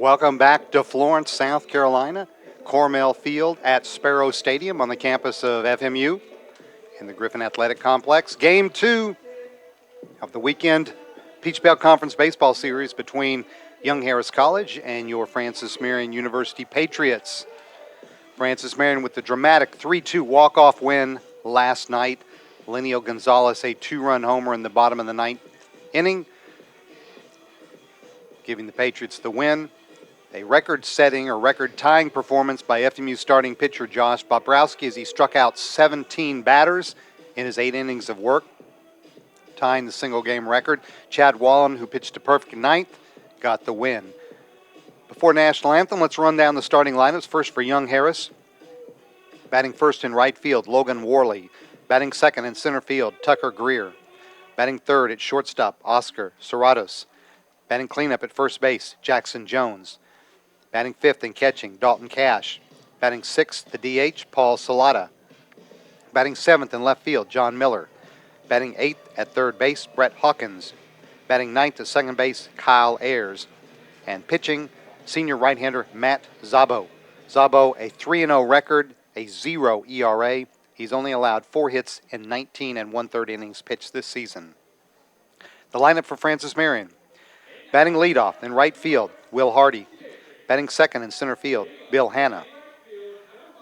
Welcome back to Florence, South Carolina, Cornell Field at Sparrow Stadium on the campus of FMU in the Griffin Athletic Complex. Game 2 of the weekend Peach Belt Conference Baseball Series between Young Harris College and your Francis Marion University Patriots. Francis Marion with the dramatic 3-2 walk-off win last night. Lenio Gonzalez, a 2-run homer in the bottom of the ninth inning, giving the Patriots the win. A record-setting or record-tying performance by FMU starting pitcher Josh Bobrowski as he struck out 17 batters in his 8 innings of work, tying the single-game record. Chad Wallen, who pitched a perfect ninth, got the win. Before National Anthem, let's run down the starting lineups. First for Young Harris. Batting first in right field, Logan Worley. Batting second in center field, Tucker Greer. Batting third at shortstop, Oscar Serratos. Batting cleanup at first base, Jackson Jones. Batting fifth and catching, Dalton Cash. Batting sixth, the DH, Paul Salata. Batting seventh in left field, John Miller. Batting eighth at third base, Brett Hawkins. Batting ninth at second base, Kyle Ayers. And pitching, senior right-hander Matt Szabo. Szabo, a 3-0 record, a 0 ERA. He's only allowed 4 hits in 19 1/3 innings pitched this season. The lineup for Francis Marion. Batting leadoff in right field, Will Hardy. Batting second in center field, Bill Hanna.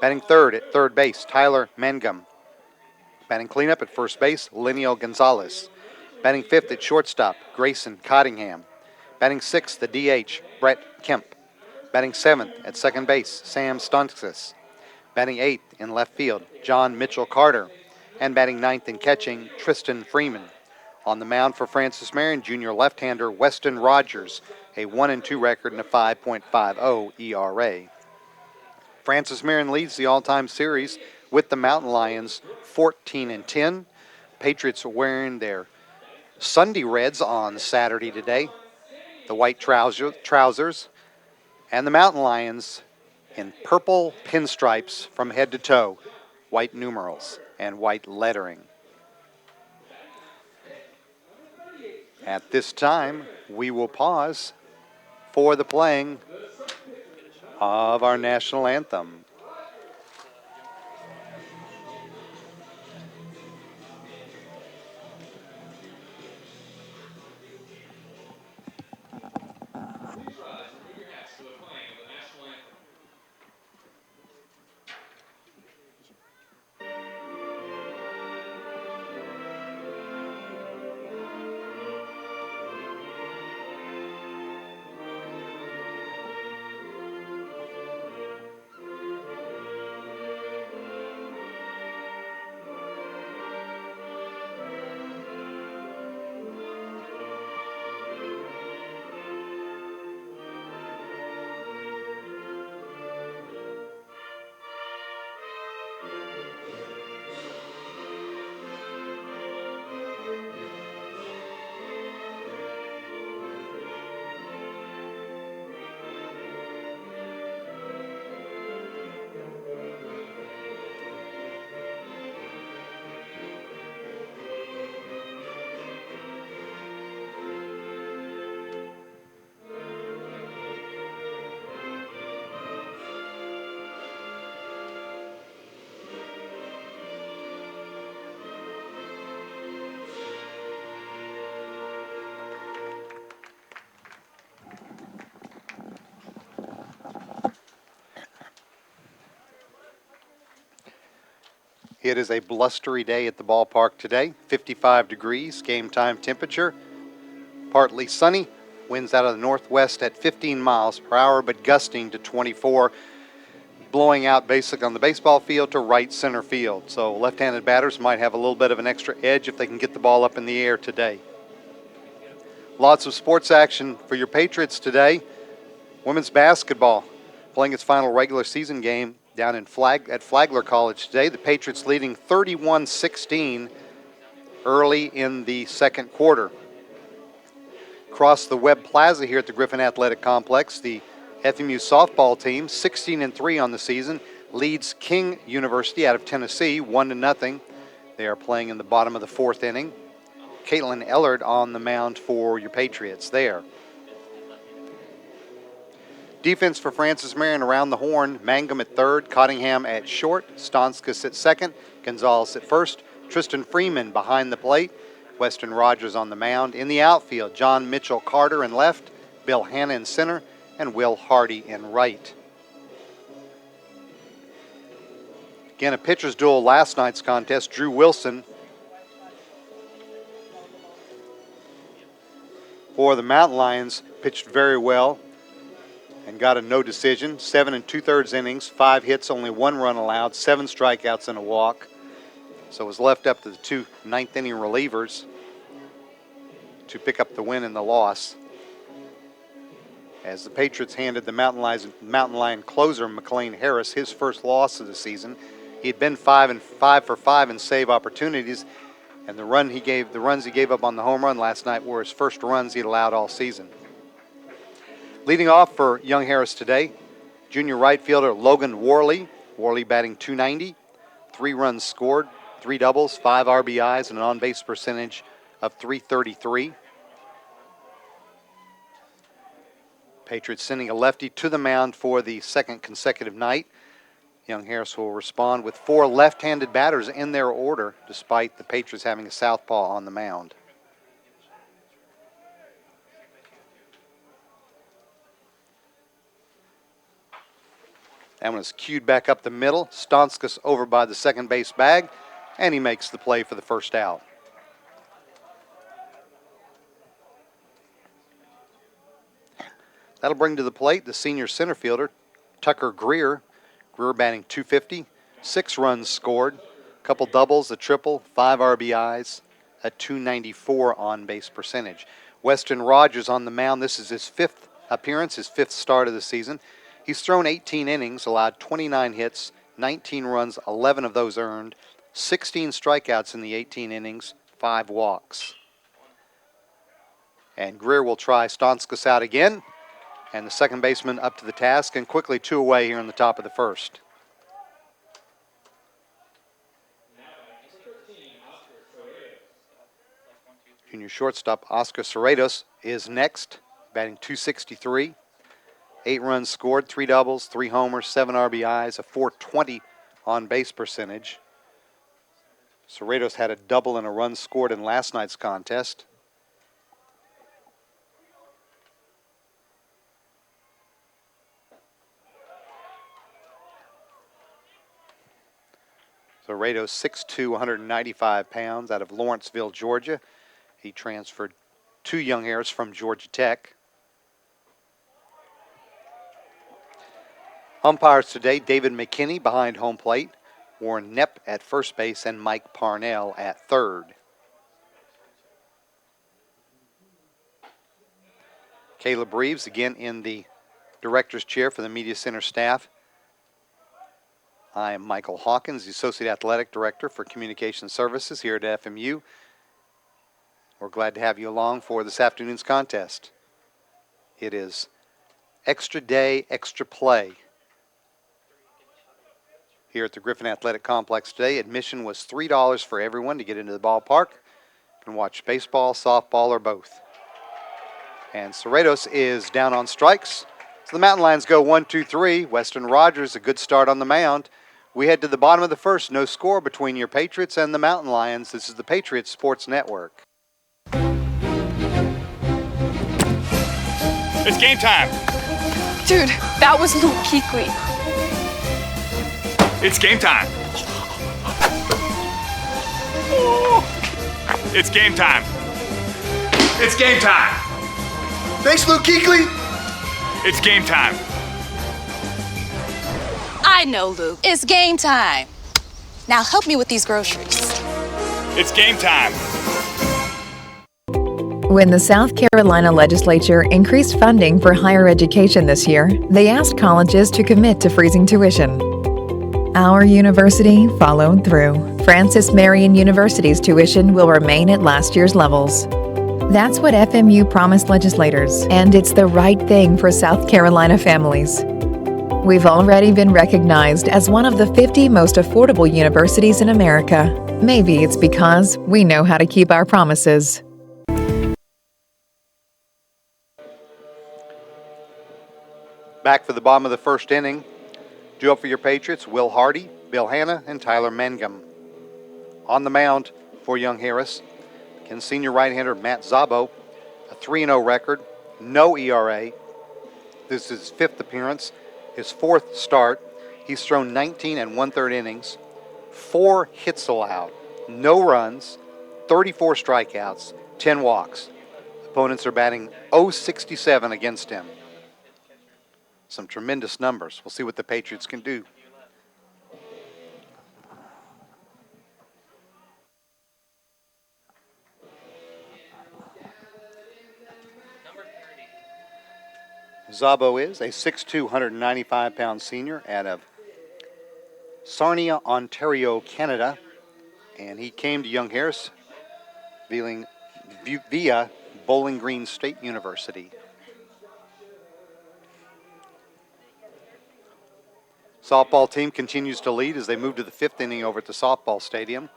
Batting third at third base, Tyler Mangum. Batting cleanup at first base, Lenio Gonzalez. Batting fifth at shortstop, Grayson Cottingham. Batting sixth, the DH, Brett Kemp. Batting seventh at second base, Sam Stunskis. Batting eighth in left field, John Mitchell Carter. And batting ninth and catching, Tristan Freeman. On the mound for Francis Marion, junior left-hander Weston Rogers, a 1-2 record and a 5.50 ERA. Francis Marion leads the all-time series with the Mountain Lions 14-10. Patriots are wearing their Sunday Reds on Saturday today, the white trousers, and the Mountain Lions in purple pinstripes from head to toe, white numerals and white lettering. At this time, we will pause for the playing of our national anthem. It is a blustery day at the ballpark today, 55 degrees, game time temperature, partly sunny, winds out of the northwest at 15 miles per hour, but gusting to 24, blowing out basically on the baseball field to right center field. So left-handed batters might have a little bit of an extra edge if they can get the ball up in the air today. Lots of sports action for your Patriots today. Women's basketball playing its final regular season game down at Flagler College today. The Patriots leading 31-16 early in the second quarter. Across the Webb Plaza here at the Griffin Athletic Complex, the FMU softball team, 16-3 on the season, leads King University out of Tennessee 1-0. They are playing in the bottom of the fourth inning. Caitlin Ellard on the mound for your Patriots there. Defense for Francis Marion around the horn. Mangum at third, Cottingham at short, Stonskus at second, Gonzalez at first, Tristan Freeman behind the plate, Weston Rogers on the mound. In the outfield, John Mitchell Carter in left, Bill Hanna in center, and Will Hardy in right. Again, a pitcher's duel last night's contest. Drew Wilson for the Mountain Lions pitched very well and got a no decision. 7 2/3 innings, 5 hits, only 1 run allowed, 7 strikeouts and a walk. So it was left up to the 2 ninth inning relievers to pick up the win and the loss, as the Patriots handed the Mountain Lion closer McLean Harris his first loss of the season. He had been 5 for 5 in save opportunities, and the runs he gave up on the home run last night were his first runs he'd allowed all season. Leading off for young Harris today, junior right fielder Logan Worley. Worley batting .290, 3 runs scored, 3 doubles, 5 RBIs, and an on-base percentage of .333. Patriots sending a lefty to the mound for the second consecutive night. Young Harris will respond with 4 left-handed batters in their order, despite the Patriots having a southpaw on the mound. That one is cued back up the middle. Stonskus over by the second base bag, and he makes the play for the first out. That'll bring to the plate the senior center fielder, Tucker Greer. Greer batting .250, 6 runs scored, a couple doubles, a triple, 5 RBIs, a .294 on-base percentage. Weston Rogers on the mound. This is his 5th appearance, his 5th start of the season. He's thrown 18 innings, allowed 29 hits, 19 runs, 11 of those earned, 16 strikeouts in the 18 innings, 5 walks. And Greer will try Stonskus out again. And the second baseman up to the task, and quickly 2 away here in the top of the first. Junior shortstop Oscar Cerratos is next, batting .263. 8 runs scored, 3 doubles, 3 homers, 7 RBIs, a .420 on-base percentage. Cerratos had a double and a run scored in last night's contest. Cerratos, 6'2", 195 pounds, out of Lawrenceville, Georgia. He transferred to Young Harris from Georgia Tech. Umpires today, David McKinney behind home plate, Warren Knepp at first base, and Mike Parnell at third. Caleb Reeves again in the director's chair for the media center staff. I am Michael Hawkins, the Associate Athletic Director for Communication Services here at FMU. We're glad to have you along for this afternoon's contest. It is extra day, extra play here at the Griffin Athletic Complex today. Admission was $3 for everyone to get into the ballpark. You can watch baseball, softball, or both. And Cerratos is down on strikes. So the Mountain Lions go 1-2-3. Weston Rogers, a good start on the mound. We head to the bottom of the first. No score between your Patriots and the Mountain Lions. This is the Patriots Sports Network. It's game time. Dude, that was Luke Kuechly. It's game time. It's game time. It's game time. Thanks, Luke Kuechly. It's game time. I know, Luke. It's game time. Now help me with these groceries. It's game time. When the South Carolina legislature increased funding for higher education this year, they asked colleges to commit to freezing tuition. Our university followed through. Francis Marion University's tuition will remain at last year's levels. That's what FMU promised legislators, and it's the right thing for South Carolina families. We've already been recognized as one of the 50 most affordable universities in America. Maybe it's because we know how to keep our promises. Back for the bottom of the first inning. Due up for your Patriots, Will Hardy, Bill Hanna, and Tyler Mangum. On the mound for Young Harris, again, senior right-hander Matt Szabo, a 3-0 record, no ERA. This is his 5th appearance, his 4th start. He's thrown 19 and 1/3 innings, 4 hits allowed, no runs, 34 strikeouts, 10 walks. Opponents are batting .067 against him. Some tremendous numbers. We'll see what the Patriots can do. Szabo is a 6'2", 195-pound senior out of Sarnia, Ontario, Canada. And he came to Young Harris via Bowling Green State University. Softball team continues to lead as they move to the 5th inning over at the softball stadium.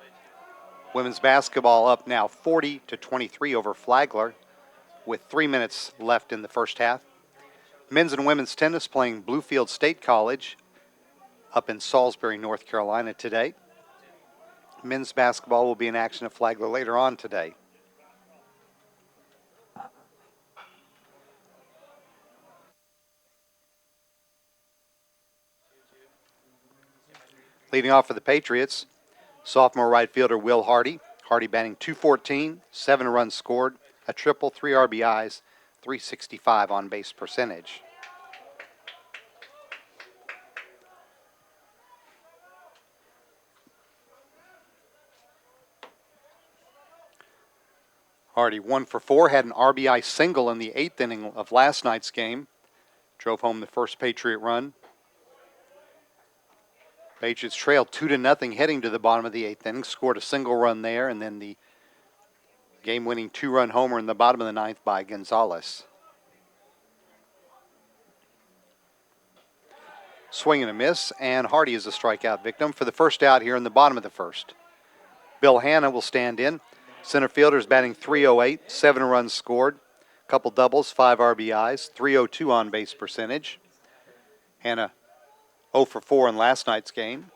Women's basketball up now 40-23 over Flagler with 3 minutes left in the first half. Men's and women's tennis playing Bluefield State College up in Salisbury, North Carolina today. Men's basketball will be in action at Flagler later on today. Leading off for the Patriots, sophomore right fielder Will Hardy. Hardy batting .214, 7 runs scored, a triple, 3 RBIs, .365 on base percentage. Hardy 1 for 4, had an RBI single in the 8th inning of last night's game. Drove home the first Patriot run. Patriots trailed 2-0 heading to the bottom of the 8th inning, scored a single run there, and then the game-winning 2-run homer in the bottom of the 9th by Gonzalez. Swing and a miss, and Hardy is a strikeout victim for the first out here in the bottom of the first. Bill Hanna will stand in. Center fielder's batting .308, 7 runs scored, couple doubles, 5 RBIs, .302 on base percentage. Hanna 0 for 4 in last night's game.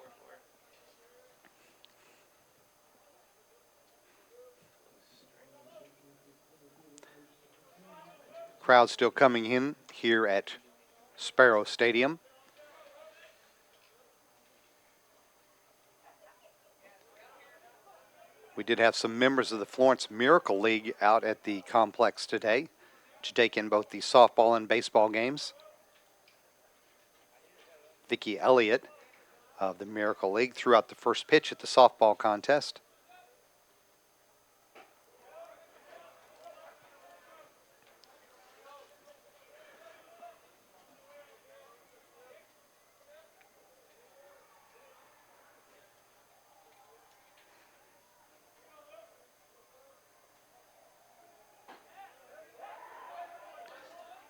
Crowd still coming in here at Sparrow Stadium. We did have some members of the Florence Miracle League out at the complex today to take in both the softball and baseball games. Vicki Elliott of the Miracle League threw out the first pitch at the softball contest.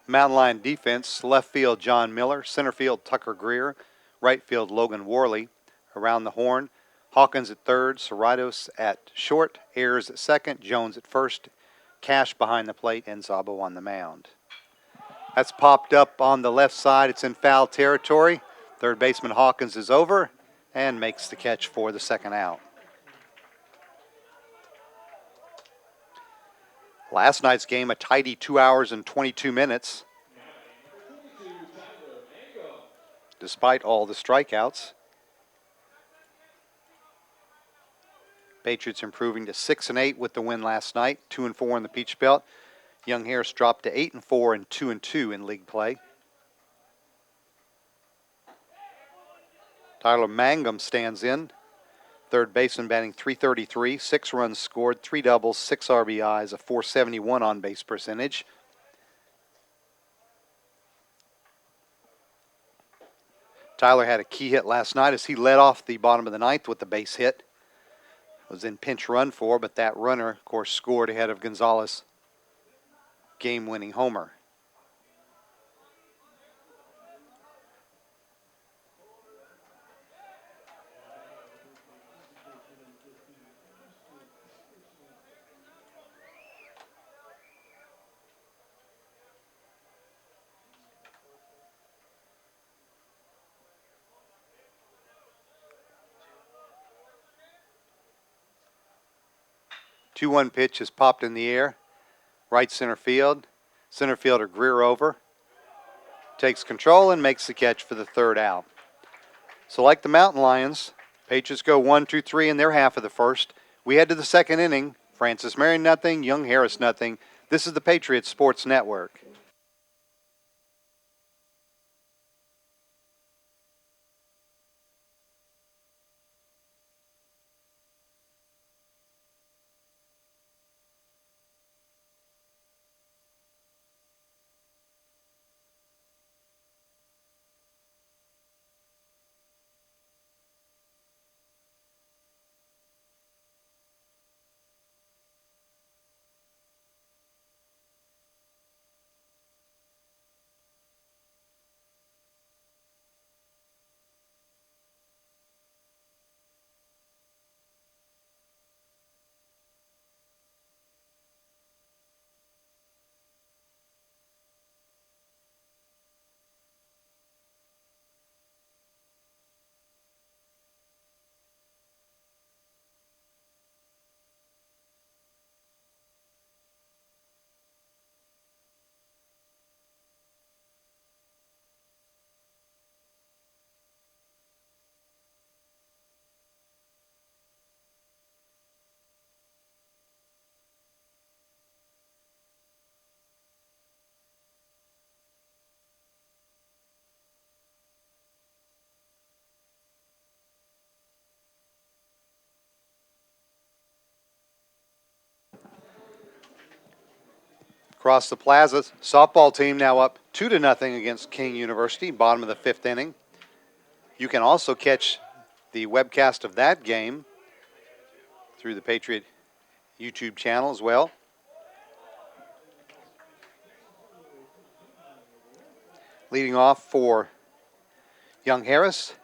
Mountain Lion defense, left field John Miller, center field Tucker Greer, right field Logan Worley. Around the horn, Hawkins at third, Cerritos at short, Ayers at second, Jones at first, Cash behind the plate, and Szabo on the mound. That's popped up on the left side. It's in foul territory. Third baseman Hawkins is over and makes the catch for the second out. Last night's game, a tidy 2 hours and 22 minutes. Despite all the strikeouts. Patriots improving to 6-8 with the win last night, 2-4 in the Peach Belt. Young Harris dropped to 8-4 and 2-2 in league play. Tyler Mangum stands in. Third baseman batting .333, 6 runs scored, 3 doubles, 6 RBIs, a .471 on base percentage. Tyler had a key hit last night as he led off the bottom of the 9th with the base hit. Was in pinch run for, but that runner, of course, scored ahead of Gonzalez' game-winning homer. 2-1 pitch is popped in the air. Right center field. Center fielder Greer over. Takes control and makes the catch for the third out. So like the Mountain Lions, Patriots go 1-2-3 in their half of the first. We head to the second inning. Francis Marion nothing, Young Harris nothing. This is the Patriots Sports Network. Across the plaza, softball team now up 2-0 against King University, bottom of the fifth inning. You can also catch the webcast of that game through the Patriot YouTube channel as well. Leading off for Young Harris,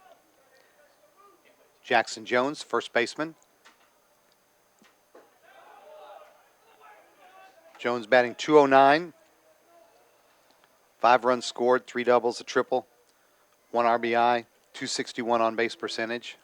Jackson Jones, first baseman. Jones batting .209. 5 runs scored, 3 doubles, a triple, 1 RBI, .261 on base percentage.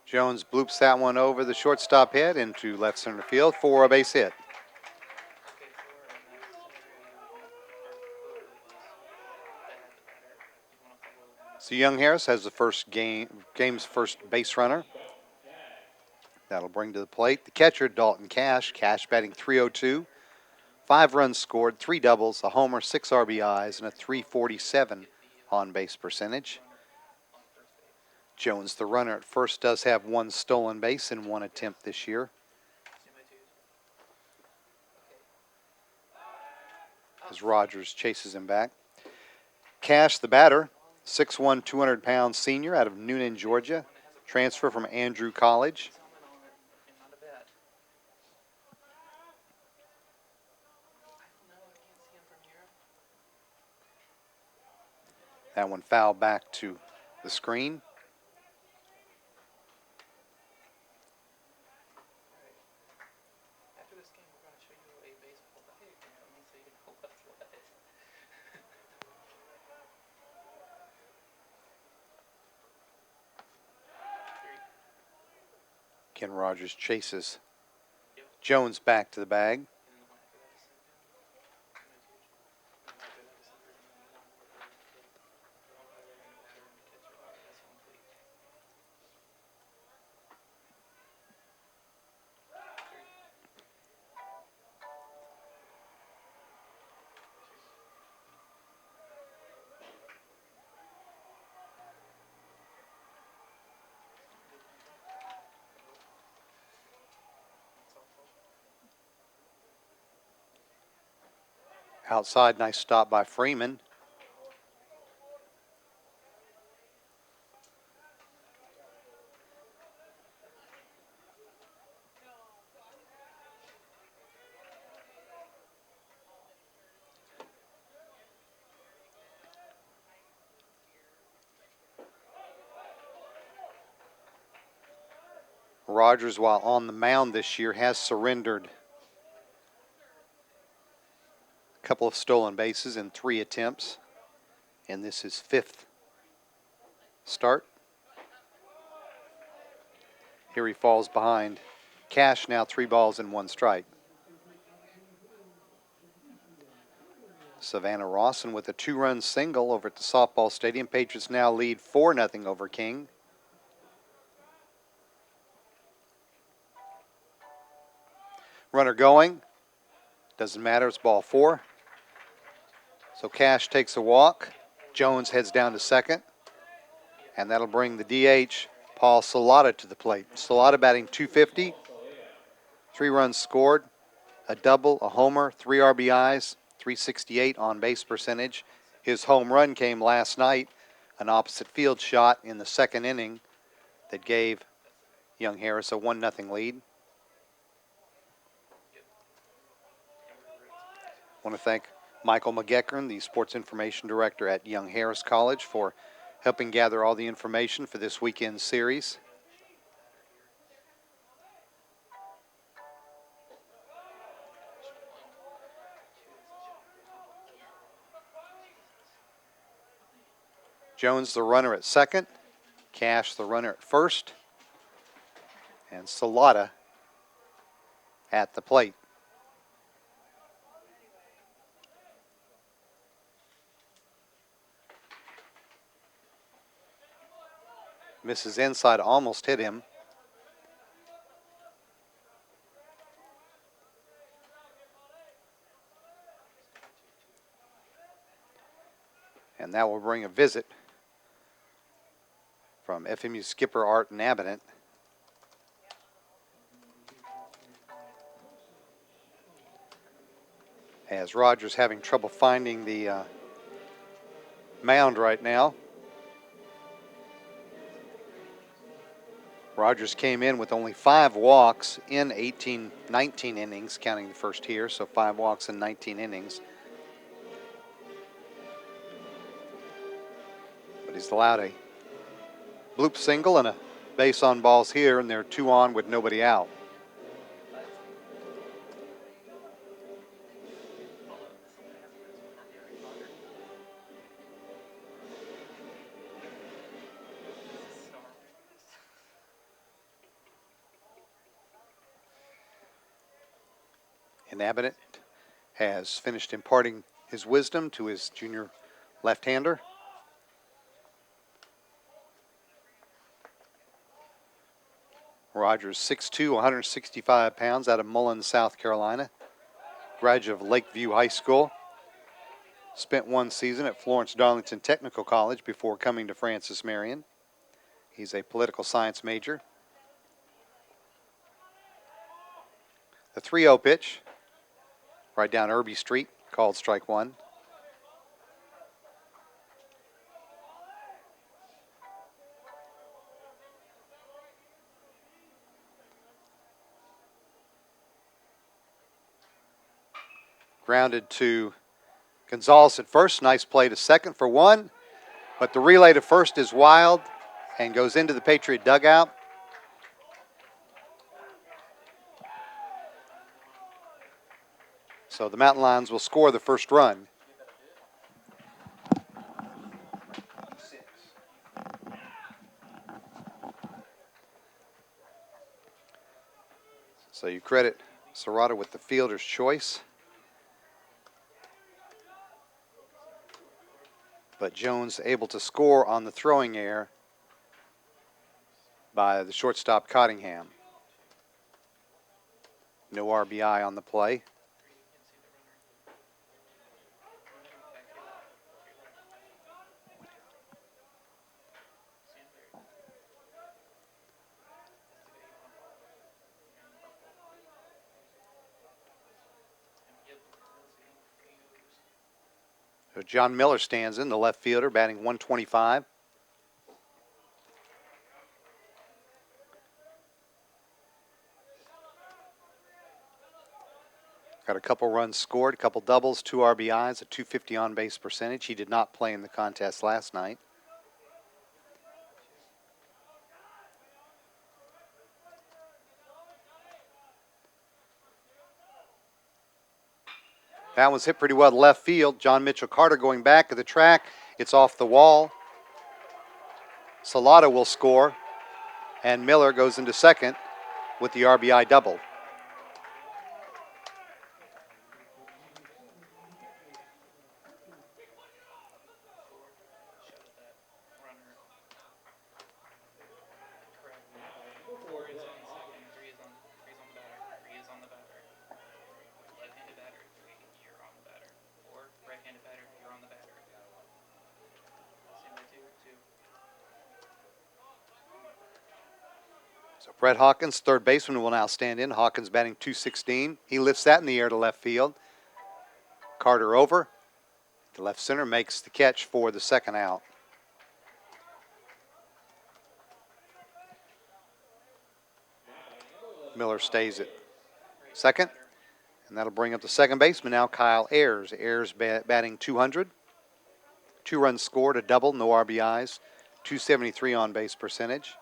Jones bloops that one over the shortstop head into left center field for a base hit. So Young Harris has the game's first base runner. That'll bring to the plate the catcher, Dalton Cash. Cash batting .302. 5 runs scored, 3 doubles, a homer, 6 RBIs, and a .347 on base percentage. Jones, the runner at first, does have 1 stolen base in 1 attempt this year. As Rogers chases him back. Cash, the batter, 6'1", 200-pound senior out of Noonan, Georgia. Transfer from Andrew College. That one fouled back to the screen. Ken Rogers chases Jones back to the bag. Outside, nice stop by Freeman. Rogers, while on the mound this year, has surrendered a couple of stolen bases in 3 attempts, and this is 5th start. Here he falls behind Cash, now 3 balls and 1 strike. Savannah Rawson with a 2-run single over at the softball stadium. Patriots now lead 4-0 over King. Runner going. Doesn't matter, it's ball 4. So Cash takes a walk. Jones heads down to second. And that'll bring the DH, Paul Salata, to the plate. Salata batting .250. 3 runs scored, a double, a homer, 3 RBIs, .368 on base percentage. His home run came last night, an opposite field shot in the 2nd inning that gave Young Harris a 1-0 lead. I want to thank Michael McGeckern, the Sports Information Director at Young Harris College, for helping gather all the information for this weekend series. Jones the runner at second, Cash the runner at first, and Salata at the plate. Misses inside, almost hit him. And that will bring a visit from FMU skipper Art Nabinet. As Rogers having trouble finding the mound right now. Rogers came in with only 5 walks in 19 innings, counting the first here, so 5 walks in 19 innings. But he's allowed a bloop single and a base on balls here, and they're 2 on with nobody out. And Nabinet has finished imparting his wisdom to his junior left-hander. Rogers, 6'2", 165 pounds, out of Mullins, South Carolina. Graduate of Lakeview High School. Spent 1 season at Florence Darlington Technical College before coming to Francis Marion. He's a political science major. The 3-0 pitch, right down Irby Street, called strike 1. Grounded to Gonzalez at first. Nice play to second for 1. But the relay to first is wild and goes into the Patriot dugout. So the Mountain Lions will score the first run. So you credit Serrata with the fielder's choice. But Jones able to score on the throwing error by the shortstop Cottingham. No RBI on the play. So John Miller stands in, the left fielder, batting 125. Got a couple runs scored, a couple doubles, 2 RBIs, a .250 on-base percentage. He did not play in the contest last night. That one's hit pretty well to left field. John Mitchell Carter going back at the track. It's off the wall. Salata will score, and Miller goes into second with the RBI double. So Brett Hawkins, third baseman, will now stand in. Hawkins batting .216. He lifts that in the air to left field. Carter over. The left center makes the catch for the second out. Miller stays at second. And that'll bring up the second baseman now, Kyle Ayers. Ayers batting .200. 2 runs scored, a double, no RBIs. .273 on base percentage.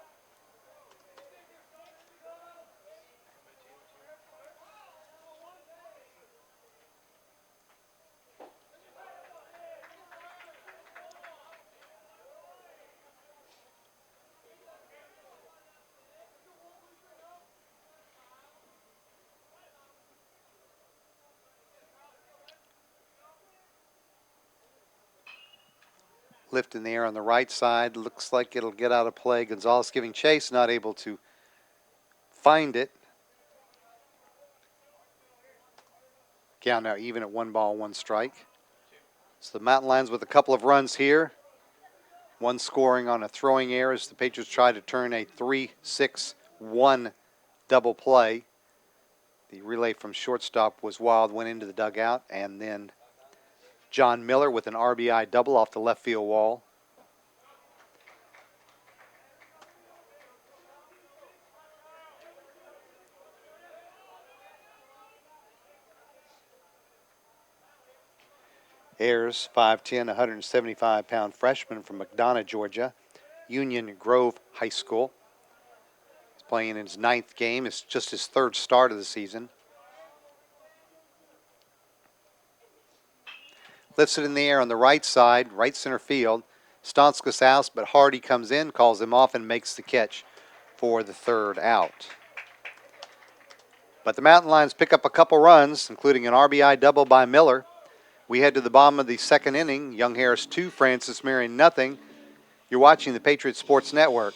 Lift in the air on the right side. Looks like it'll get out of play. Gonzalez giving chase, not able to find it. Count now even at 1 ball, 1 strike. So the Mountain Lions with a couple of runs here. One scoring on a throwing error as the Patriots try to turn a 3-6-1 double play. The relay from shortstop was wild, went into the dugout, and then John Miller with an RBI double off the left field wall. Ayers, 5'10", 175-pound freshman from McDonough, Georgia, Union Grove High School. He's playing in his 9th game. It's just his 3rd start of the season. Lifts it in the air on the right side, right center field. Stonskas out, but Hardy comes in, calls him off, and makes the catch for the 3rd out. But the Mountain Lions pick up a couple runs, including an RBI double by Miller. We head to the bottom of the 2nd inning. Young Harris 2, Francis Marion nothing. You're watching the Patriot Sports Network.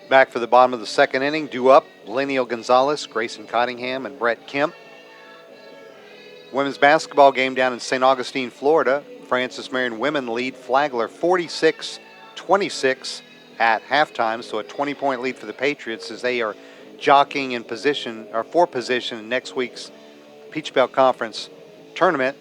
Back for the bottom of the 2nd inning, due up, Lenio Gonzalez, Grayson Cottingham, and Brett Kemp. Women's basketball game down in St. Augustine, Florida. Francis Marion women lead Flagler 46-26 at halftime, so a 20-point lead for the Patriots as they are jockeying in position, or for position in next week's Peach Belt Conference tournament.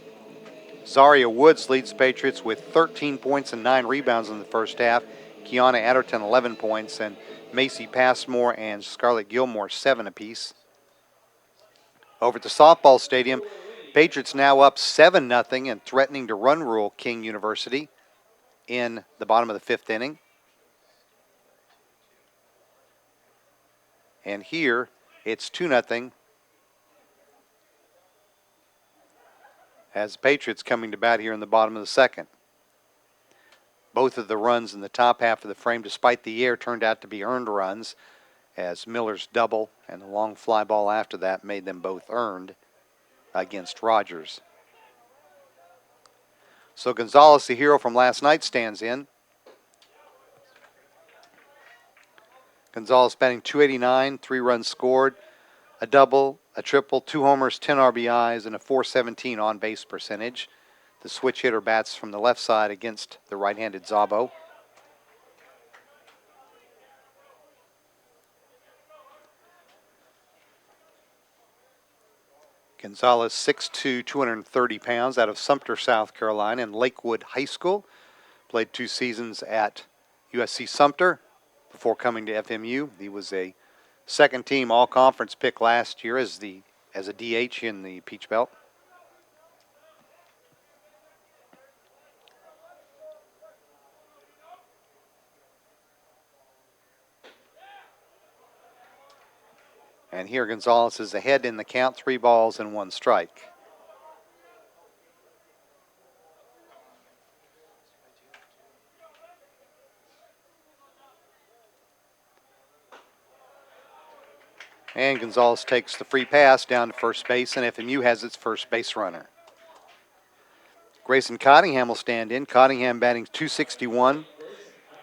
Zaria Woods leads the Patriots with 13 points and 9 rebounds in the first half. Kiana Adderton 11 points, and Macy Passmore and Scarlett Gilmore 7 apiece. Over at the softball stadium, Patriots now up 7-0 and threatening to run rule King University in the bottom of the 5th inning. And here it's 2-0 as the Patriots coming to bat here in the bottom of the 2nd. Both of the runs in the top half of the frame, despite the air, turned out to be earned runs, as Miller's double and the long fly ball after that made them both earned against Rogers. So Gonzalez, the hero from last night, stands in. Gonzalez batting .289, 3 runs scored, a double, a triple, 2 homers, 10 RBIs, and a .417 on-base percentage. The switch hitter bats from the left side against the right-handed Szabo. Gonzalez, 6'2", 230 pounds, out of Sumter, South Carolina, and Lakewood High School. Played 2 seasons at USC Sumter before coming to FMU. He was a second-team all-conference pick last year as a DH in the Peach Belt. And here Gonzalez is ahead in the count, 3 balls and 1 strike. And Gonzalez takes the free pass down to first base, and FMU has its first base runner. Grayson Cottingham will stand in. Cottingham batting .261,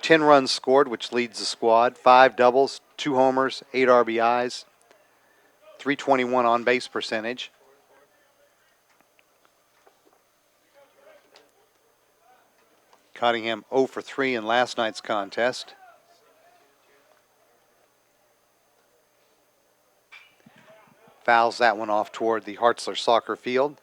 10 runs scored, which leads the squad, 5 doubles, 2 homers, 8 RBIs, .321 on-base percentage. Cottingham 0 for 3 in last night's contest. Fouls that one off toward the Hartzler soccer field.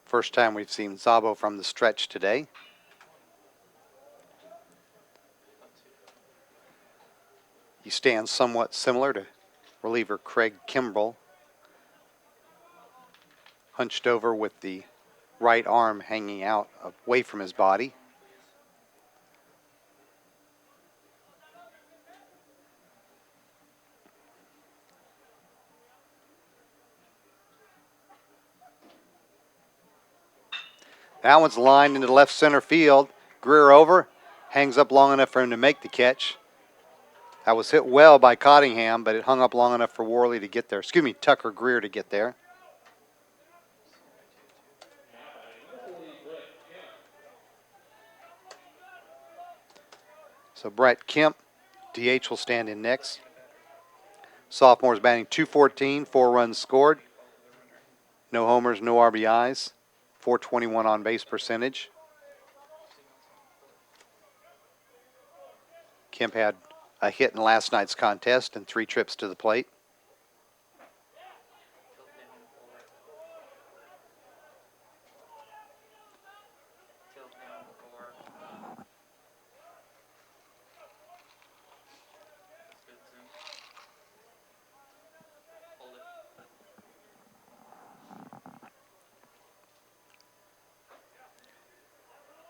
First time we've seen Szabo from the stretch today. He stands somewhat similar to reliever Craig Kimbrell, hunched over with the right arm hanging out away from his body. That one's lined into left center field. Greer over, hangs up long enough for him to make the catch. That was hit well by Cottingham, but it hung up long enough for Worley to get there. Tucker Greer to get there. So Brett Kemp, DH, will stand in next. Sophomore's batting .214, 4 runs scored. No homers, no RBIs. .421 on base percentage. Kemp had a hit in last night's contest and 3 trips to the plate.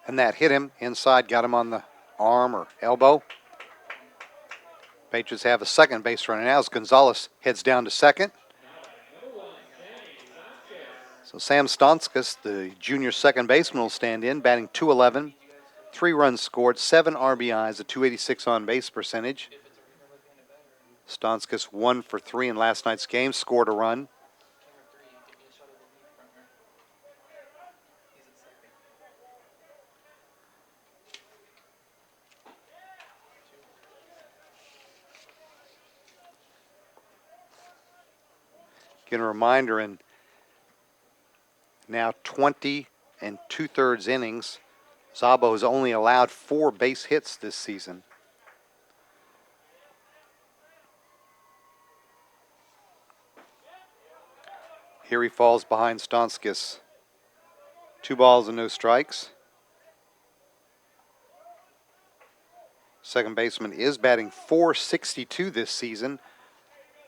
And that hit him inside, got him on the arm or elbow. Patriots have a second base runner now as Gonzalez heads down to second. So Sam Stonskas, the junior second baseman, will stand in, batting .211, 3 runs scored, 7 RBIs, a .286 on base percentage. Stonskas 1 for 3 in last night's game, scored a run. Again, a reminder, in now 20 2/3 innings, Szabo has only allowed 4 base hits this season. Here he falls behind Stonskas. 2 balls and no strikes. Second baseman is batting .462 this season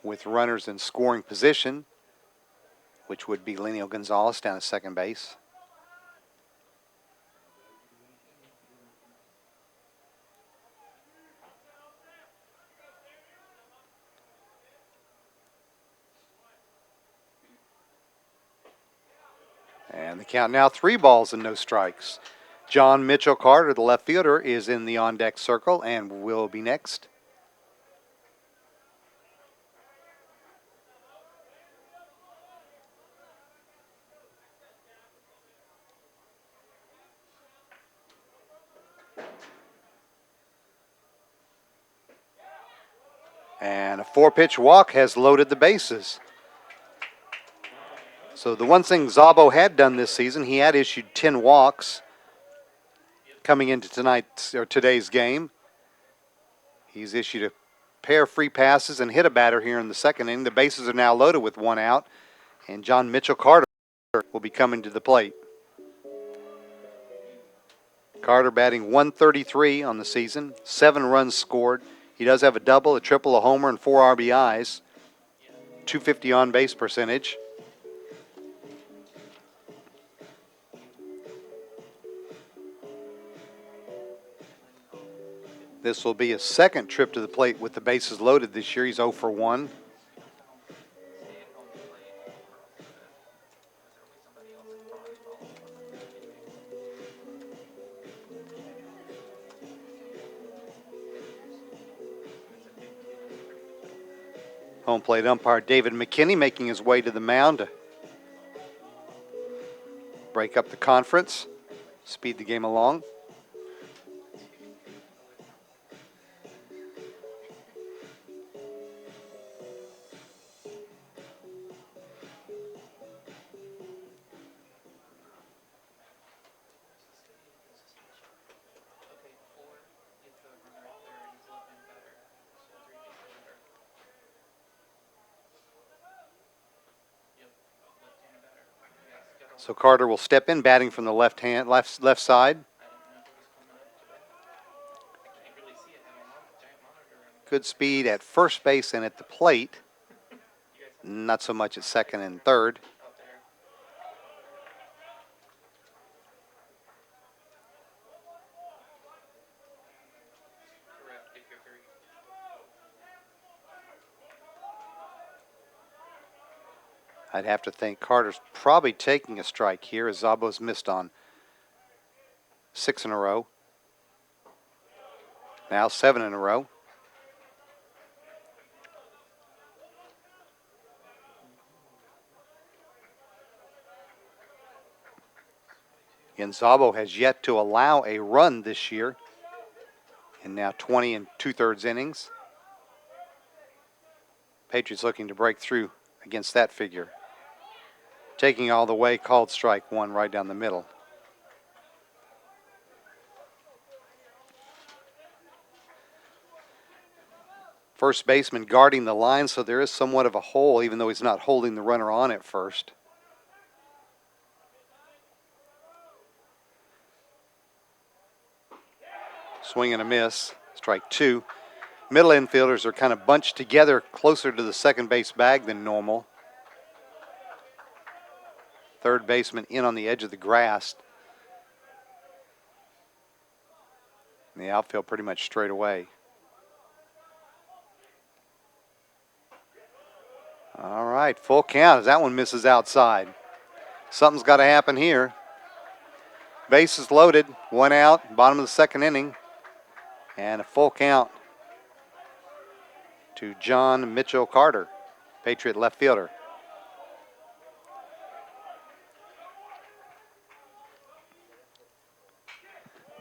with runners in scoring position, which would be Lenio Gonzalez down at second base. And the count now 3 balls and no strikes. John Mitchell Carter, the left fielder, is in the on-deck circle and will be next. And a 4-pitch walk has loaded the bases. So the one thing Szabo had done this season, he had issued 10 walks coming into today's game. He's issued a pair of free passes and hit a batter here in the second inning. The bases are now loaded with 1 out, and John Mitchell Carter will be coming to the plate. Carter batting .133 on the season, 7 runs scored. He does have a double, a triple, a homer, and 4 RBIs. .250 on-base percentage. This will be his second trip to the plate with the bases loaded this year. He's 0 for 1. Home plate umpire David McKinney making his way to the mound to break up the conference, speed the game along. So Carter will step in, batting from the left side. Good speed at first base and at the plate. Not so much at second and third. I'd have to think Carter's probably taking a strike here as Szabo's missed on 6 in a row. Now 7 in a row. And Szabo has yet to allow a run this year in now 20 2/3 innings. Patriots looking to break through against that figure. Taking all the way, called strike 1 right down the middle. First baseman guarding the line, so there is somewhat of a hole, even though he's not holding the runner on at first. Swing and a miss, strike 2. Middle infielders are kind of bunched together closer to the second base bag than normal. Third baseman in on the edge of the grass. And the outfield pretty much straight away. All right, full count as that one misses outside. Something's got to happen here. Bases loaded, 1 out, bottom of the second inning. And a full count to John Mitchell Carter, Patriot left fielder.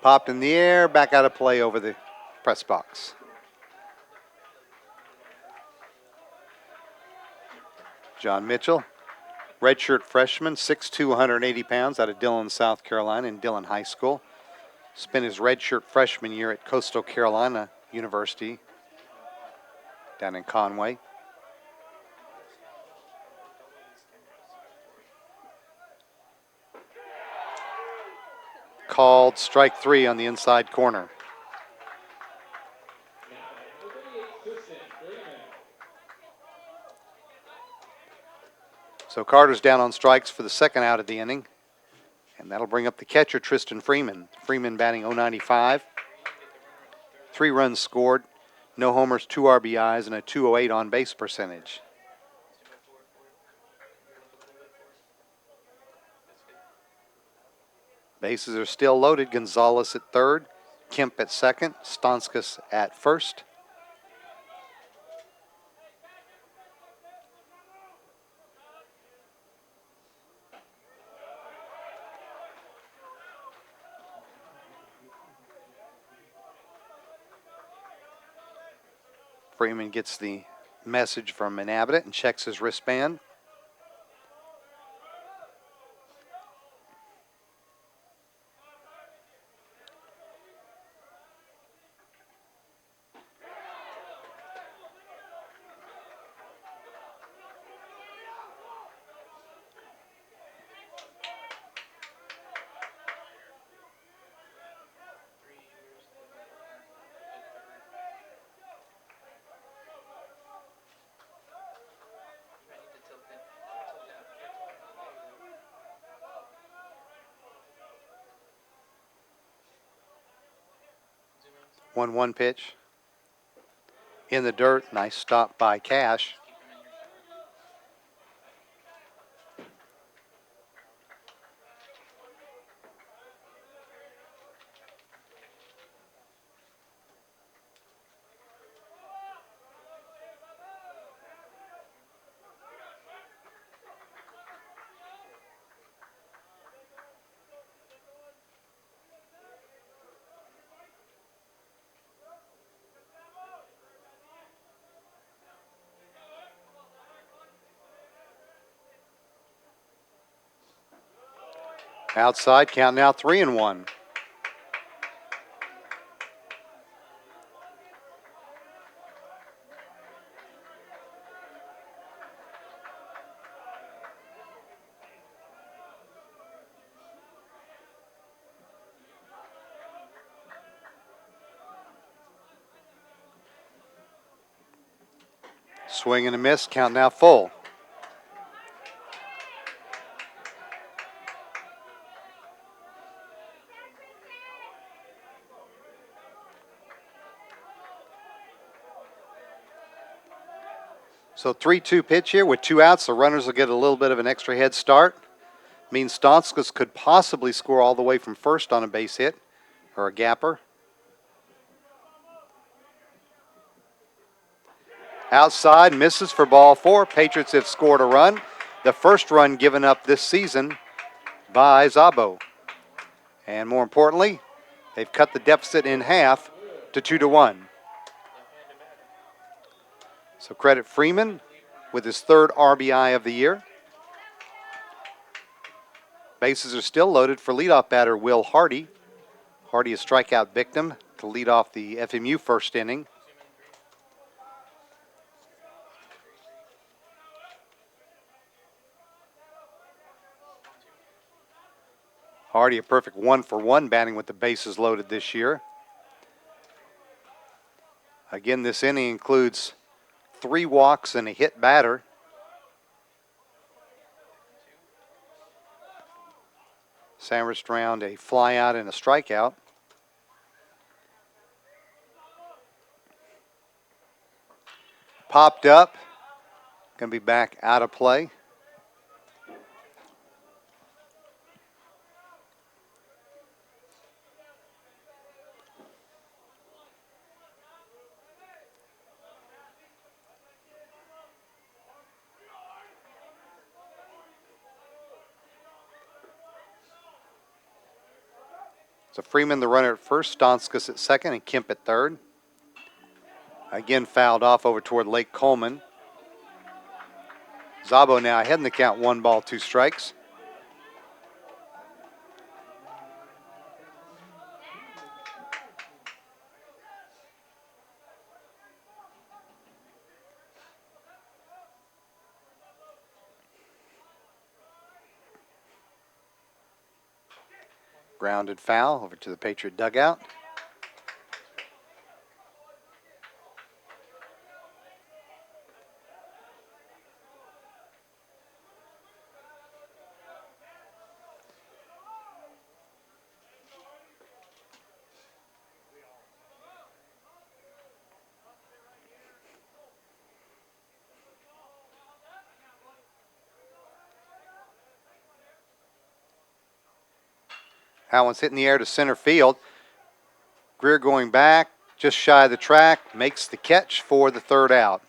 Popped in the air, back out of play over the press box. John Mitchell, redshirt freshman, 6'2", 180 pounds, out of Dillon, South Carolina, in Dillon High School. Spent his redshirt freshman year at Coastal Carolina University down in Conway. Called strike 3 on the inside corner. So Carter's down on strikes for the second out of the inning. And that'll bring up the catcher, Tristan Freeman. Freeman batting .095. 3 runs scored, no homers, 2 RBIs, and a .208 on base percentage. Bases are still loaded. Gonzalez at third, Kemp at second, Stonskas at first. Freeman gets the message from Inhabitant and checks his wristband. One pitch. In the dirt, nice stop by Cash. Outside, count now 3-1. Swing and a miss, count now full. So 3-2 pitch here with 2 outs. The runners will get a little bit of an extra head start. Means Stonskas could possibly score all the way from first on a base hit or a gapper. Outside, misses for ball 4. Patriots have scored a run. The first run given up this season by Szabo. And more importantly, they've cut the deficit in half to 2-1. So credit Freeman with his 3rd RBI of the year. Bases are still loaded for leadoff batter Will Hardy. Hardy, a strikeout victim to lead off the FMU first inning. Hardy, a perfect 1-for-1 batting with the bases loaded this year. Again, this inning includes 3 walks and a hit batter. Samrist round a fly out and a strikeout. Popped up, going to be back out of play. So Freeman, the runner at first, Stonskas at second, and Kemp at third. Again, fouled off over toward Lake Coleman. Szabo now ahead in the count, 1 ball, 2 strikes. Grounded foul over to the Patriot dugout. That one's hitting the air to center field. Greer going back, just shy of the track, makes the catch for the third out.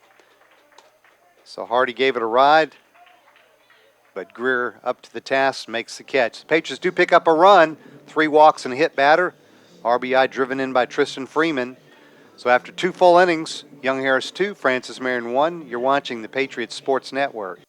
So Hardy gave it a ride, but Greer up to the task, makes the catch. The Patriots do pick up a run, 3 walks and a hit batter. RBI driven in by Tristan Freeman. So after 2 full innings, Young Harris 2, Francis Marion 1, you're watching the Patriots Sports Network.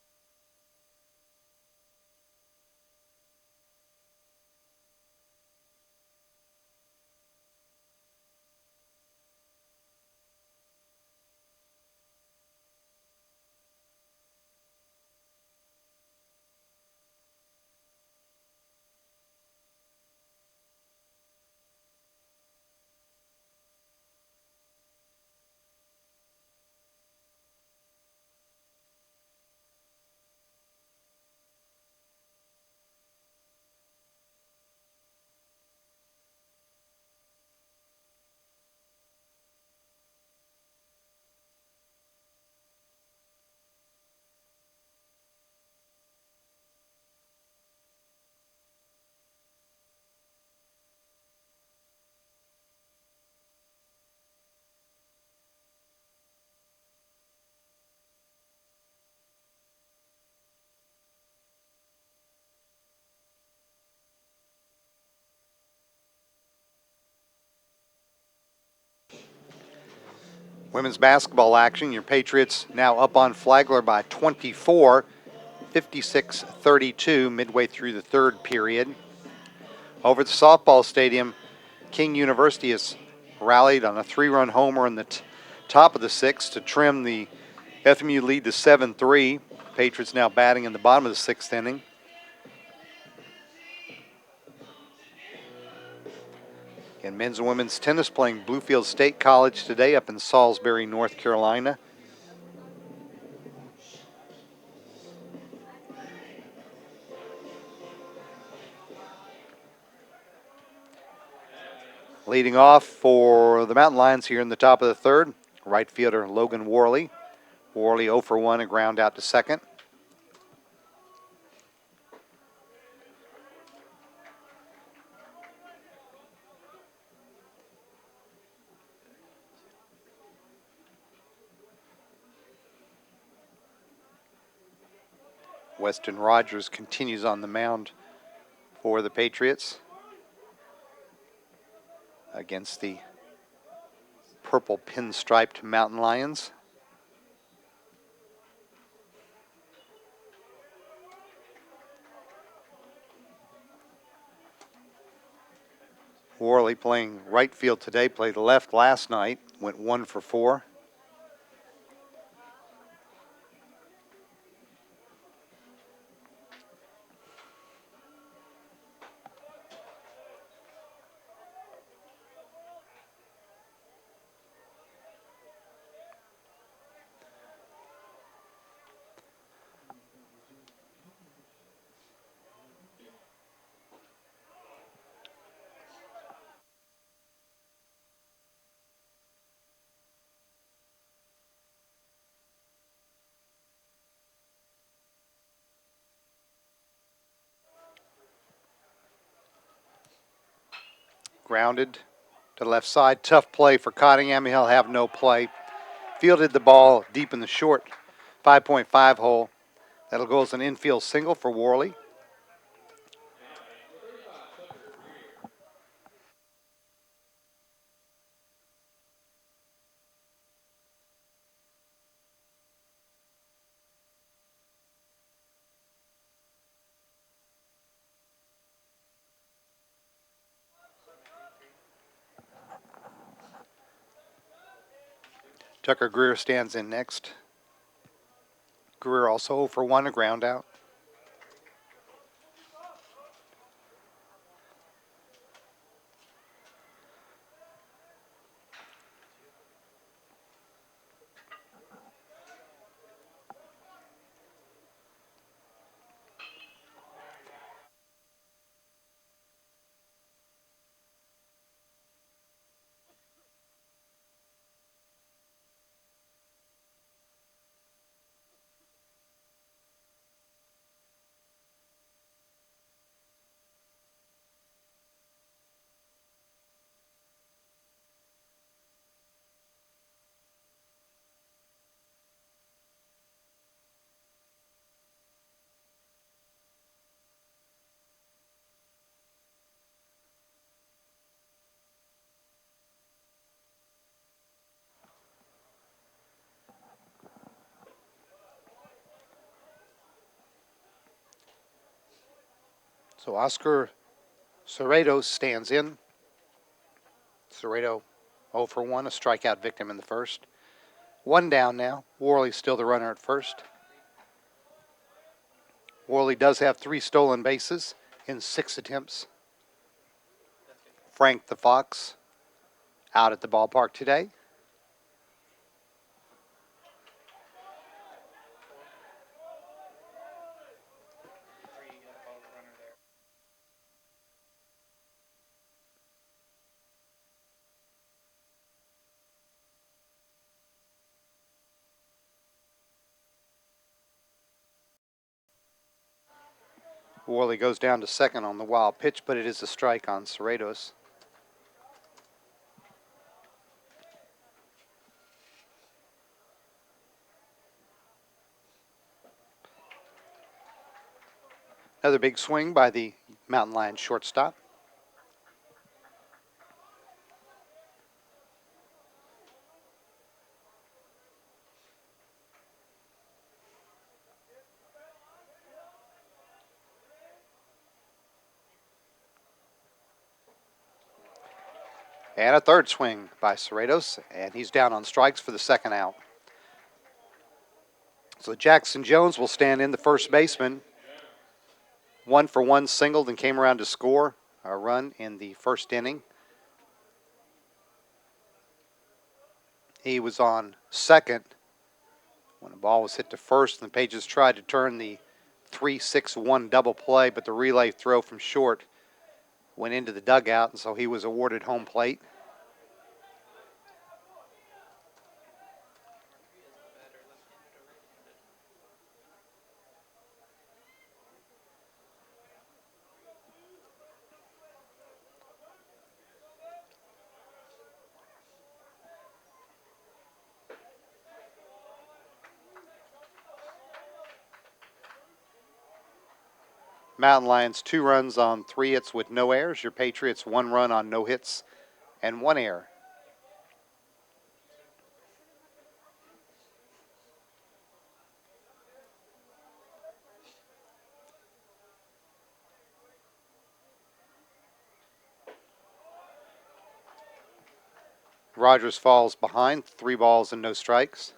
Women's basketball action. Your Patriots now up on Flagler by 24, 56-32, midway through the third period. Over at the softball stadium, King University has rallied on a 3-run homer in the top of the 6th to trim the FMU lead to 7-3. Patriots now batting in the bottom of the 6th inning. And men's and women's tennis playing Bluefield State College today up in Salisbury, North Carolina. Leading off for the Mountain Lions here in the top of the third, right fielder Logan Worley. Worley 0 for 1, a ground out to second. Weston Rogers continues on the mound for the Patriots against the purple pinstriped Mountain Lions. Worley playing right field today, played left last night, went 1 for 4. Grounded to the left side. Tough play for Cottingham. He'll have no play. Fielded the ball deep in the short 5.5 hole. That'll go as an infield single for Worley. Tucker Greer stands in next. Greer also 0 for 1, a ground out. So Oscar Cerrado stands in. Cerrado 0 for 1, a strikeout victim in the first. One down now. Worley's still the runner at first. Worley does have 3 stolen bases in 6 attempts. Frank the Fox out at the ballpark today. Worley goes down to second on the wild pitch, but it is a strike on Cerrados. Another big swing by the Mountain Lions shortstop. And a third swing by Cerrados, and he's down on strikes for the second out. So Jackson Jones will stand in, the first baseman. 1 for 1 singled and came around to score a run in the first inning. He was on second when the ball was hit to first, and the Pages tried to turn the 3-6-1 double play, but the relay throw from short went into the dugout, and so he was awarded home plate. Mountain Lions 2 runs on 3 hits with no errors. Your Patriots 1 run on no hits and 1 error. Rogers falls behind, 3 balls and no strikes.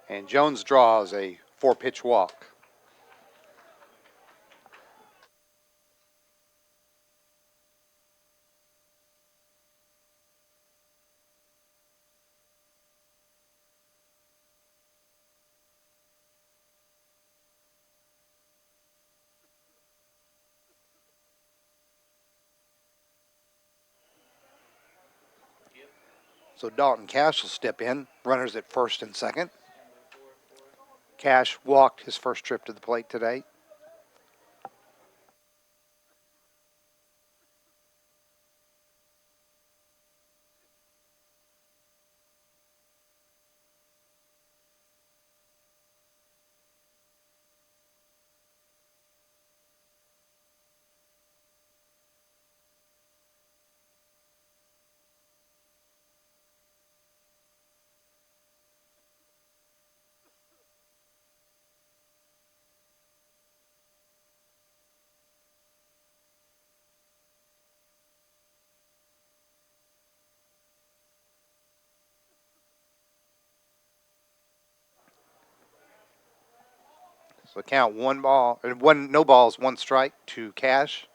And Jones draws a 4-pitch walk. So Dalton Cash will step in, runners at first and second. Cash walked his first trip to the plate today. So count 1 ball, or 1 no balls, 1 strike to Cash.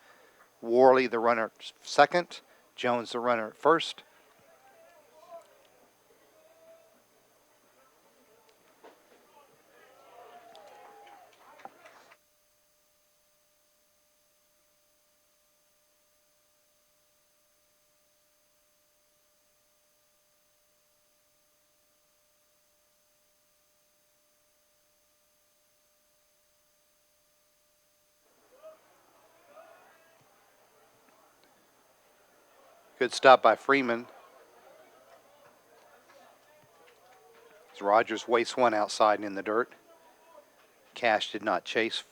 Worley the runner at second. Jones the runner at first. Good stop by Freeman. As Rogers wastes 1 outside and in the dirt. Cash did not chase.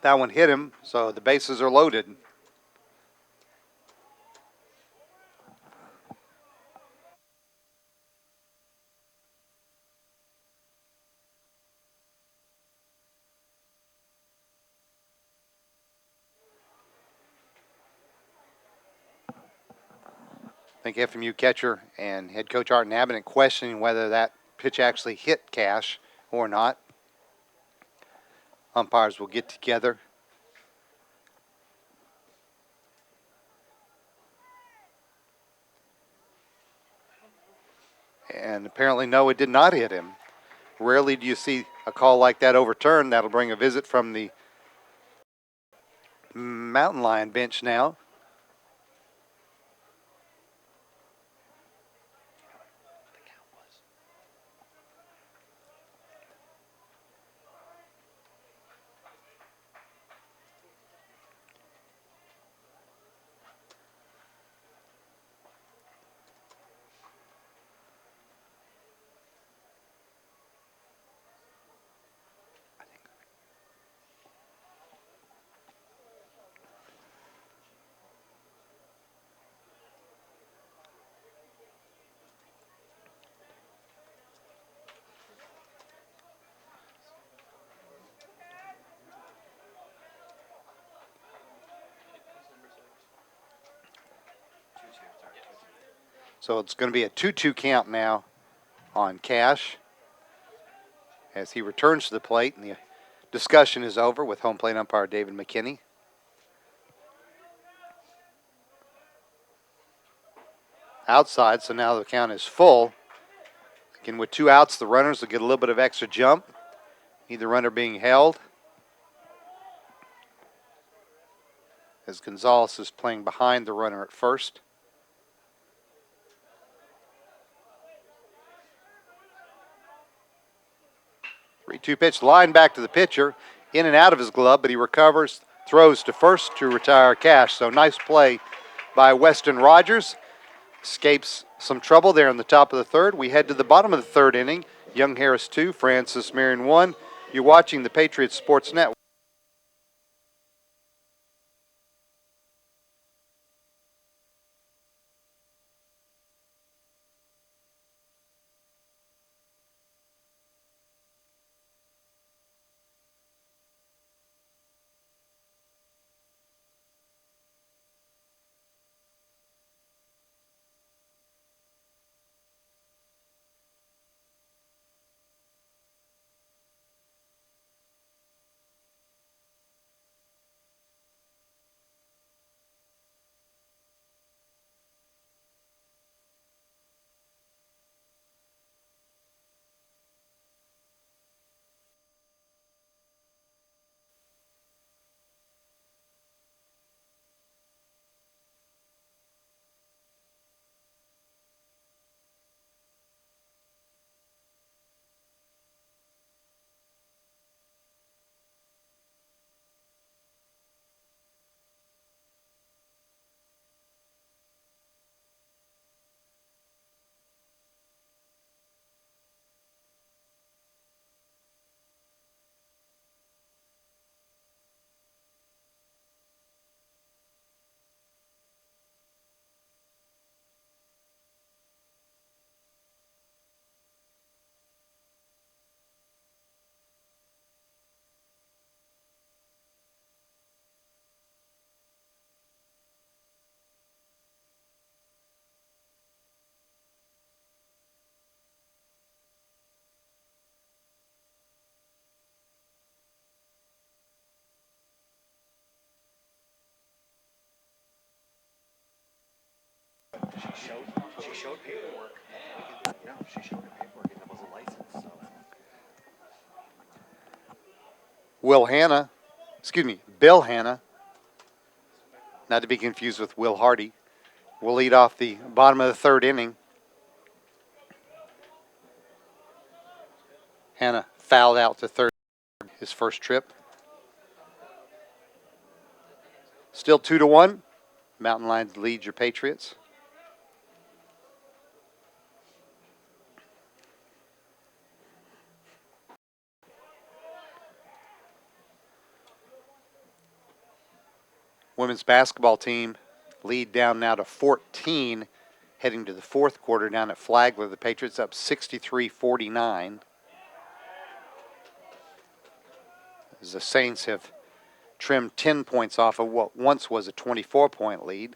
That one hit him, so the bases are loaded. I think FMU catcher and head coach Art Nabinet questioning whether that pitch actually hit Cash or not. Umpires will get together. And apparently, no, it did not hit him. Rarely do you see a call like that overturned. That'll bring a visit from the Mountain Lion bench now. So it's going to be a 2-2 count now on Cash as he returns to the plate, and the discussion is over with home plate umpire David McKinney. Outside, so now the count is full. Again, with 2 outs, the runners will get a little bit of extra jump. Either runner being held, as Gonzalez is playing behind the runner at first. 3-2 pitch, line back to the pitcher, in and out of his glove, but he recovers, throws to first to retire Cash. So nice play by Weston Rogers. Escapes some trouble there in the top of the third. We head to the bottom of the third inning. Young Harris 2, Francis Marion 1. You're watching the Patriots Sports Network. She showed paperwork. No, she showed her paperwork and it wasn't licensed. So. Bill Hanna, not to be confused with Will Hardy, will lead off the bottom of the third inning. Hanna fouled out to third. his first trip. Still 2-1. Mountain Lions lead your Patriots. Women's basketball team lead down now to 14, heading to the fourth quarter down at Flagler. The Patriots up 63-49. As the Saints have trimmed 10 points off of what once was a 24-point lead.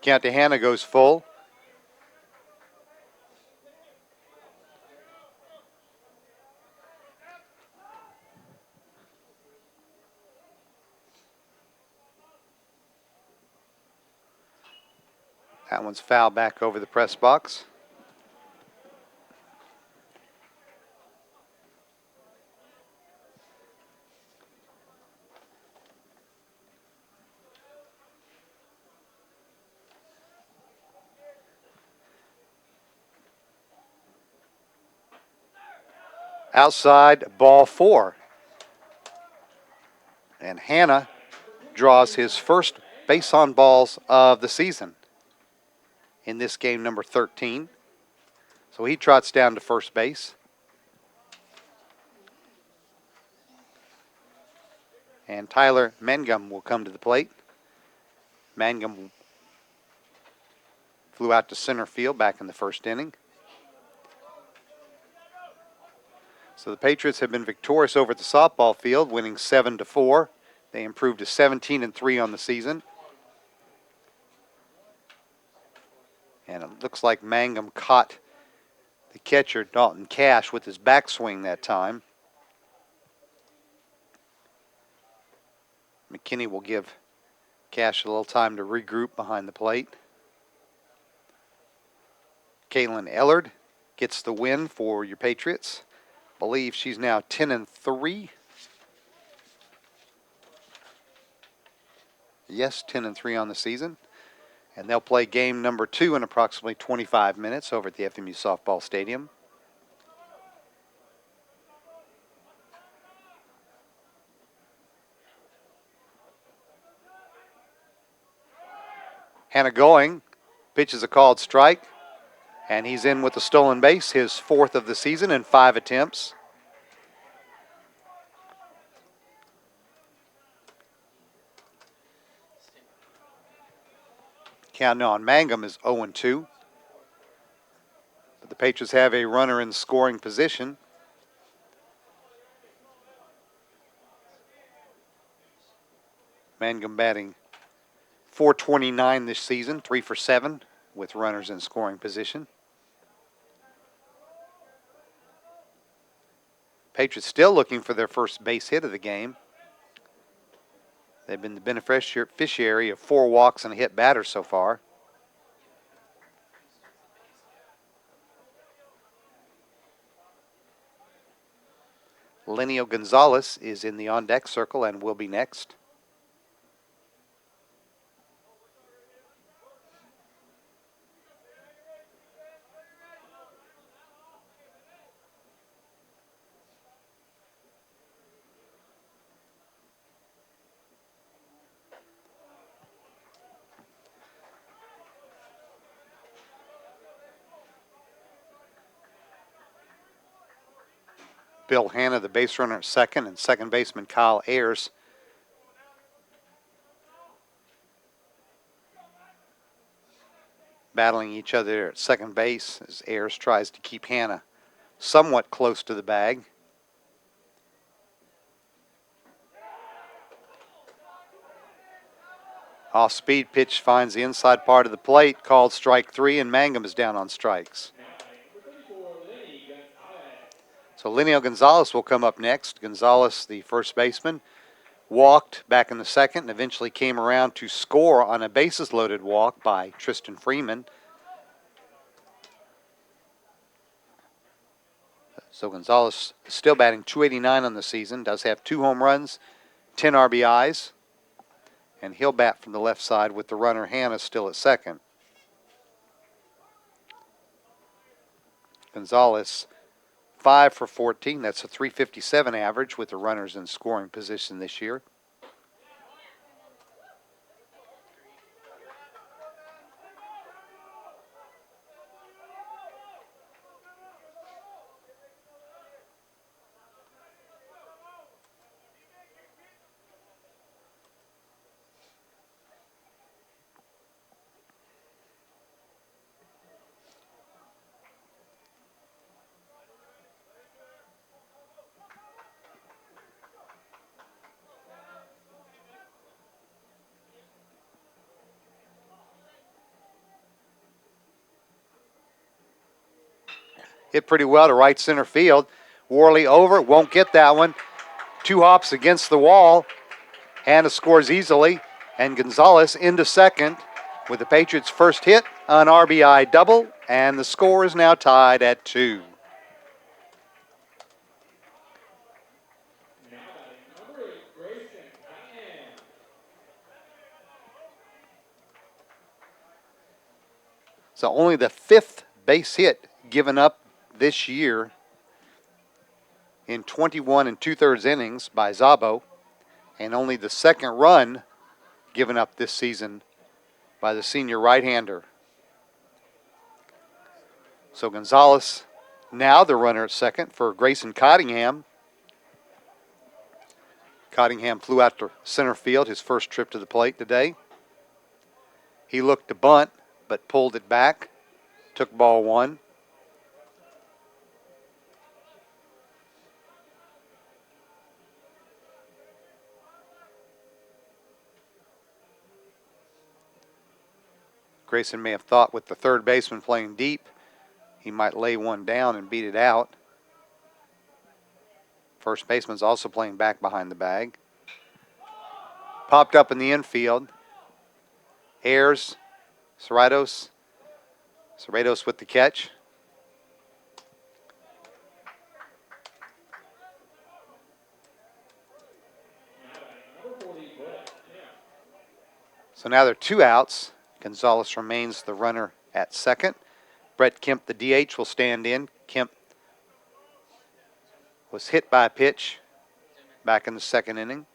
Count to Hannah goes full. That one's fouled back over the press box. Outside, ball 4. And Hannah draws his first base on balls of the season in this game number 13. So he trots down to first base. And Tyler Mangum will come to the plate. Mangum flew out to center field back in the first inning. So the Patriots have been victorious over at the softball field, winning 7-4. They improved to 17-3 on the season. And it looks like Mangum caught the catcher, Dalton Cash, with his backswing that time. McKinney will give Cash a little time to regroup behind the plate. Kaylin Ellard gets the win for your Patriots. I believe she's now 10-3. Yes, 10-3 on the season. And they'll play game number 2 in approximately 25 minutes over at the FMU softball stadium. Hannah going, pitches a called strike, and he's in with the stolen base, his 4th of the season in 5 attempts. Count on Mangum is 0-2. But the Patriots have a runner in scoring position. Mangum batting .429 this season, 3 for 7 with runners in scoring position. Patriots still looking for their first base hit of the game. They've been the beneficiary of 4 walks and a hit batter so far. Lenio Gonzalez is in the on-deck circle and will be next. Bill Hanna, the base runner at second, and second baseman Kyle Ayers battling each other at second base as Ayers tries to keep Hanna somewhat close to the bag. Off-speed pitch finds the inside part of the plate, called strike 3, and Mangum is down on strikes. So Lenio Gonzalez will come up next. Gonzalez, the first baseman, walked back in the second and eventually came around to score on a bases-loaded walk by Tristan Freeman. So Gonzalez still batting .289 on the season, does have 2 home runs, 10 RBIs, and he'll bat from the left side with the runner Hannah still at second. Gonzalez 5 for 14, that's a .357 average with the runners in scoring position this year. Hit pretty well to right center field. Worley over, won't get that one. 2 hops against the wall. Hannah scores easily, and Gonzalez into second with the Patriots' first hit, an RBI double, and the score is now tied at 2. So only the 5th base hit given up this year in 21 2/3 innings by Szabo, and only the 2nd run given up this season by the senior right-hander. So Gonzalez now the runner at second for Grayson Cottingham. Cottingham flew out to center field his first trip to the plate today. He looked to bunt, but pulled it back, took ball 1. Grayson may have thought with the third baseman playing deep, he might lay one down and beat it out. First baseman's also playing back behind the bag. Popped up in the infield. Ayers, Cerratos with the catch. So now there are 2 outs. Gonzalez remains the runner at second. Brett Kemp, the DH, will stand in. Kemp was hit by a pitch back in the second inning.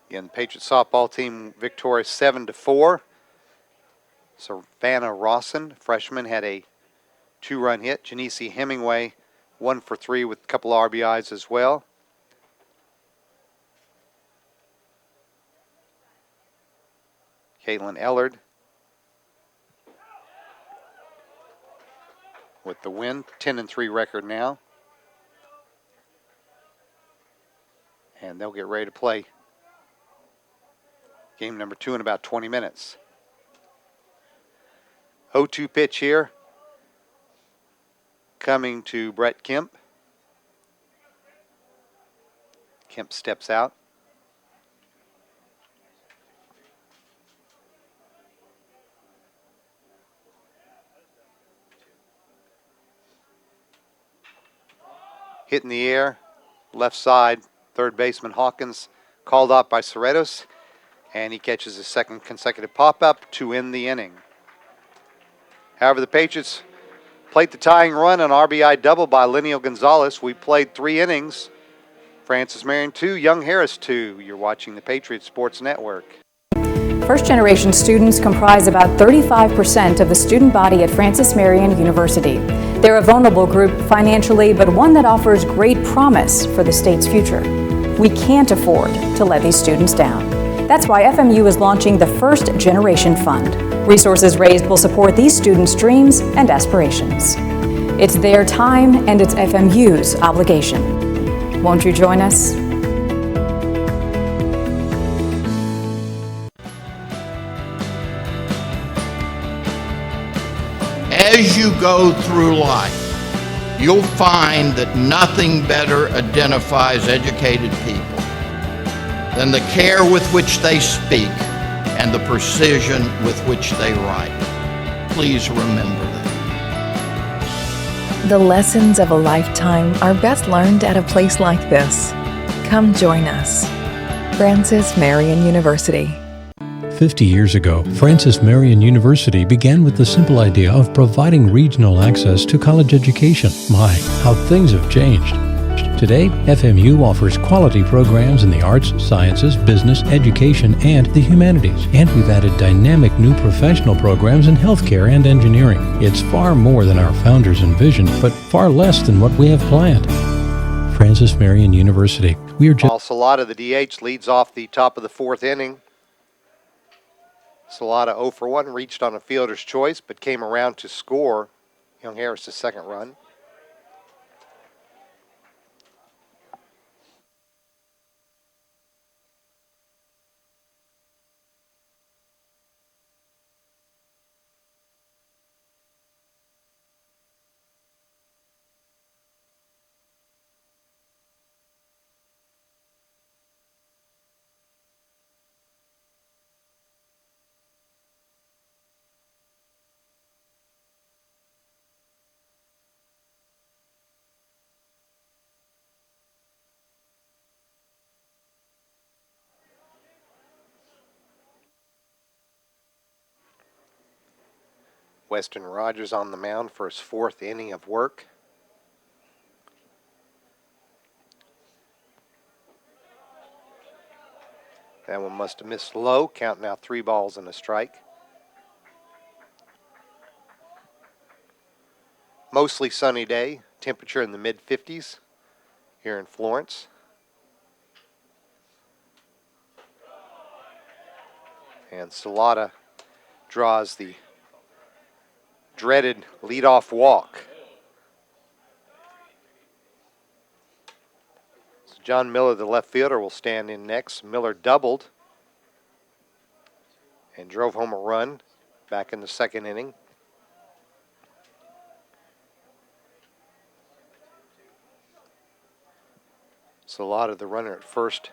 Again, the Patriots softball team victorious 7-4. Savannah Rawson, freshman, had a 2-run hit. Janice Hemingway, 1 for 3 with a couple of RBIs as well. Caitlin Ellard with the win, 10-3 record now. And they'll get ready to play game number 2 in about 20 minutes. 0-2 pitch here. Coming to Brett Kemp. Kemp steps out. Hit in the air, left side, third baseman Hawkins called off by Cerratos, and he catches his second consecutive pop-up to end the inning. However, the Patriots played the tying run, an RBI double by Linneo Gonzalez. We played 3 innings. Francis Marion 2, Young Harris 2. You're watching the Patriot Sports Network. First-generation students comprise about 35% of the student body at Francis Marion University. They're a vulnerable group financially, but one that offers great promise for the state's future. We can't afford to let these students down. That's why FMU is launching the First Generation Fund. Resources raised will support these students' dreams and aspirations. It's their time and it's FMU's obligation. Won't you join us? As you go through life, you'll find that nothing better identifies educated people than the care with which they speak and the precision with which they write. Please remember that. The lessons of a lifetime are best learned at a place like this. Come join us. Francis Marian University. 50 years ago, Francis Marian University began with the simple idea of providing regional access to college education. My, how things have changed. Today, FMU offers quality programs in the arts, sciences, business, education, and the humanities. And we've added dynamic new professional programs in healthcare and engineering. It's far more than our founders envisioned, but far less than what we have planned. Francis Marian University. We are just... Salata, the DH, leads off the top of the fourth inning. Salata 0 for 1, reached on a fielder's choice, but came around to score Young Harris' second run. Weston Rogers on the mound for his fourth inning of work. That one must have missed low. Count now 3 balls and a strike. Mostly sunny day. Temperature in the mid-50s here in Florence. And Salata draws the dreaded leadoff walk. So John Miller, the left fielder, will stand in next. Miller doubled and drove home a run back in the second inning. Salata, the runner at first,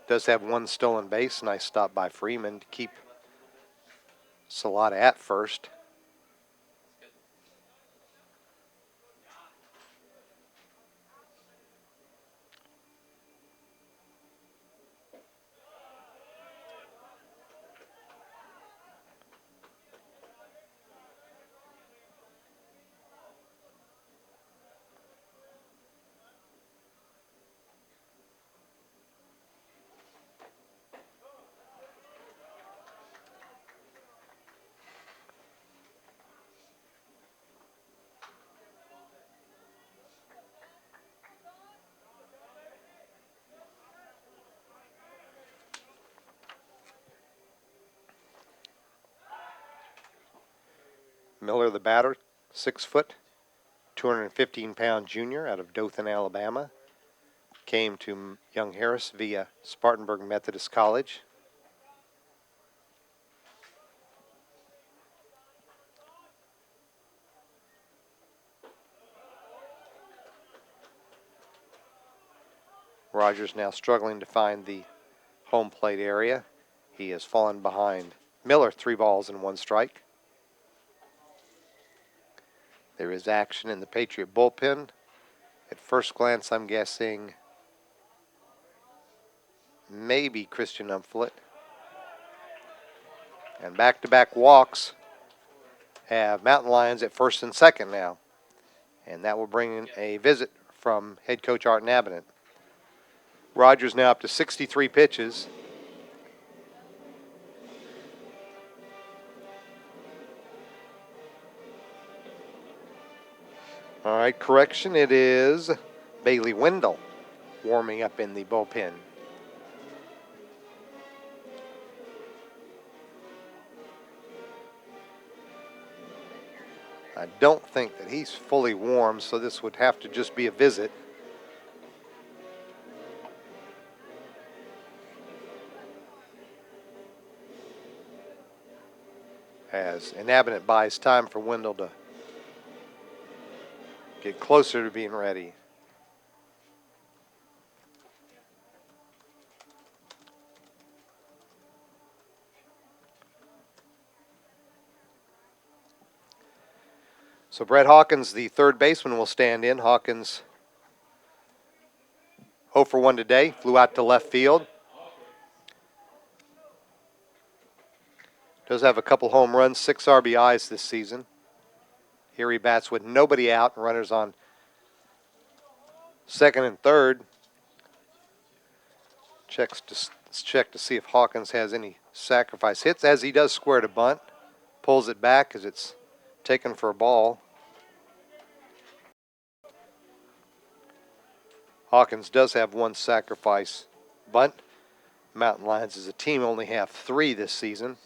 does have one stolen base. Nice stop by Freeman to keep Salata at first. Miller, the batter, 6 foot, 215-pound junior out of Dothan, Alabama. Came to Young Harris via Spartanburg Methodist College. Rogers now struggling to find the home plate area. He has fallen behind Miller, 3 balls and 1 strike. There is action in the Patriot bullpen. At first glance, I'm guessing maybe Christian Umflett. And back-to-back walks have Mountain Lions at first and second now. And that will bring in a visit from head coach Art Nabinett. Rogers now up to 63 pitches. All right, correction, it is Bailey Wendell warming up in the bullpen. I don't think that he's fully warm, so this would have to just be a visit. As Inhabitant buys time for Wendell to get closer to being ready. So Brett Hawkins, the third baseman, will stand in. Hawkins 0 for 1 today, flew out to left field. Does have a couple home runs, 6 RBIs this season. Here he bats with nobody out and runners on second and third. Let's check to see if Hawkins has any sacrifice hits, as he does square to bunt. Pulls it back as it's taken for a ball. Hawkins does have one sacrifice bunt. Mountain Lions as a team only have 3 this season.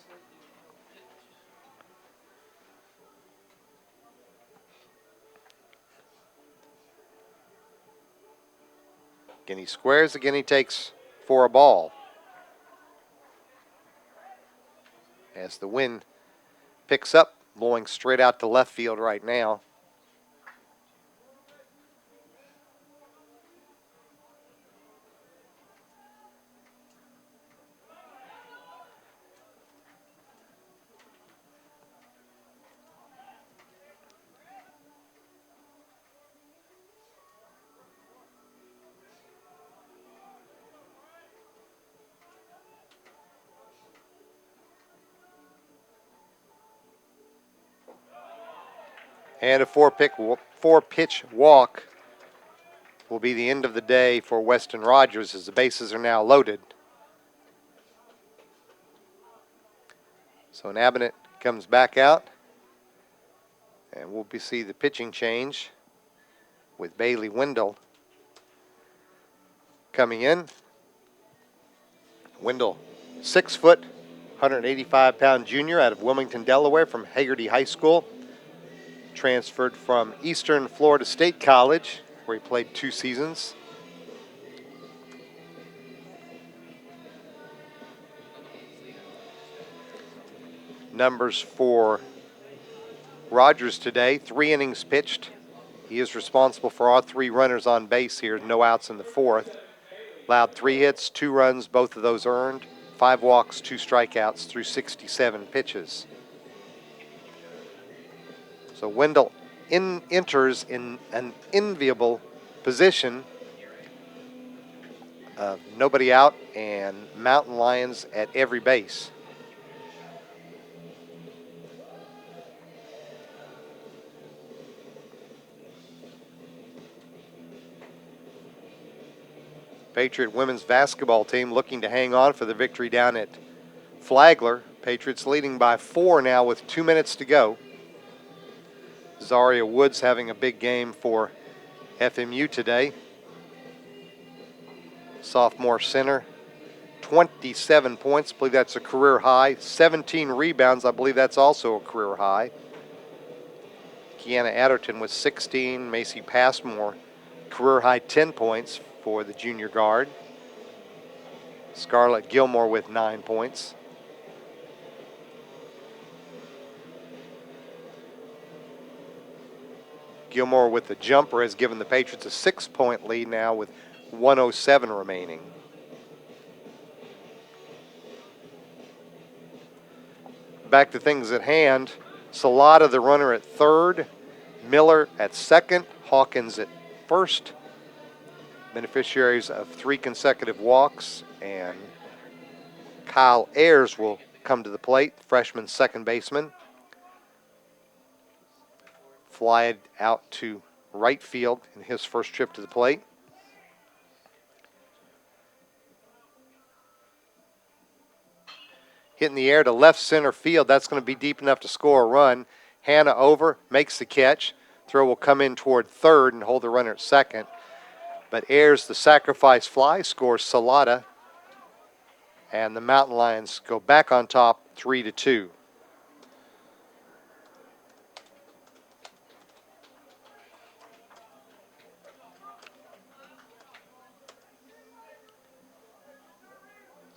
Again, he squares. Again, he takes for a ball. As the wind picks up, blowing straight out to left field right now. And a four-pitch walk will be the end of the day for Weston Rogers as the bases are now loaded. So Inhabitant comes back out, and we'll see the pitching change with Bailey Wendell coming in. Wendell, 6 foot, 185-pound junior out of Wilmington, Delaware from Hagerty High School. Transferred from Eastern Florida State College, where he played 2 seasons. Numbers for Rogers today, 3 innings pitched. He is responsible for all 3 runners on base here, no outs in the 4th. Allowed 3 hits, 2 runs, both of those earned, 5 walks, 2 strikeouts through 67 pitches. So Wendell enters in an enviable position of nobody out and Mountain Lions at every base. Patriot women's basketball team looking to hang on for the victory down at Flagler. Patriots leading by 4 now with 2 minutes to go. Zaria Woods having a big game for FMU today. Sophomore center, 27 points. I believe that's a career high. 17 rebounds. I believe that's also a career high. Kiana Adderton with 16. Macy Passmore, career high 10 points for the junior guard. Scarlett Gilmore with 9 points. Gilmore with the jumper has given the Patriots a 6-point lead now with 1:07 remaining. Back to things at hand. Salata, the runner, at third. Miller at second. Hawkins at first. Beneficiaries of 3 consecutive walks. And Kyle Ayers will come to the plate, freshman second baseman. Fly out to right field in his first trip to the plate. Hit in the air to left center field. That's going to be deep enough to score a run. Hannah over, makes the catch. Throw will come in toward third and hold the runner at second. But Ayers, the sacrifice fly, scores Salata. And the Mountain Lions go back on top 3-2.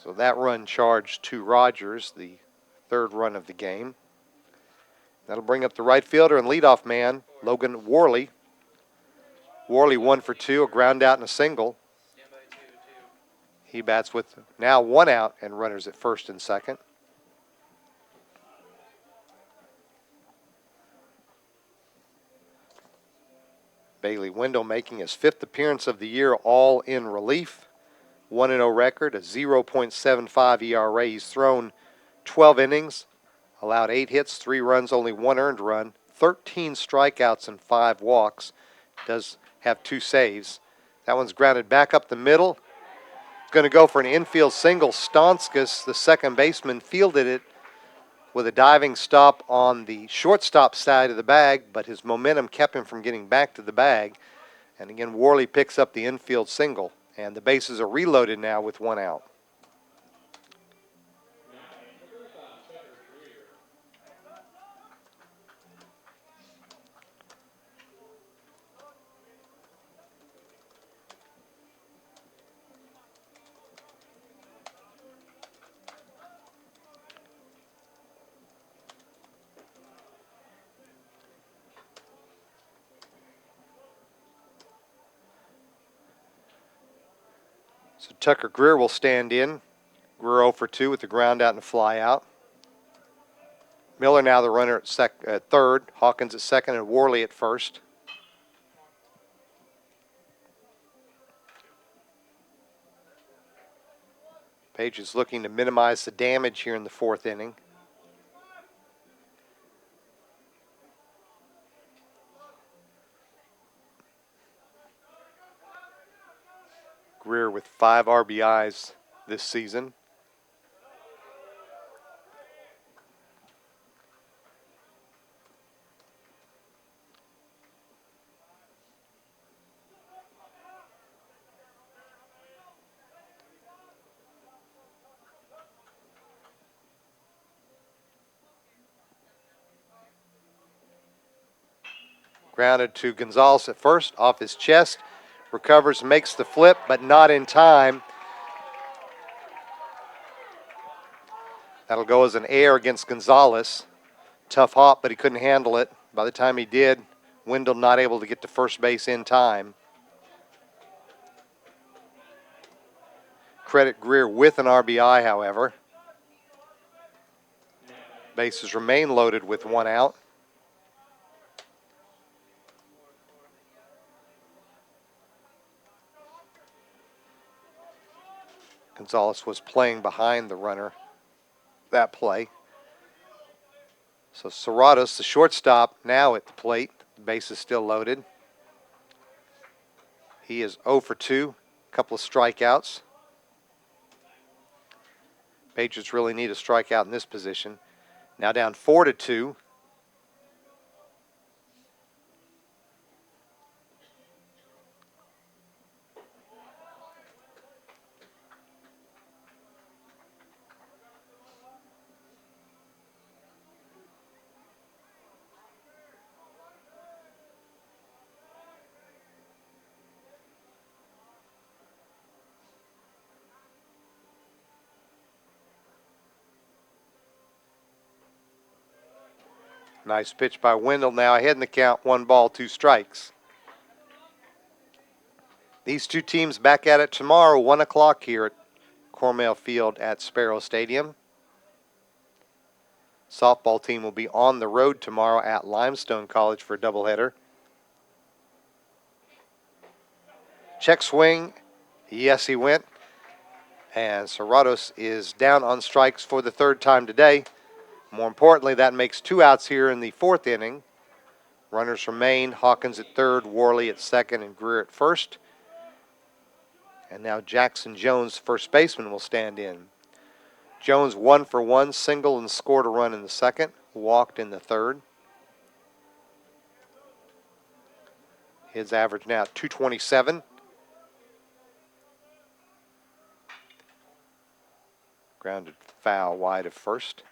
So that run charged to Rogers, the third run of the game. That'll bring up the right fielder and leadoff man, Logan Worley. Worley 1 for 2, a ground out and a single. He bats with now 1 out and runners at first and second. Bailey Wendell making his 5th appearance of the year, all in relief. 1-0 record, a 0.75 ERA. He's thrown 12 innings, allowed 8 hits, 3 runs, only 1 earned run, 13 strikeouts and 5 walks. Does have 2 saves. That one's grounded back up the middle. Going to go for an infield single. Stonskas, the second baseman, fielded it with a diving stop on the shortstop side of the bag, but his momentum kept him from getting back to the bag. And again, Worley picks up the infield single, and the bases are reloaded now with 1 out. So Tucker Greer will stand in. Greer 0 for 2 with the ground out and a fly out. Miller now the runner at third. Hawkins at second and Worley at first. Page is looking to minimize the damage here in the 4th inning. Greer with 5 RBIs this season. Grounded to Gonzalez at first, off his chest. Recovers, makes the flip, but not in time. That'll go as an error against Gonzalez. Tough hop, but he couldn't handle it. By the time he did, Wendell not able to get to first base in time. Credit Greer with an RBI, however. Bases remain loaded with 1 out. Gonzalez was playing behind the runner that play. So Serratos, the shortstop, now at the plate. The base is still loaded. He is 0 for 2, a couple of strikeouts. Patriots really need a strikeout in this position. Now down 4-2. Nice pitch by Wendell. Now ahead in the count, 1 ball, 2 strikes. These two teams back at it tomorrow, 1 o'clock here at Cornell Field at Sparrow Stadium. Softball team will be on the road tomorrow at Limestone College for a doubleheader. Check swing. Yes, he went. And Serratos is down on strikes for the 3rd time today. More importantly, that makes 2 outs here in the 4th inning. Runners remain. Hawkins at 3rd, Worley at 2nd, and Greer at 1st. And now Jackson Jones, first baseman, will stand in. Jones 1 for 1, single and scored a run in the 2nd, walked in the 3rd. His average now 227. Grounded foul wide of first.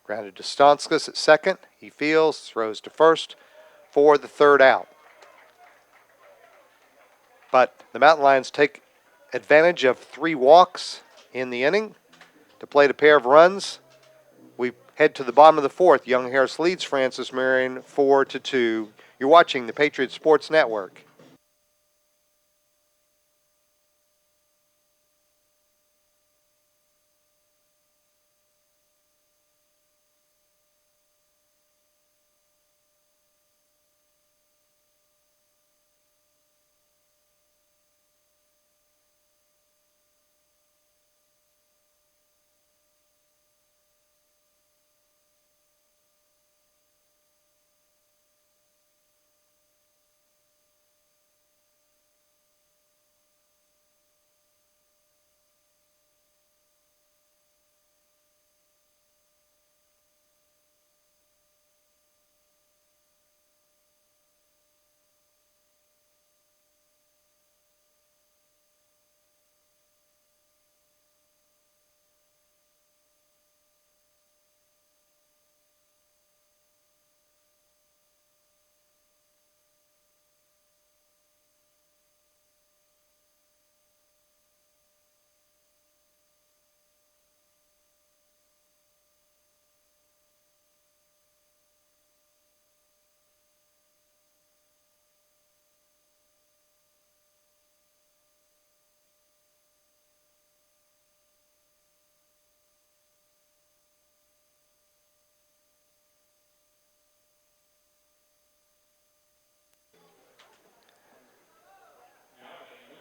Grounded to Stonskas at second. He fields, throws to first for the third out. But the Mountain Lions take advantage of 3 walks in the inning to plate a pair of runs. We head to the bottom of the fourth. Young Harris leads Francis Marion 4-2. You're watching the Patriot Sports Network.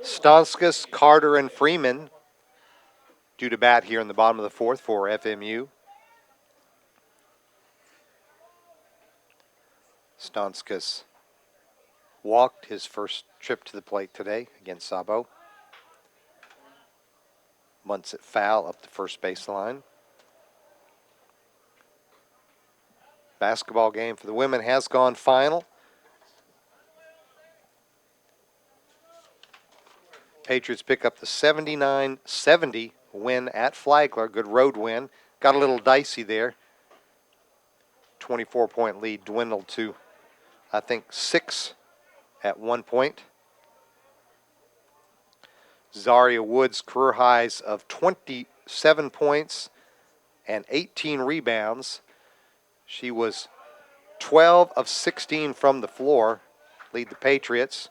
Stonskas, Carter, and Freeman due to bat here in the bottom of the fourth for FMU. Stonskas walked his first trip to the plate today against Sabo. Bunts it foul up the first baseline. Basketball game for the women has gone final. Patriots pick up the 79-70 win at Flagler. Good road win. Got a little dicey there. 24-point lead dwindled to, I think, 6 at one point. Zaria Woods' career highs of 27 points and 18 rebounds. She was 12 of 16 from the floor, lead the Patriots.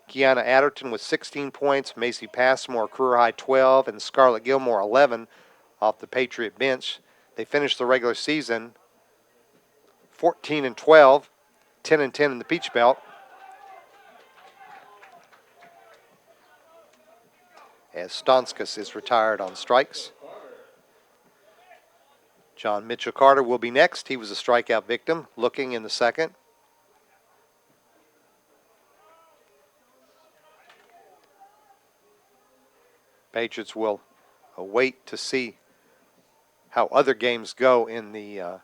Kiana Adderton with 16 points, Macy Passmore career high 12, and Scarlett Gilmore 11 off the Patriot bench. They finished the regular season 14-12, 10-10 in the Peach Belt. As Stonskas is retired on strikes. John Mitchell Carter will be next. He was a strikeout victim, looking in the second. Patriots will wait to see how other games go in the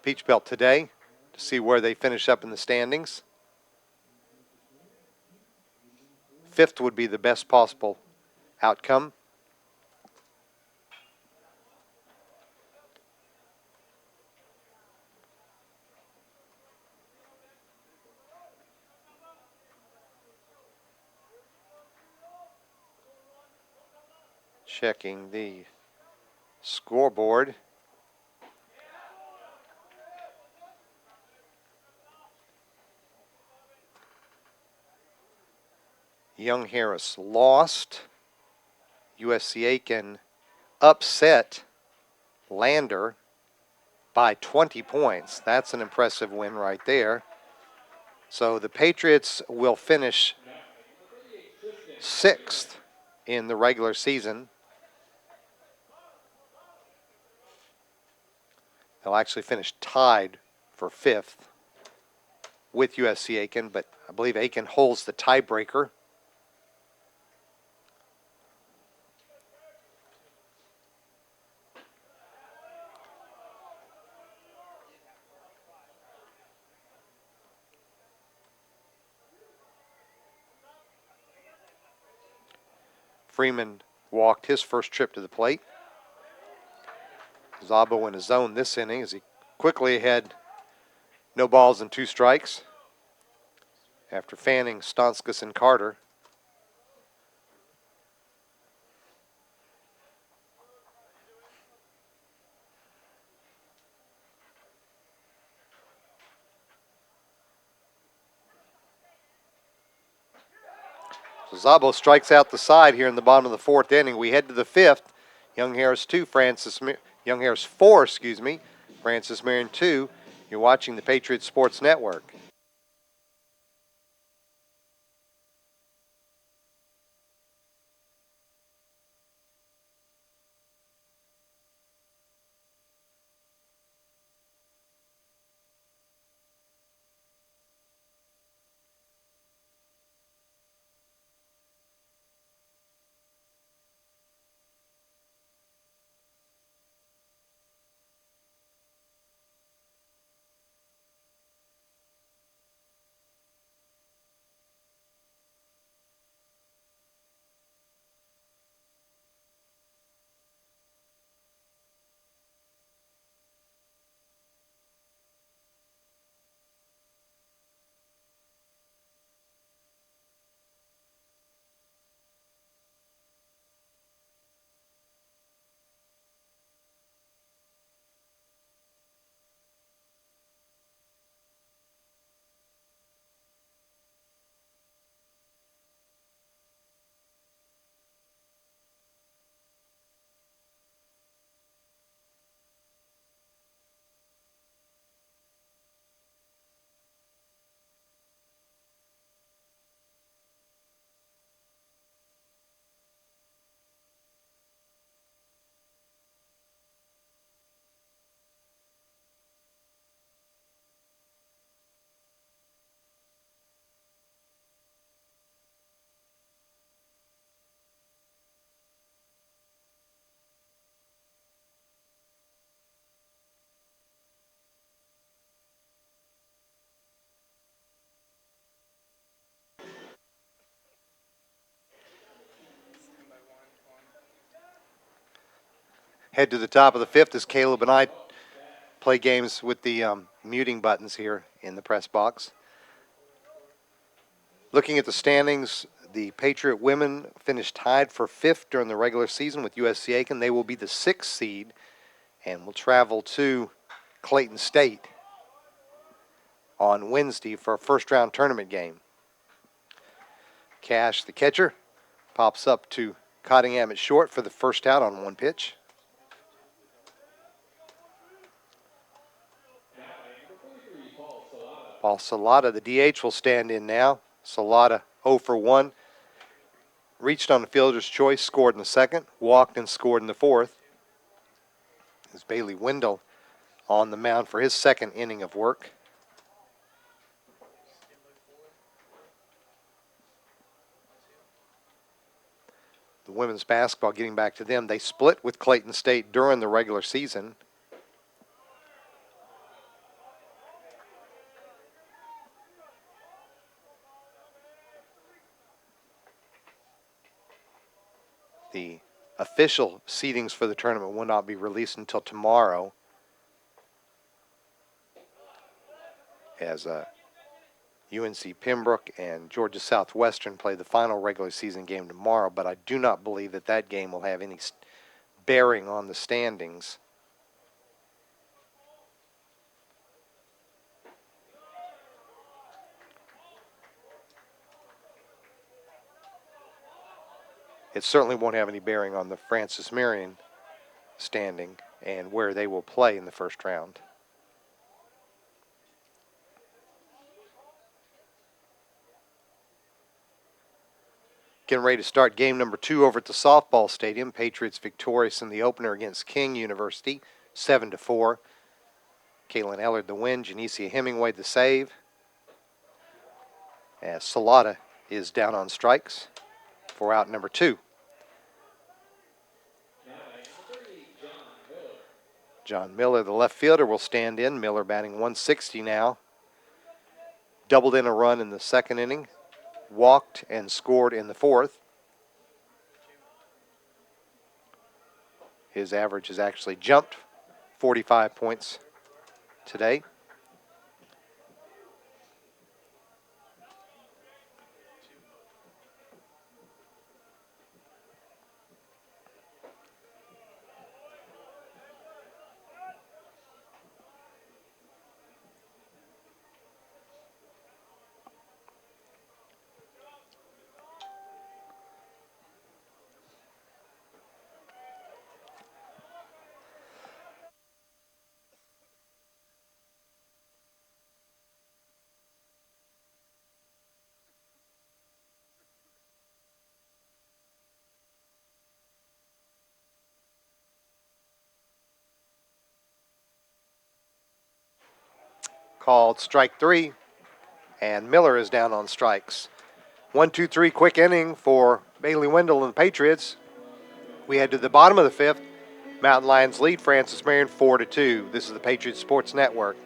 Peach Belt today to see where they finish up in the standings. Fifth would be the best possible outcome. Checking the scoreboard. Young Harris lost. USC Aiken upset Lander by 20 points. That's an impressive win right there. So the Patriots will finish 6th in the regular season. They'll actually finish tied for 5th with USC Aiken, but I believe Aiken holds the tiebreaker. Freeman walked his first trip to the plate. Zabo in his zone this inning as he quickly had no balls and 2 strikes after fanning Stonskas and Carter. So Zabo strikes out the side here in the bottom of the 4th inning. We head to the 5th. Young Harris 2, Young Harris 4, excuse me. Francis Marion 2. You're watching the Patriots Sports Network. Head to the top of the 5th as Caleb and I play games with the muting buttons here in the press box. Looking at the standings, the Patriot women finished tied for 5th during the regular season with USC Aiken. They will be the 6th seed and will travel to Clayton State on Wednesday for a first-round tournament game. Cash, the catcher, pops up to Cottingham at short for the first out on 1 pitch. Paul Salata, the DH, will stand in now. Salata 0 for 1. Reached on the fielder's choice, scored in the 2nd, walked and scored in the 4th. As Bailey Wendell on the mound for his 2nd inning of work. The women's basketball, getting back to them, they split with Clayton State during the regular season. The official seedings for the tournament will not be released until tomorrow, as UNC Pembroke and Georgia Southwestern play the final regular season game tomorrow, but I do not believe that that game will have any bearing on the standings. It certainly won't have any bearing on the Francis Marion standing and where they will play in the first round. Getting ready to start game number 2 over at the softball stadium. Patriots victorious in the opener against King University, 7-4. Kaylin Ellard the win, Janicia Hemingway the save. As Salata is down on strikes for out number 2. John Miller, the left fielder, will stand in. Miller batting 160 now. Doubled in a run in the 2nd inning. Walked and scored in the 4th. His average has actually jumped 45 points today. Called strike 3, and Miller is down on strikes. 1-2-3 quick inning for Bailey Wendell and the Patriots. We head to the bottom of the 5th. Mountain Lions lead Francis Marion 4-2. This is the Patriots Sports Network.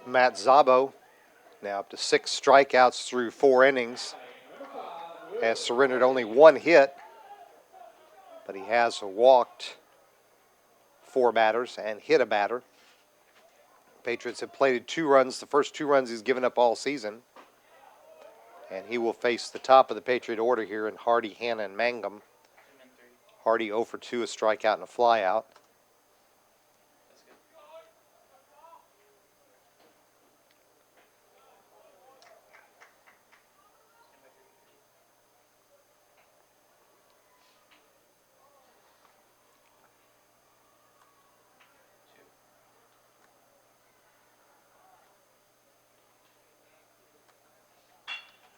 Matt Zabo, now up to 6 strikeouts through 4 innings, has surrendered only 1 hit, but he has walked 4 batters and hit a batter. Patriots have plated 2 runs, the first 2 runs he's given up all season. And he will face the top of the Patriot order here in Hardy, Hanna, and Mangum. Hardy 0 for 2, a strikeout and a flyout.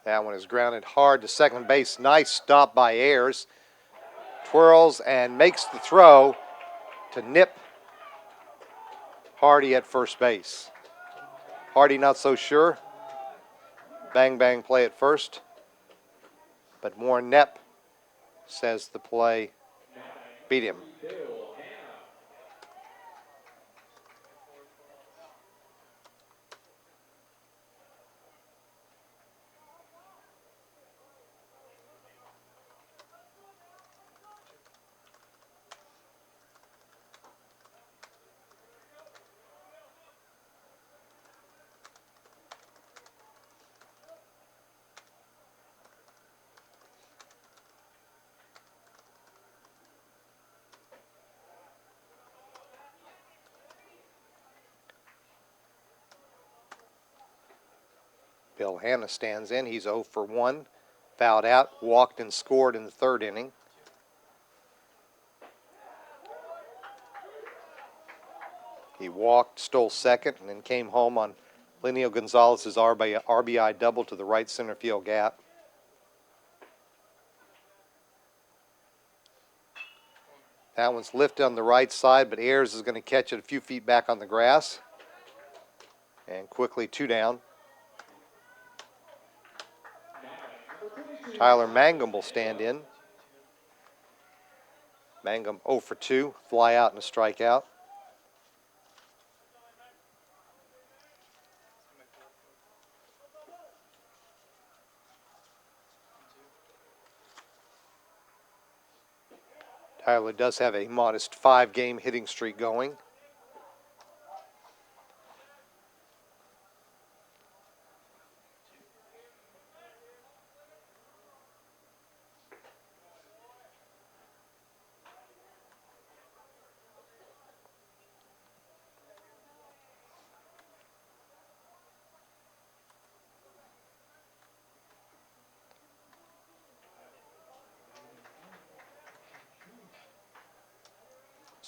That one is grounded hard to second base. Nice stop by Ayers. Twirls and makes the throw to nip Hardy at first base. Hardy not so sure. Bang, bang play at first. But Warren Knepp says the play beat him. Bill Hanna stands in. He's 0 for 1. Fouled out, walked and scored in the 3rd inning. He walked, stole second, and then came home on Lenio Gonzalez's RBI double to the right center field gap. That one's lifted on the right side, but Ayers is going to catch it a few feet back on the grass. And quickly 2 down. Tyler Mangum will stand in. Mangum 0 for 2, fly out and a strikeout. Tyler does have a modest 5-game hitting streak going.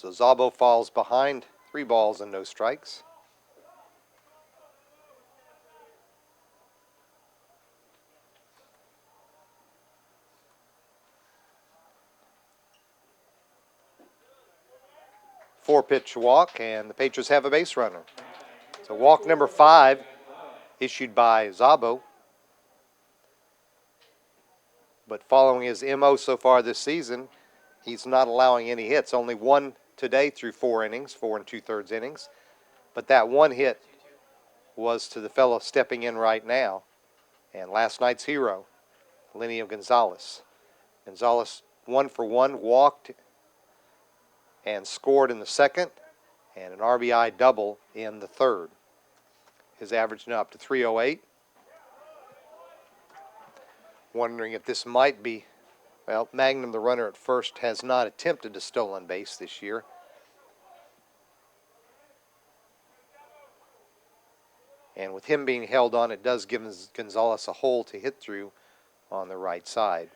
So Zabo falls behind 3 balls and no strikes. Four-pitch walk, and the Patriots have a base runner. So walk number 5 issued by Zabo. But following his MO so far this season, he's not allowing any hits. Only one today through 4 innings, 4 2/3 innings. But that one hit was to the fellow stepping in right now, and last night's hero, Lenny Gonzalez. Gonzalez 1 for 1, walked and scored in the second, and an RBI double in the third. His average now up to 308. Wondering if this might be, well, Magnum, the runner at first, has not attempted a stolen base this year. And with him being held on, it does give Gonzalez a hole to hit through on the right side.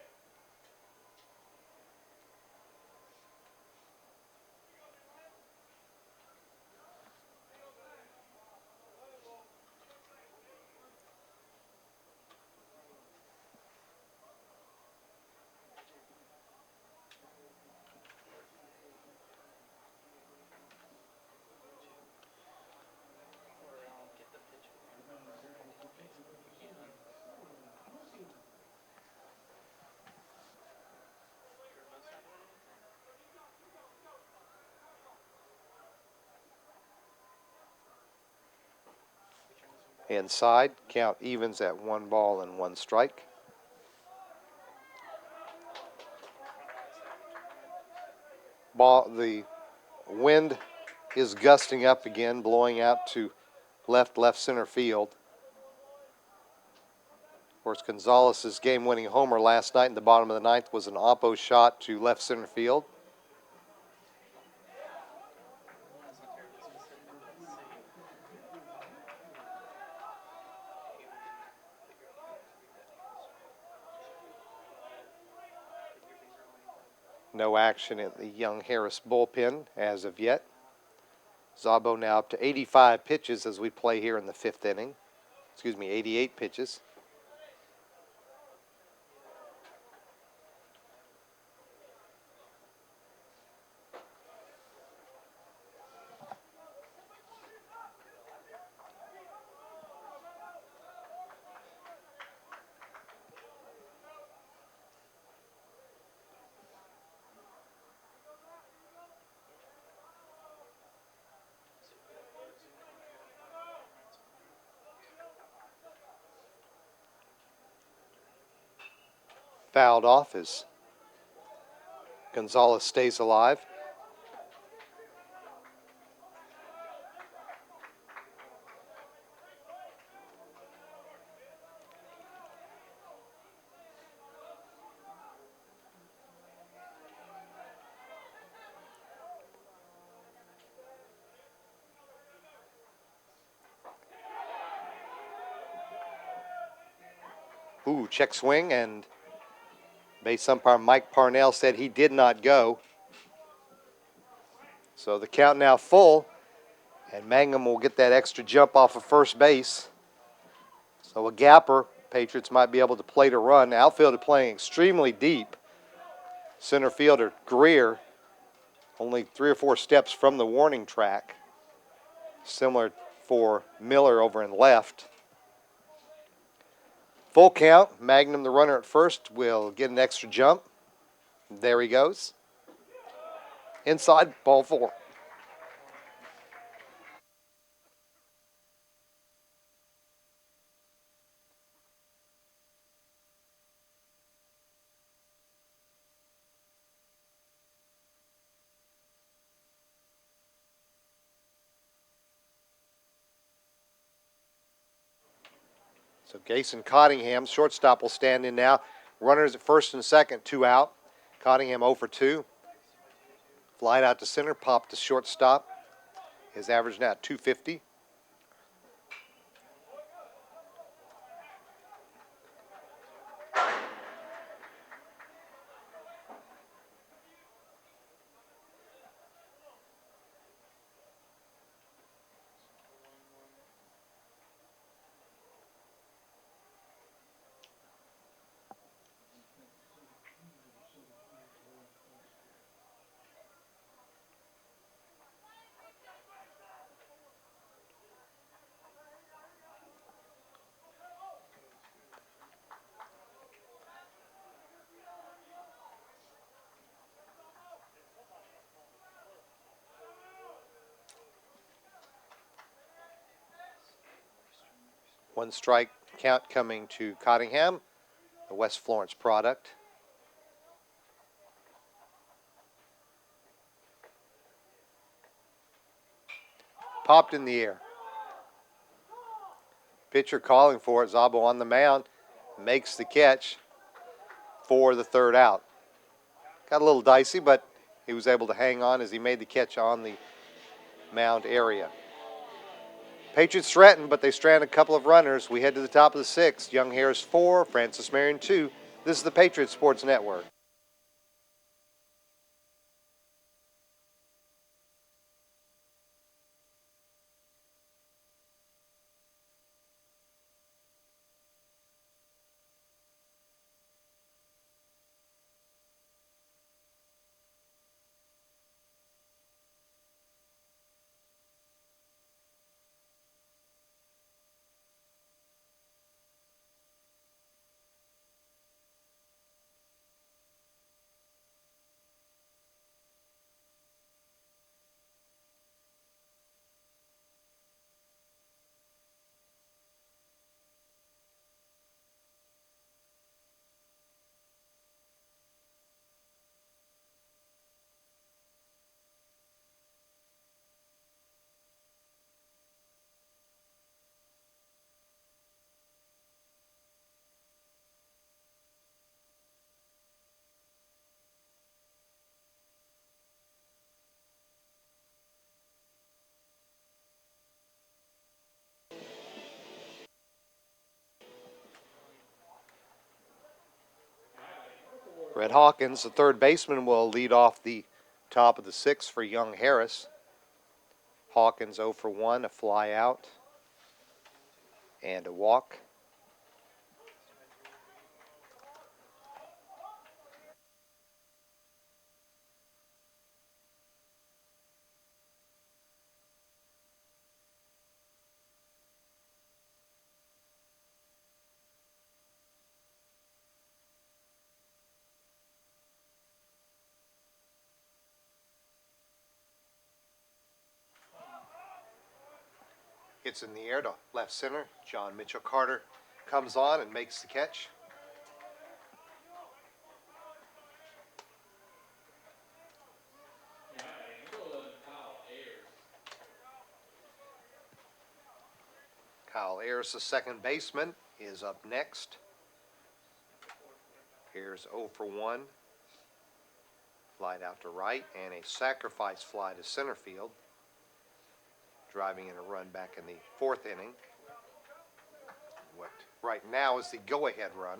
Inside, count evens at 1 ball and 1 strike. The wind is gusting up again, blowing out to left center field. Of course, Gonzalez's game-winning homer last night in the bottom of the ninth was an oppo shot to left center field. No action at the Young Harris bullpen as of yet. Zabo now up to 85 pitches as we play here in the 5th inning. 88 pitches. Fouled off as Gonzalez stays alive. Ooh, check swing, and base umpire Mike Parnell said he did not go. So the count now full, and Mangum will get that extra jump off of first base. So a gapper, Patriots might be able to plate a run. Outfielder playing extremely deep. Center fielder Greer only 3 or 4 steps from the warning track. Similar for Miller over in left. Full count. Magnum, the runner at first, will get an extra jump. There he goes. Inside, ball 4. So Gason Cottingham, shortstop, will stand in now. Runners at first and second, 2 out. Cottingham 0 for 2. Flied out to center, popped to shortstop. His average now at 250. One strike count coming to Cottingham, the West Florence product. Popped in the air. Pitcher calling for it. Zabo on the mound, makes the catch for the third out. Got a little dicey, but he was able to hang on as he made the catch on the mound area. Patriots threatened, but they stranded a couple of runners. We head to the top of the sixth. Young Harris 4, Francis Marion 2. This is the Patriots Sports Network. Red Hawkins, the third baseman, will lead off the top of the sixth for Young Harris. Hawkins 0 for 1, a fly out and a walk. Hits in the air to left center. John Mitchell Carter comes on and makes the catch. Kyle Ayers, the second baseman, is up next. Ayers 0 for 1. Flied out to right and a sacrifice fly to center field. Driving in a run back in the fourth inning. What right now is the go-ahead run.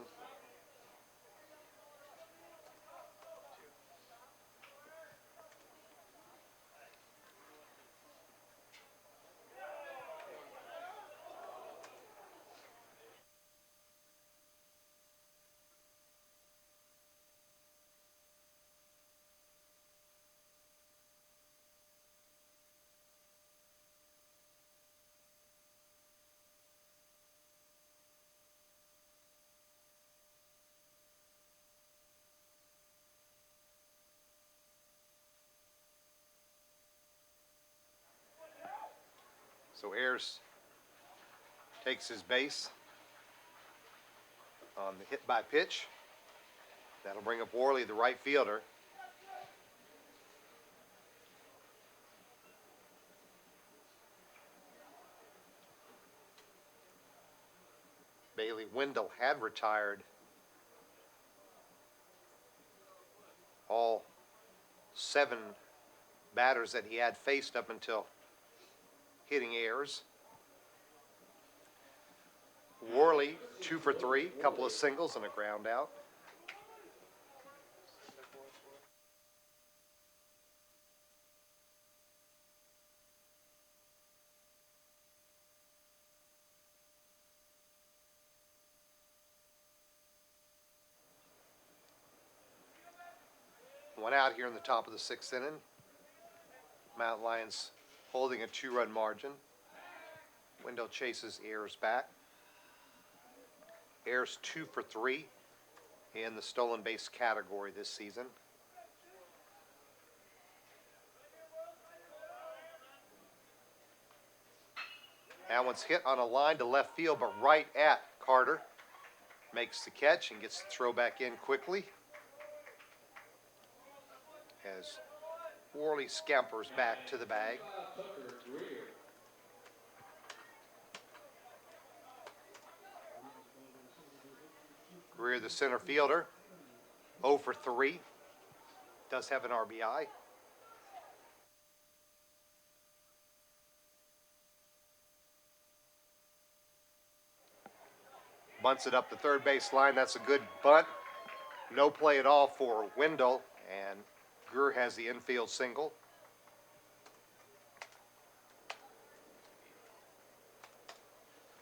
So Ayers takes his base on the hit by pitch. That'll bring up Worley, the right fielder. Bailey Wendell had retired all 7 batters that he had faced up until hitting Ayers. Worley 2 for 3, couple of singles and a ground out. One out here in the top of the 6th inning. Mountain Lions holding a 2-run margin. Wendell chases Ayers back. Ayers 2 for 3 in the stolen base category this season. That one's hit on a line to left field, but right at Carter. Makes the catch and gets the throw back in quickly. As Worley scampers back to the bag. Greer, the center fielder, 0 for 3. Does have an RBI. Bunts it up the third base line. That's a good bunt. No play at all for Wendell, and Greer has the infield single.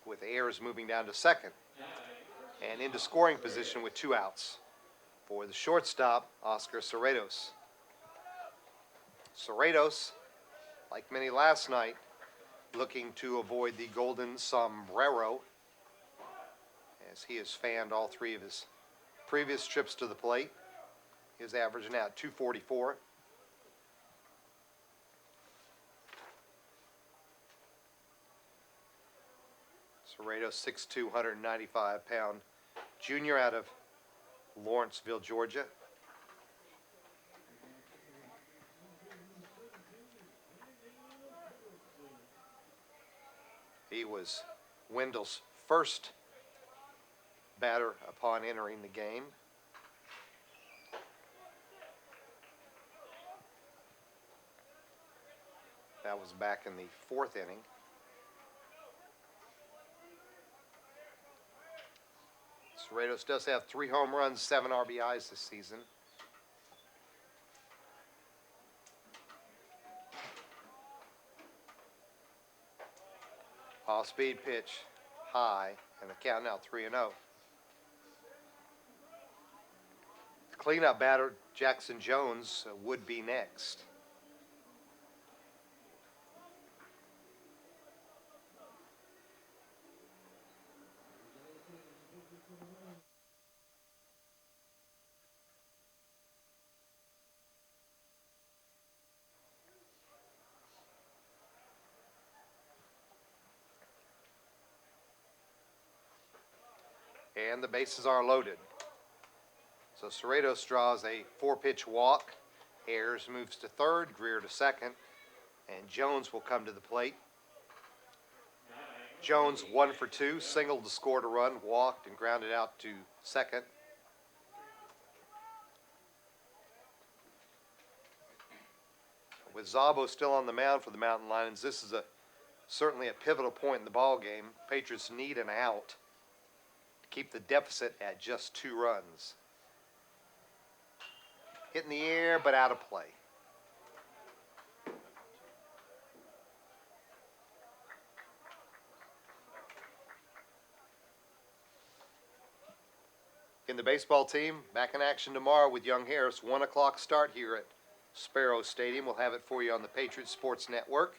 With Ayers moving down to second and into scoring position with 2 outs. For the shortstop, Oscar Cerratos. Cerratos, like many last night, looking to avoid the golden sombrero, as he has fanned all 3 of his previous trips to the plate. His average now at 244. Cerratos, 6'2", 195-pound junior out of Lawrenceville, Georgia. He was Wendell's first batter upon entering the game. That was back in the 4th inning. Cerratos does have 3 home runs, 7 RBIs this season. Off-speed pitch, high, and the count now 3-0. Cleanup batter Jackson Jones would be next. And the bases are loaded. So Cerratos draws a 4-pitch walk. Ayers moves to third, Greer to second, and Jones will come to the plate. Jones 1 for 2, singled to score a run, walked and grounded out to second. With Zabo still on the mound for the Mountain Lions, this is certainly a pivotal point in the ball game. Patriots need an out to keep the deficit at just 2 runs. Hit in the air, but out of play. In the baseball team, back in action tomorrow with Young Harris. 1 o'clock start here at Sparrow Stadium. We'll have it for you on the Patriot Sports Network.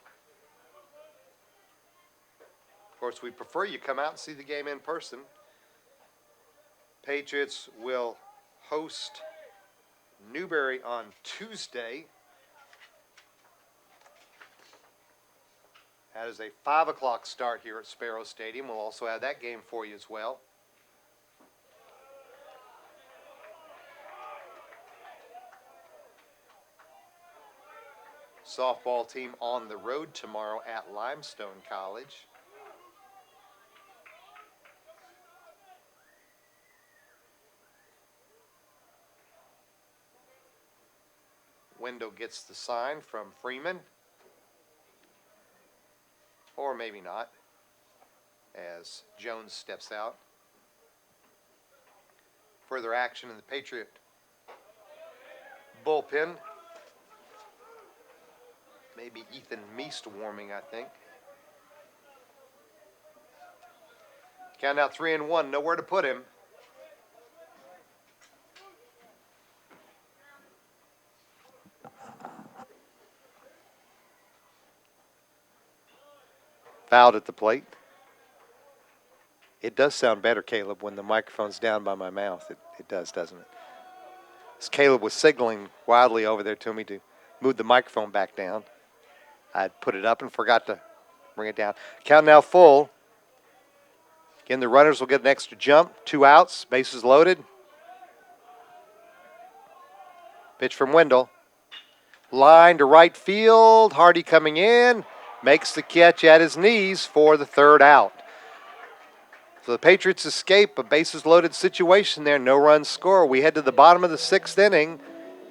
Of course, we prefer you come out and see the game in person. Patriots will host Newberry on Tuesday. That is a 5 o'clock start here at Sparrow Stadium. We'll also have that game for you as well. Softball team on the road tomorrow at Limestone College. Window gets the sign from Freeman. Or maybe not, as Jones steps out. Further action in the Patriot bullpen. Maybe Ethan Meest warming, I think. Count out 3-1, nowhere to put him. Fouled at the plate. It does sound better, Caleb, when the microphone's down by my mouth. It does, doesn't it? As Caleb was signaling wildly over there to me to move the microphone back down. I'd put it up and forgot to Bring it down. Count now full. Again, the runners will get an extra jump. 2 outs, bases loaded. Pitch from Wendell. Line to right field. Hardy coming in. Makes the catch at his knees for the 3rd out. So the Patriots escape a bases loaded situation there. No runs score. We head to the bottom of the 6th inning.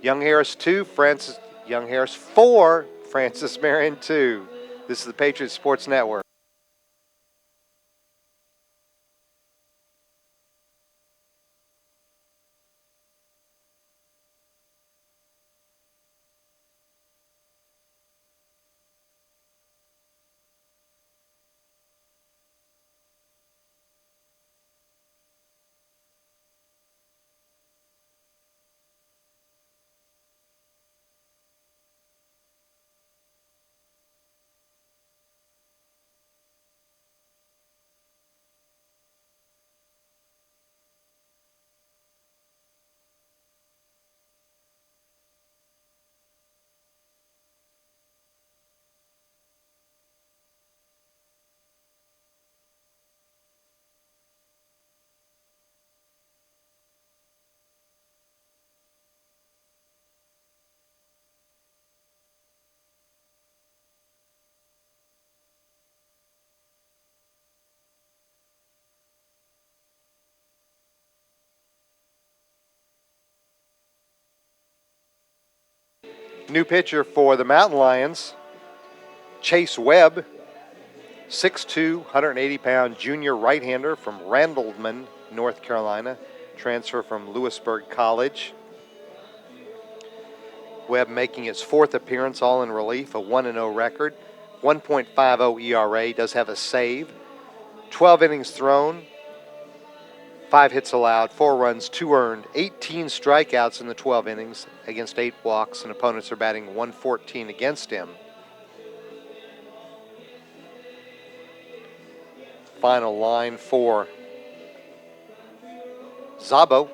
Young Harris 2, Young Harris 4, Francis Marion 2. This is the Patriots Sports Network. New pitcher for the Mountain Lions, Chase Webb, 6'2", 180-pound junior right-hander from Randleman, North Carolina, transfer from Lewisburg College. Webb making his 4th appearance, all in relief, a 1-0 record, 1.50 ERA, does have a save, 12 innings thrown, 5 hits allowed, 4 runs, 2 earned, 18 strikeouts in the 12 innings against 8 walks, and opponents are batting 114 against him. Final line for Szabo,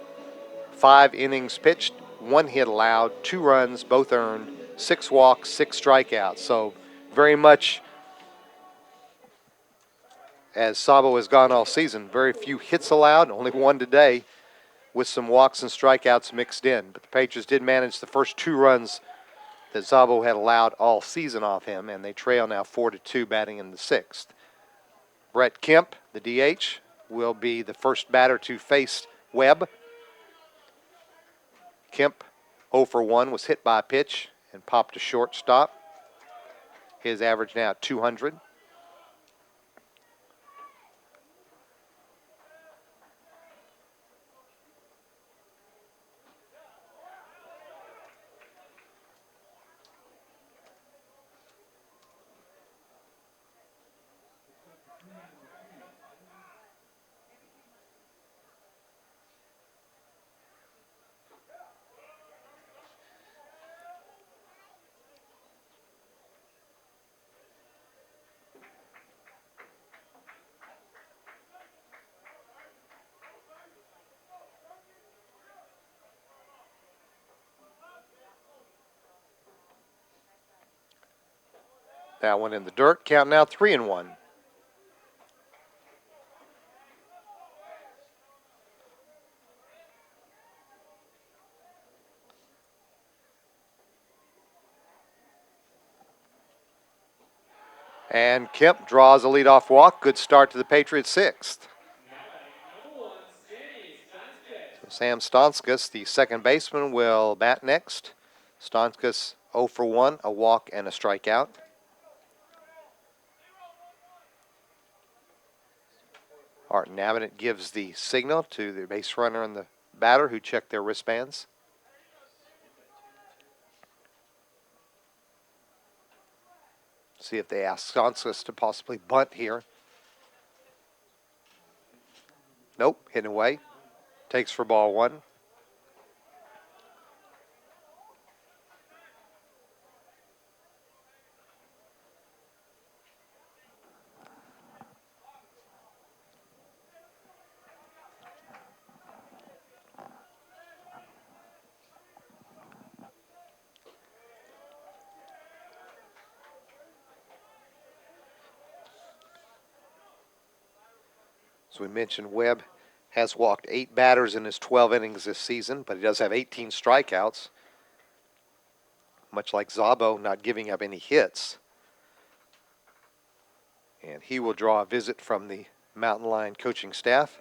5 innings pitched, 1 hit allowed, 2 runs, both earned, 6 walks, 6 strikeouts. So very much as Szabo has gone all season, very few hits allowed, only 1 today, with some walks and strikeouts mixed in. But the Patriots did manage the first 2 runs that Szabo had allowed all season off him, and they trail now 4-2 batting in the 6th. Brett Kemp, the DH, will be the first batter to face Webb. Kemp, 0 for 1, was hit by a pitch and popped to shortstop. His average now at 200. That one in the dirt. Count now 3-1. And Kemp draws a leadoff walk. Good start to the Patriots' 6th. So Sam Stonskus, the second baseman, will bat next. Stonskus 0 for 1, a walk and a strikeout. Art Navinet gives the signal to the base runner and the batter who check their wristbands. See if they ask Stonskus to possibly bunt here. Nope, hit away. Takes for ball 1. As we mentioned, Webb has walked 8 batters in his 12 innings this season, but he does have 18 strikeouts. Much like Zabo, not giving up any hits. And he will draw a visit from the Mountain Lion coaching staff.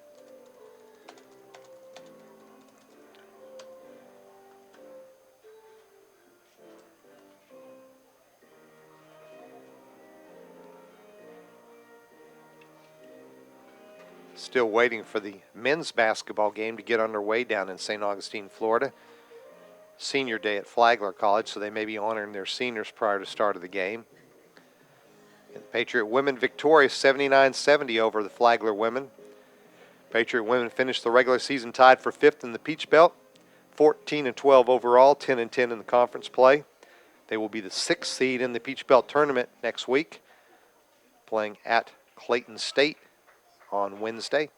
Still waiting for the men's basketball game to get underway down in St. Augustine, Florida. Senior day at Flagler College, so they may be honoring their seniors prior to start of the game. And the Patriot women victorious 79-70 over the Flagler women. Patriot women finished the regular season tied for 5th in the Peach Belt, 14-12 overall, 10-10 in the conference play. They will be the 6th seed in the Peach Belt tournament next week, playing at Clayton State on Wednesday.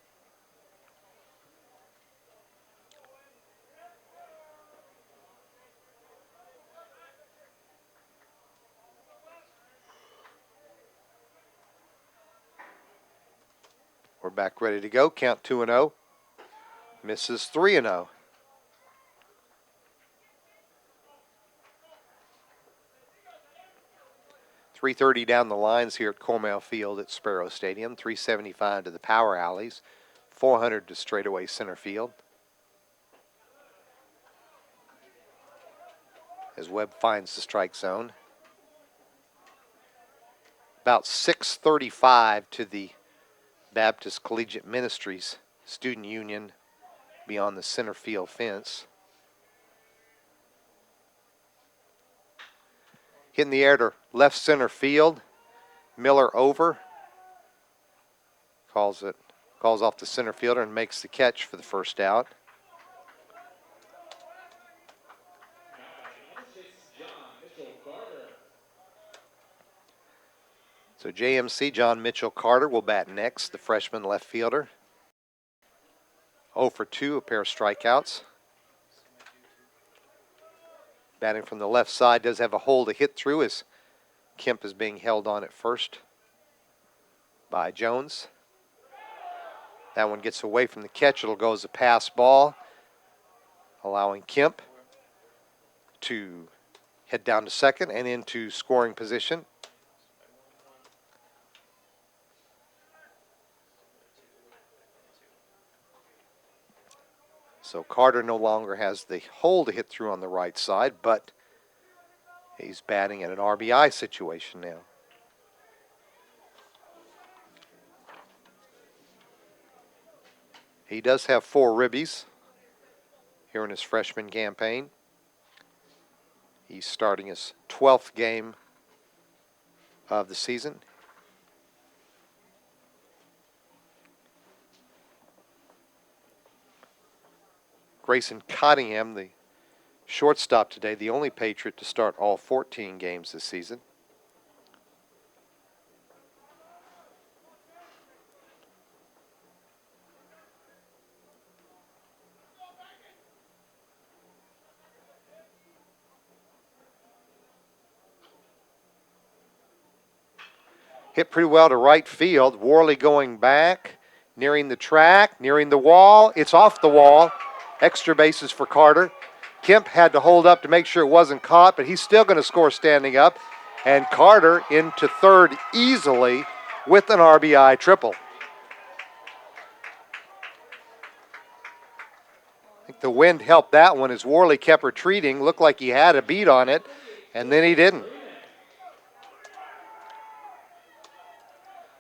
We're back ready to go. Count 2-0. Misses 3-0. .330 down the lines here at Cornell Field at Sparrow Stadium. .375 to the power alleys. .400 to straightaway center field. As Webb finds the strike zone. About .635 to the Baptist Collegiate Ministries Student Union beyond the center field fence. Hit in the air to left center field. Miller over. Calls off the center fielder and makes the catch for the first out. So JMC John Mitchell Carter will bat next, the freshman left fielder. 0 for 2, a pair of strikeouts. Batting from the left side, does have a hole to hit through as Kemp is being held on at first by Jones. That one gets away from the catch. It'll go as a pass ball, allowing Kemp to head down to second and into scoring position. So Carter no longer has the hole to hit through on the right side, but he's batting at an RBI situation now. He does have 4 ribbies here in his freshman campaign. He's starting his 12th game of the season. Grayson Cottingham, the shortstop today, the only Patriot to start all 14 games this season. Hit pretty well to right field. Worley going back, nearing the track, nearing the wall. It's off the wall. Extra bases for Carter. Kemp had to hold up to make sure it wasn't caught, but he's still going to score standing up. And Carter into third easily with an RBI triple. I think the wind helped that one as Worley kept retreating. Looked like he had a beat on it, and then he didn't.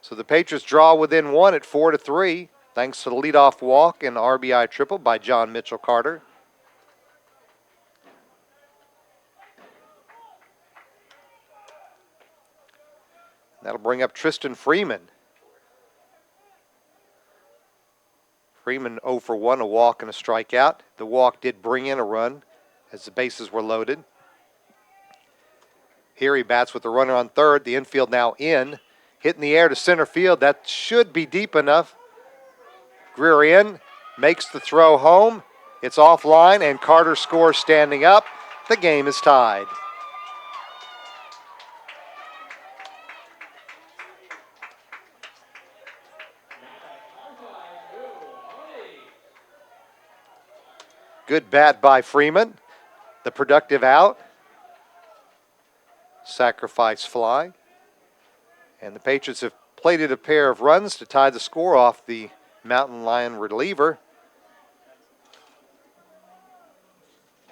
So the Patriots draw within 1 at 4-3. Thanks to the leadoff walk and RBI triple by John Mitchell Carter. That'll bring up Tristan Freeman. Freeman 0 for 1, a walk and a strikeout. The walk did bring in a run as the bases were loaded. Here he bats with the runner on third. The infield now in. Hit in the air to center field. That should be deep enough. Greer in, makes the throw home. It's offline, and Carter scores standing up. The game is tied. Good bat by Freeman. The productive out. Sacrifice fly. And the Patriots have plated a pair of runs to tie the score off the Mountain Lion reliever,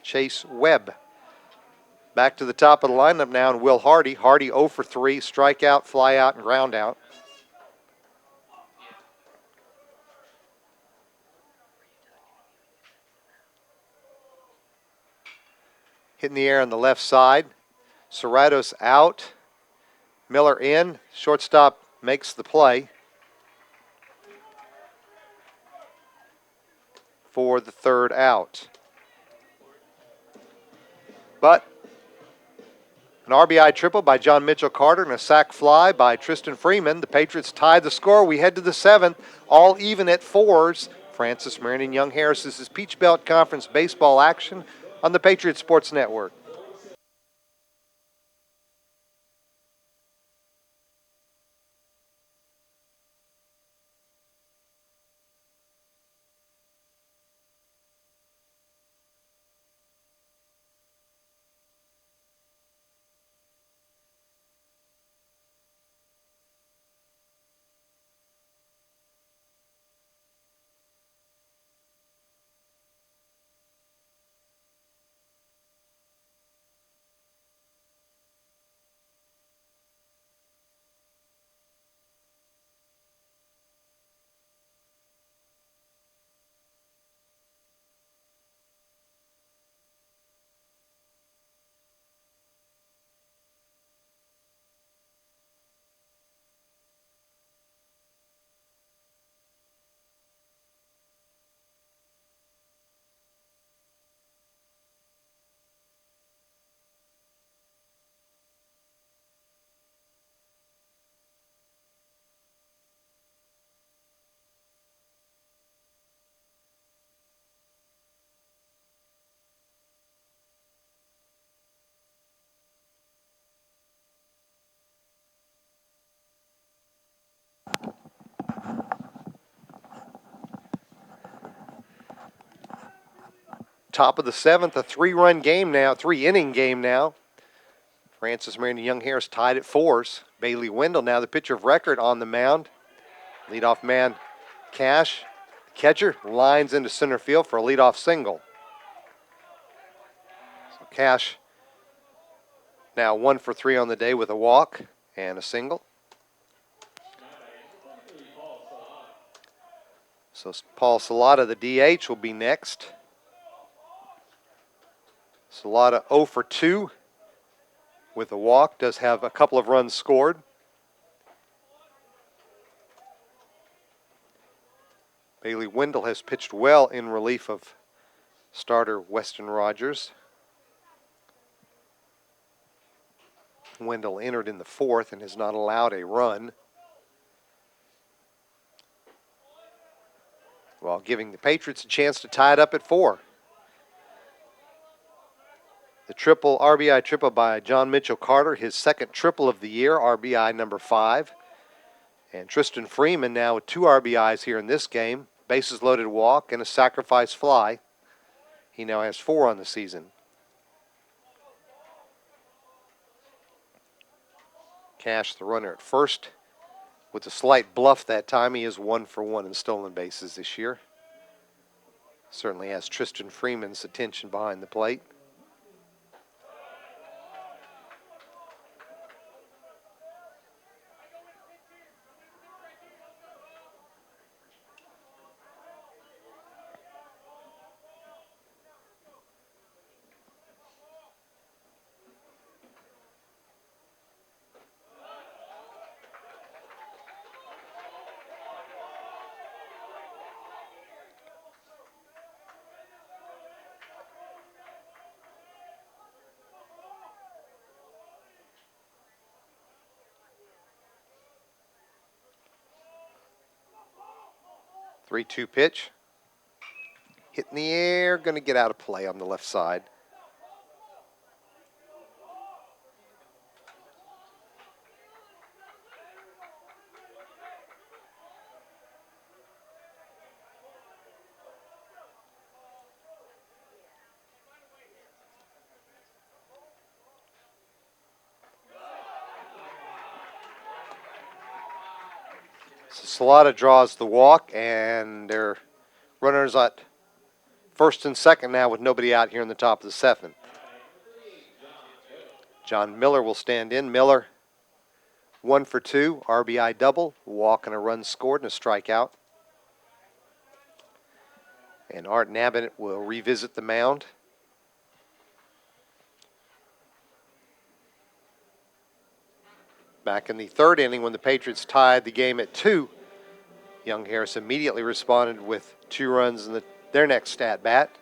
Chase Webb. Back to the top of the lineup now, and Will Hardy. Hardy 0 for 3, strikeout, fly out, and ground out. Hitting the air on the left side. Serratos out. Miller in. Shortstop makes the play for the third out. But an RBI triple by John Mitchell Carter and a sac fly by Tristan Freeman. The Patriots tied the score. We head to the seventh, all even at fours. Francis Marion and Young Harris. This is Peach Belt Conference baseball action on the Patriot Sports Network. Top of the seventh, a three-inning game now. Francis Marion and Young Harris tied at fours. Bailey Wendell now the pitcher of record on the mound. Leadoff man Cash, catcher, lines into center field for a leadoff single. So Cash now 1 for 3 on the day with a walk and a single. So Paul Salata, the DH, will be next. Salata 0 for 2 with a walk, does have a couple of runs scored. Bailey Wendell has pitched well in relief of starter Weston Rogers. Wendell entered in the fourth and has not allowed a run, while giving the Patriots a chance to tie it up at 4. The RBI triple by John Mitchell Carter, his second triple of the year, RBI number 5. And Tristan Freeman now with 2 RBIs here in this game, bases loaded walk and a sacrifice fly. He now has 4 on the season. Cash, the runner at first, with a slight bluff that time. He is 1 for 1 in stolen bases this year. Certainly has Tristan Freeman's attention behind the plate. Three-two pitch. Hit in the air, going to get out of play on the left side. Salata draws the walk, and they're runners at first and second now with nobody out here in the top of the seventh. John Miller will stand in. Miller, 1 for 2, RBI double, walk and a run scored and a strikeout. And Art Nabbitt will revisit the mound. Back in the third inning when the Patriots tied the game at 2, Young Harris immediately responded with 2 runs in their next at bat.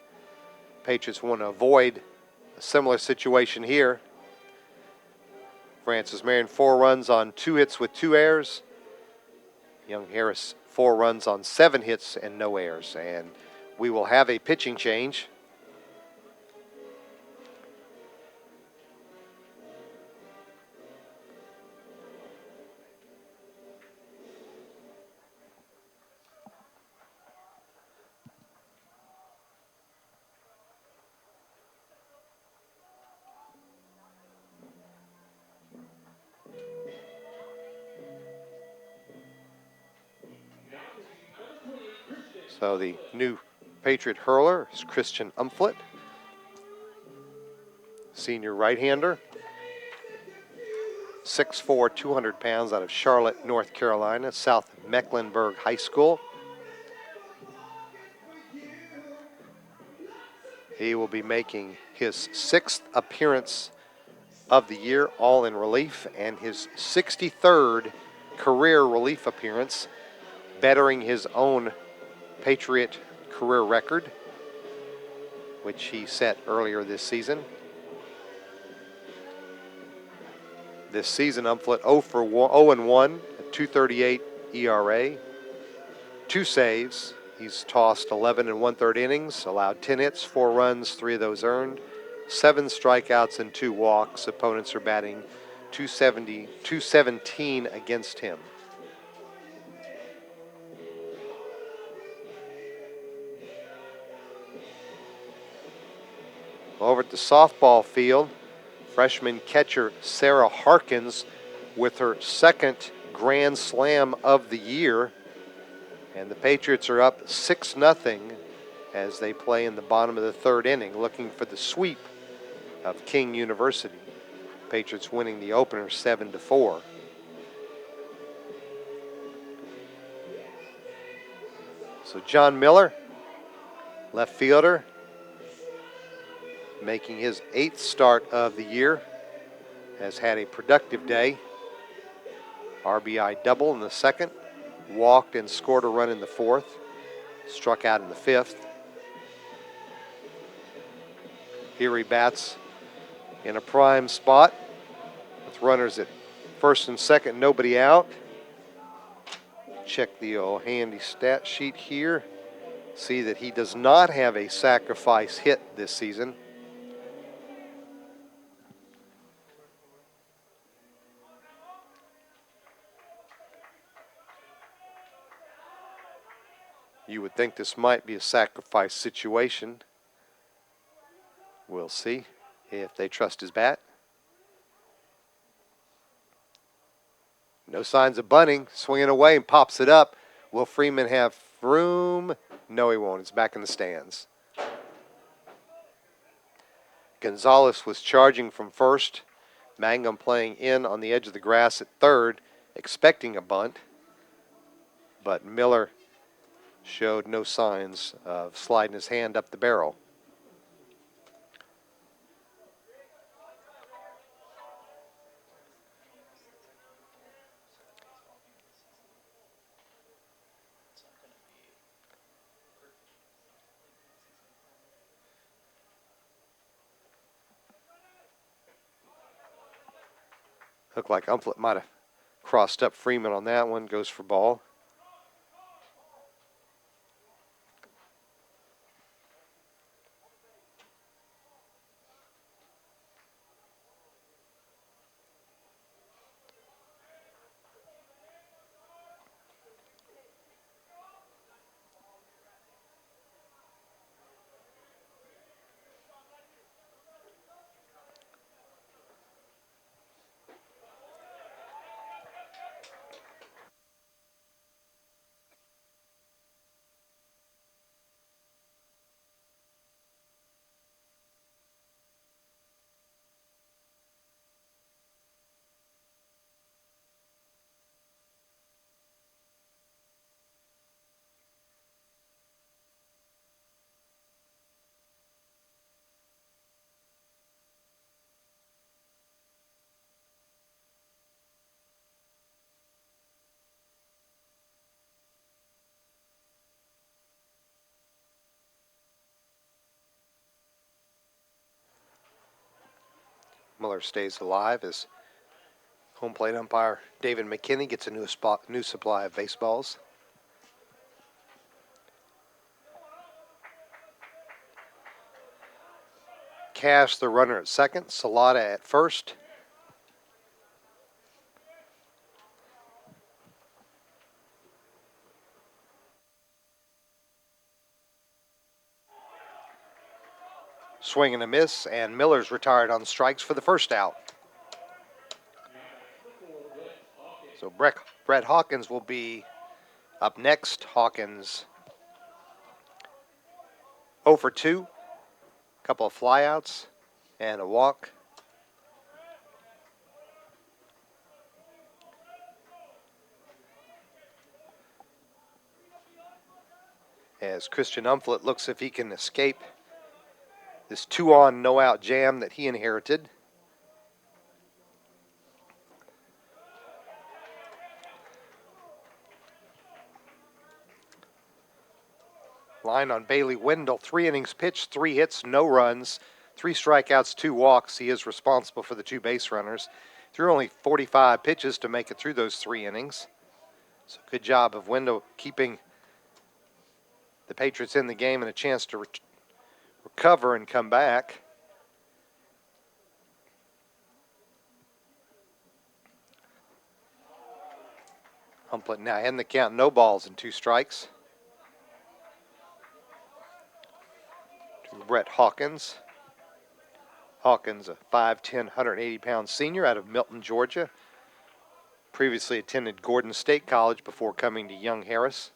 Patriots want to avoid a similar situation here. Francis Marion 4 runs on 2 hits with 2 errors. Young Harris 4 runs on 7 hits and no errors. And we will have a pitching change. So the new Patriot hurler is Christian Umflett, senior right-hander, 6'4", 200 pounds, out of Charlotte, North Carolina, South Mecklenburg High School. He will be making his 6th appearance of the year, all in relief, and his 63rd career relief appearance, bettering his own Patriot career record, which he set earlier this season. This season, Umflett 0-1, a 2.38 ERA, 2 saves. He's tossed 11 1/3 innings, allowed 10 hits, 4 runs, 3 of those earned, 7 strikeouts and 2 walks. Opponents are batting 217 against him. Over at the softball field, freshman catcher Sarah Harkins with her 2nd grand slam of the year. And the Patriots are up 6-0 as they play in the bottom of the 3rd inning, looking for the sweep of King University. Patriots winning the opener 7-4. So John Miller, left fielder, making his 8th start of the year, has had a productive day. RBI double in the 2nd, walked and scored a run in the 4th, struck out in the 5th. Here he bats in a prime spot with runners at first and second, nobody out. Check the old handy stat sheet here. See that he does not have a sacrifice hit this season. You would think this might be a sacrifice situation. We'll see if they trust his bat. No signs of bunting. Swinging away and pops it up. Will Freeman have room? No, he won't. It's back in the stands. Gonzalez was charging from first. Mangum playing in on the edge of the grass at third, expecting a bunt. But Miller showed no signs of sliding his hand up the barrel. Looked like Umflett might have crossed up Freeman on that one. Goes for ball. Miller stays alive as home plate umpire David McKinney gets a new supply of baseballs. Cash, the runner at second. Salata at first. Swing and a miss, and Miller's retired on strikes for the first out. So Brett Hawkins will be up next. Hawkins 0 for 2, a couple of flyouts, and a walk. As Christian Umflett looks if he can escape this 2-on, no-out jam that he inherited. Line on Bailey Wendell, 3 innings pitched, 3 hits, no runs, 3 strikeouts, 2 walks. He is responsible for the 2 base runners. Threw only 45 pitches to make it through those 3 innings. So good job of Wendell keeping the Patriots in the game and a chance to recover and come back. Umflett now in the count, no balls and 2 strikes. Brett Hawkins. Hawkins, a 5'10", 180-pound senior out of Milton, Georgia. Previously attended Gordon State College before coming to Young Harris.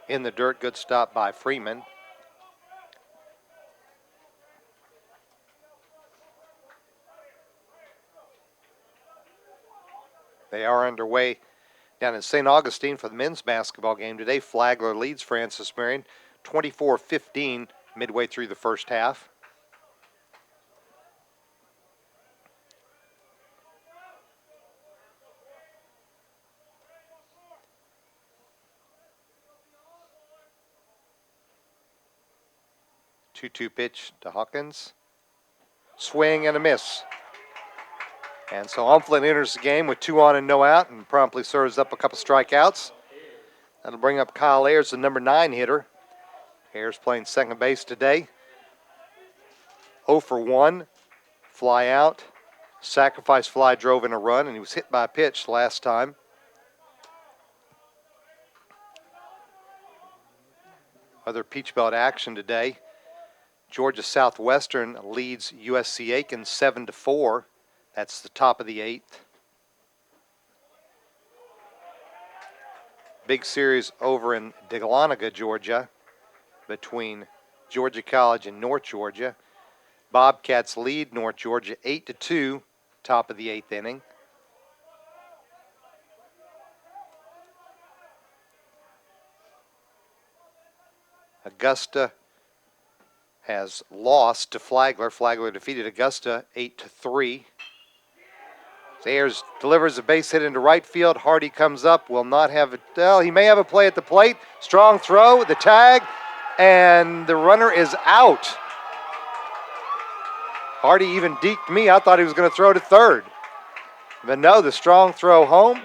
In the dirt, good stop by Freeman. They are underway down in St. Augustine for the men's basketball game today. Flagler leads Francis Marion 24-15 midway through the first half. Two-two pitch to Hawkins. Swing and a miss. And so Umflett enters the game with 2 on and no out and promptly serves up a couple strikeouts. That'll bring up Kyle Ayers, the number 9 hitter. Ayers playing second base today. 0 for 1, fly out. Sacrifice fly drove in a run, and he was hit by a pitch last time. Other Peach Belt action today. Georgia Southwestern leads USC Aiken 7-4. That's the top of the 8th. Big series over in Dahlonega, Georgia, between Georgia College and North Georgia. Bobcats lead North Georgia 8-2, top of the 8th inning. Augusta has lost to Flagler. Flagler defeated Augusta 8-3. Ayers delivers a base hit into right field. Hardy comes up, will not have it. Well, he may have a play at the plate. Strong throw, the tag, and the runner is out. Hardy even deked me. I thought he was going to throw to third. But no, the strong throw home.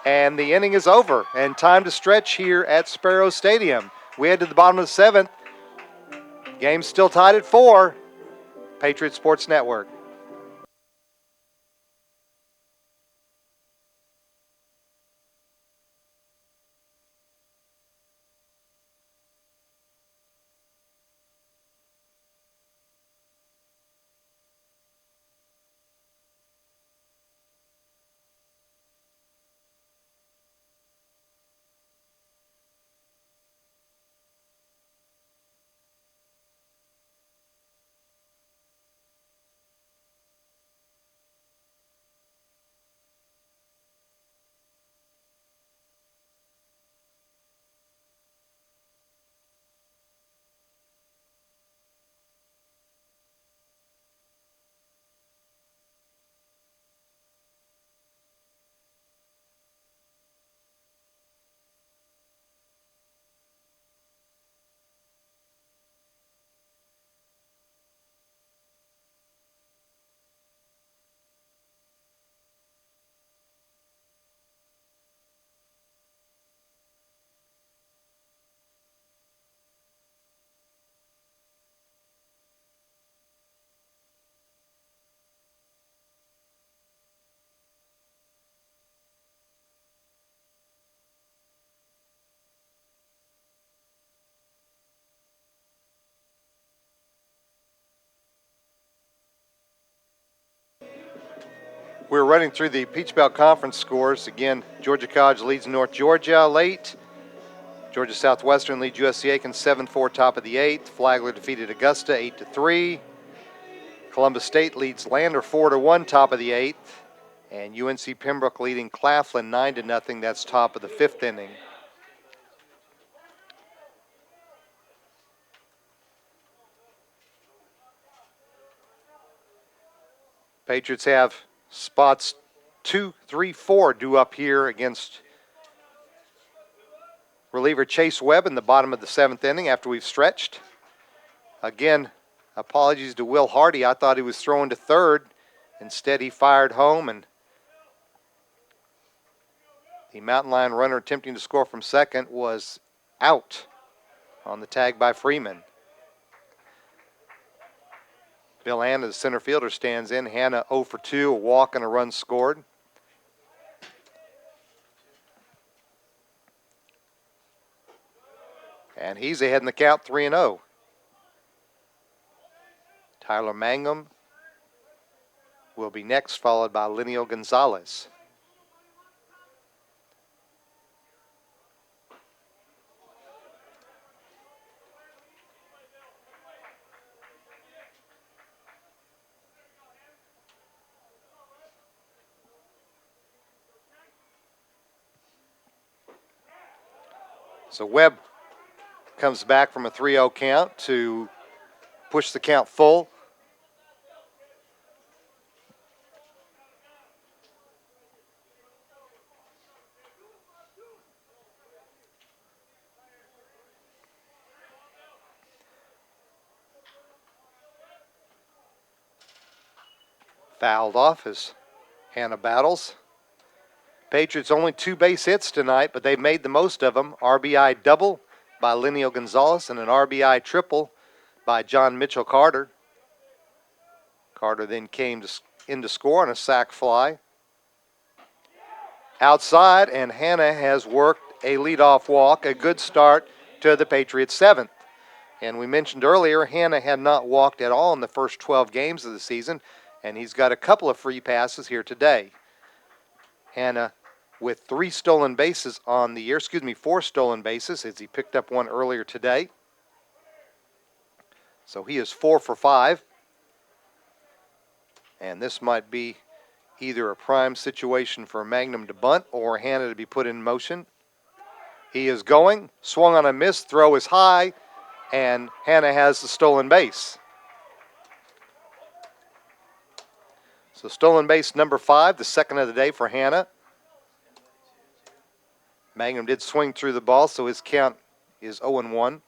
And the inning is over. And time to stretch here at Sparrow Stadium. We head to the bottom of the 7th. Game's still tied at 4. Patriot Sports Network. We're running through the Peach Belt Conference scores. Again, Georgia College leads North Georgia late. Georgia Southwestern leads USC Aiken 7-4 top of the 8th. Flagler defeated Augusta 8-3. Columbus State leads Lander 4-1 top of the 8th. And UNC Pembroke leading Claflin 9-0. That's top of the 5th inning. Patriots have spots 2, 3, 4 due up here against reliever Chase Webb in the bottom of the 7th inning after we've stretched. Again, apologies to Will Hardy. I thought he was throwing to third. Instead, he fired home, and the Mountain Lion runner attempting to score from second was out on the tag by Freeman. Bill Hanna, the center fielder, stands in. Hanna 0 for 2, a walk and a run scored. And he's ahead in the count 3-0. Tyler Mangum will be next, followed by Lineo Gonzalez. So Webb comes back from a 3-0 count to push the count full. Fouled off as Hanna battles. Patriots only 2 base hits tonight, but they've made the most of them. RBI double by Lineo Gonzalez and an RBI triple by John Mitchell Carter. Carter then came in to score on a sac fly. Outside, and Hanna has worked a leadoff walk, a good start to the Patriots' 7th. And we mentioned earlier, Hanna had not walked at all in the first 12 games of the season, and he's got a couple of free passes here today. Hanna with 3 stolen bases on the year, 4 stolen bases, as he picked up one earlier today. So he is 4 for 5. And this might be either a prime situation for Magnum to bunt or Hanna to be put in motion. He is going, swung on a miss, throw is high, and Hanna has the stolen base. So stolen base number 5, the second of the day for Hanna. Magnum did swing through the ball, so his count is 0-1.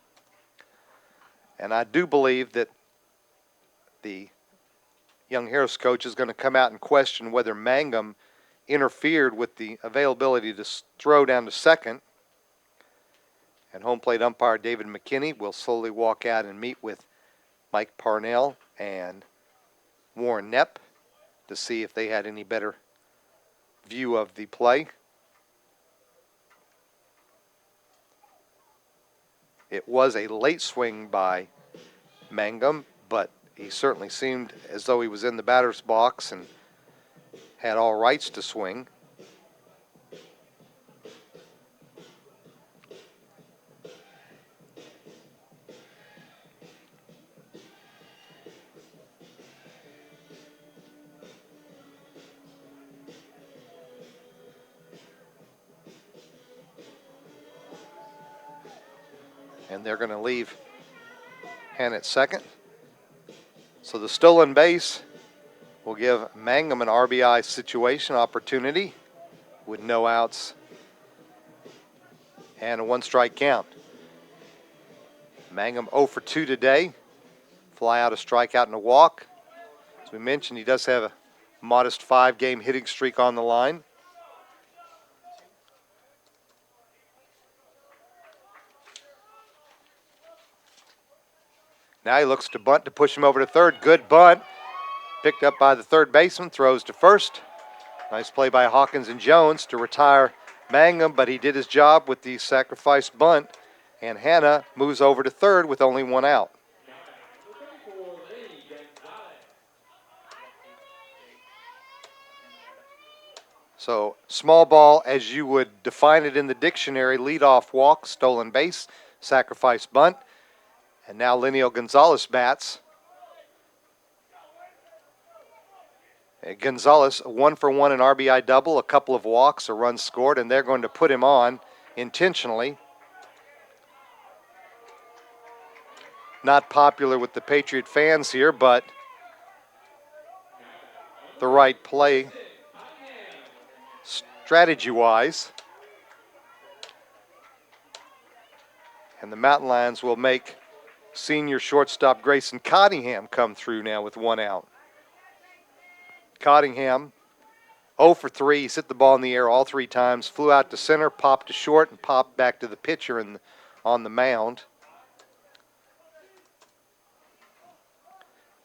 And I do believe that the Young Harris coach is going to come out and question whether Mangum interfered with the availability to throw down to second. And home plate umpire David McKinney will slowly walk out and meet with Mike Parnell and Warren Knepp to see if they had any better view of the play. It was a late swing by Mangum, but he certainly seemed as though he was in the batter's box and had all rights to swing. And they're going to leave Hanna at second. So the stolen base will give Mangum an RBI situation opportunity with no outs and a 1-strike count. Mangum 0 for 2 today. Fly out, a strikeout, and a walk. As we mentioned, he does have a modest 5-game hitting streak on the line. Now he looks to bunt to push him over to third. Good bunt. Picked up by the third baseman. Throws to first. Nice play by Hawkins and Jones to retire Mangum, but he did his job with the sacrificed bunt. And Hanna moves over to third with only 1 out. So small ball, as you would define it in the dictionary: leadoff walk, stolen base, sacrifice bunt. And now Linneo Gonzalez bats. Gonzalez, 1-for-1 an RBI double, a couple of walks, a run scored, and they're going to put him on intentionally. Not popular with the Patriot fans here, but the right play strategy-wise. And the Mountain Lions will make senior shortstop Grayson Cottingham come through now with 1 out. Cottingham, 0 for 3. He's hit the ball in the air all 3 times. Flew out to center, popped to short, and popped back to the pitcher on the mound.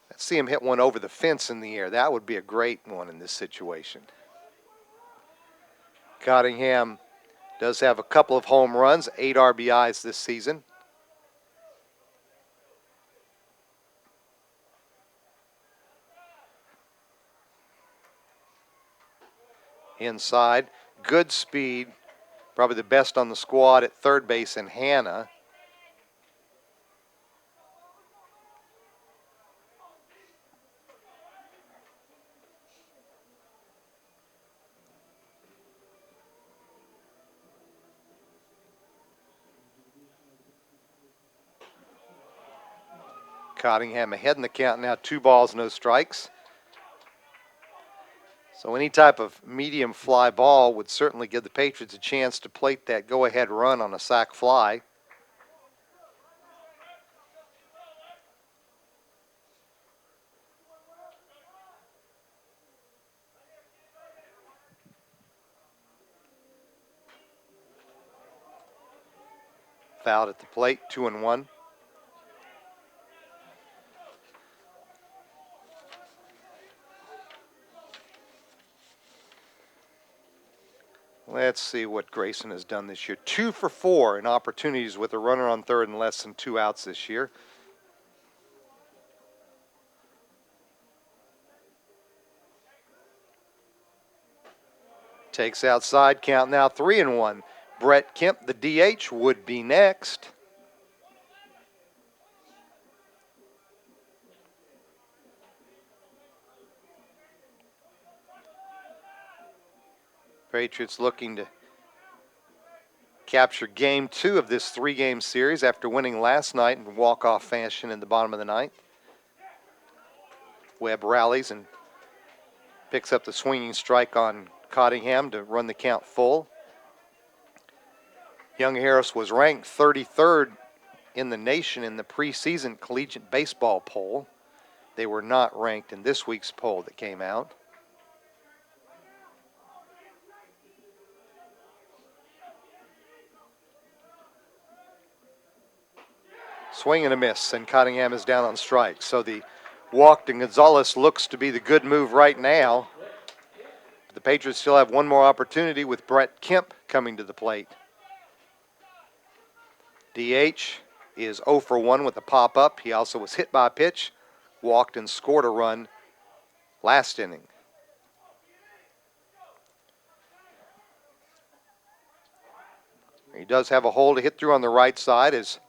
Let's see him hit one over the fence in the air. That would be a great one in this situation. Cottingham does have a couple of home runs, 8 RBIs this season. Inside, good speed, probably the best on the squad at third base in Hannah. Cottingham ahead in the count now, 2 balls, no strikes. So any type of medium fly ball would certainly give the Patriots a chance to plate that go-ahead run on a sac fly. Fouled at the plate, 2-1. Let's see what Grayson has done this year. 2 for 4 in opportunities with a runner on third and less than 2 outs this year. Takes outside, count now 3-1. Brett Kemp, the DH, would be next. Patriots looking to capture game 2 of this 3-game series after winning last night in walk-off fashion in the bottom of the ninth. Webb rallies and picks up the swinging strike on Cottingham to run the count full. Young Harris was ranked 33rd in the nation in the preseason collegiate baseball poll. They were not ranked in this week's poll that came out. Swing and a miss, and Cottingham is down on strikes. So the walk to Gonzalez looks to be the good move right now. The Patriots still have one more opportunity with Brett Kemp coming to the plate. DH is 0 for 1 with a pop-up. He also was hit by a pitch, walked and scored a run last inning. He does have a hole to hit through on the right side as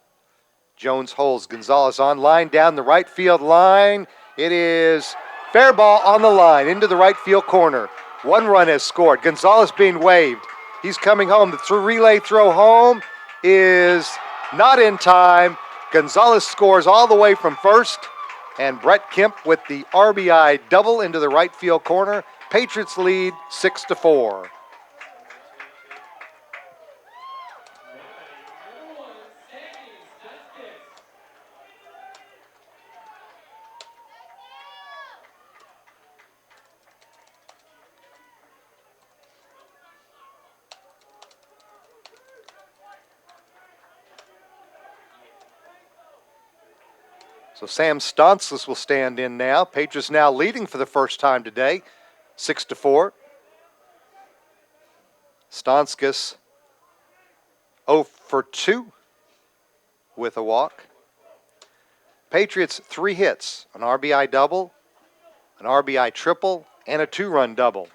Jones holds Gonzalez on line down the right field line. It is fair ball on the line into the right field corner. 1 run has scored. Gonzalez being waved. He's coming home. The relay throw home is not in time. Gonzalez scores all the way from first, and Brett Kemp with the RBI double into the right field corner. Patriots lead 6-4. So Sam Stonskas will stand in now. Patriots now leading for the first time today, 6-4. Stonskas 0 for 2 with a walk. Patriots 3 hits, an RBI double, an RBI triple, and a 2-run double.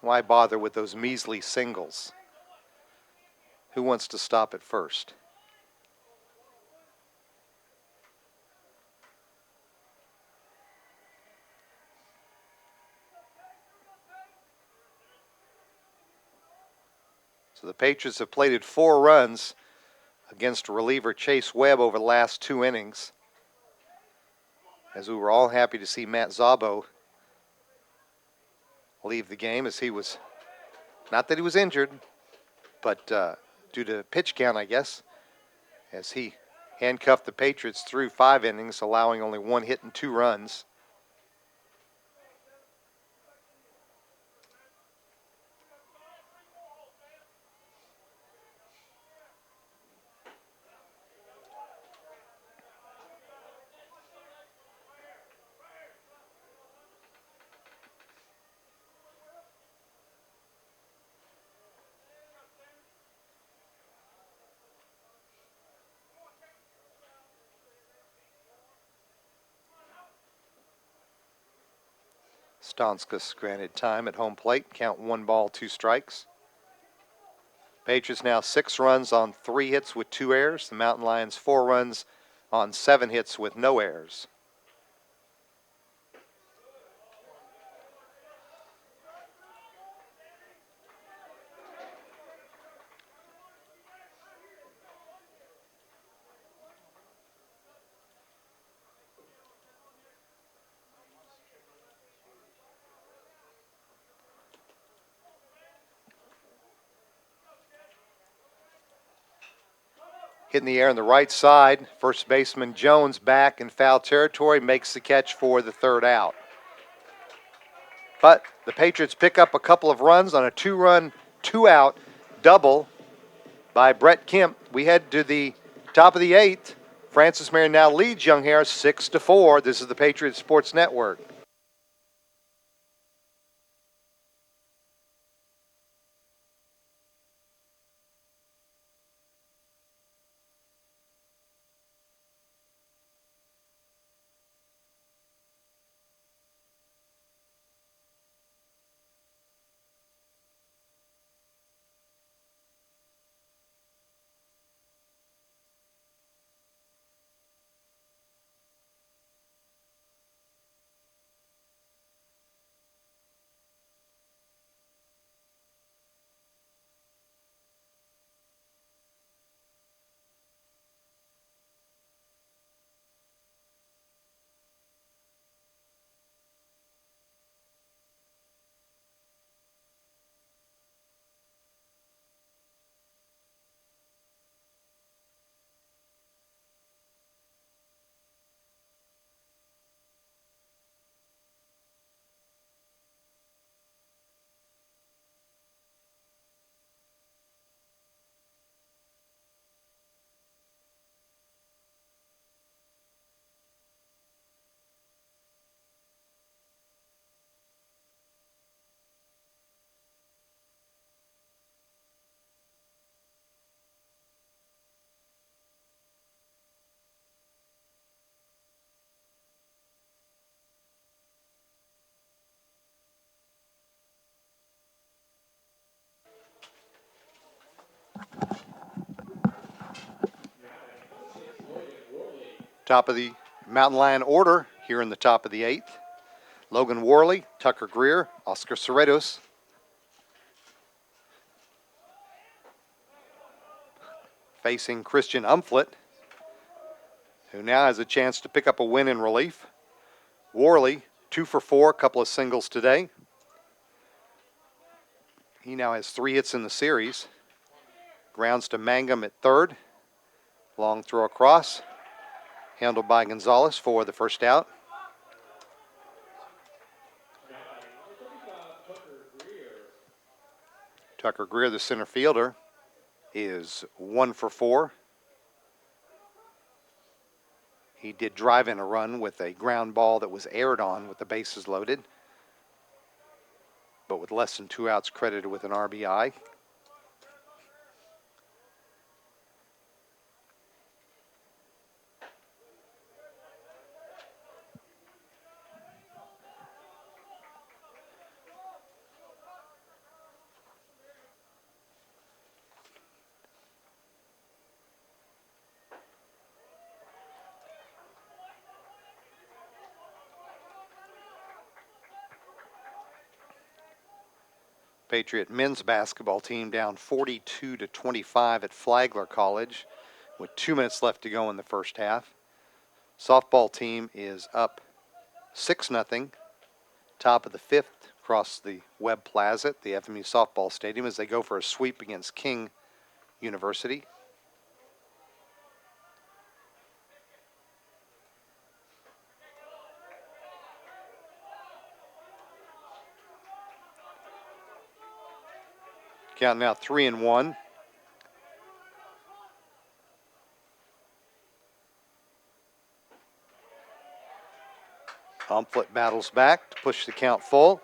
Why bother with those measly singles? Who wants to stop at first? So the Patriots have plated 4 runs against reliever Chase Webb over the last 2 innings. As we were all happy to see Matt Szabo leave the game, as he was, not that he was injured, but due to pitch count, I guess, as he handcuffed the Patriots through 5 innings, allowing only 1 hit and 2 runs. Stonskus granted time at home plate. Count 1 ball, 2 strikes. Patriots now 6 runs on 3 hits with 2 errors. The Mountain Lions 4 runs on 7 hits with no errors. Hit in the air on the right side. First baseman Jones back in foul territory, makes the catch for the 3rd out. But the Patriots pick up a couple of runs on a 2-run, 2-out double by Brett Kemp. We head to the top of the 8th. Francis Marion now leads Young Harris 6-4. This is the Patriots Sports Network. Top of the Mountain Lion order here in the top of the 8th. Logan Worley, Tucker Greer, Oscar Cerritos. Facing Christian Umflett, who now has a chance to pick up a win in relief. Worley, 2 for 4, a couple of singles today. He now has 3 hits in the series. Grounds to Mangum at 3rd. Long throw across. Handled by Gonzalez for the 1st out. Tucker Greer, the center fielder, is 1 for 4. He did drive in a run with a ground ball that was aired on with the bases loaded, but with less than 2 outs credited with an RBI. Patriot men's basketball team down 42-25 at Flagler College with 2 minutes left to go in the first half. Softball team is up 6-0, top of the fifth across the Webb Plaza at the FMU softball stadium as they go for a sweep against King University. Count now 3-1. Umflett battles back to push the count full.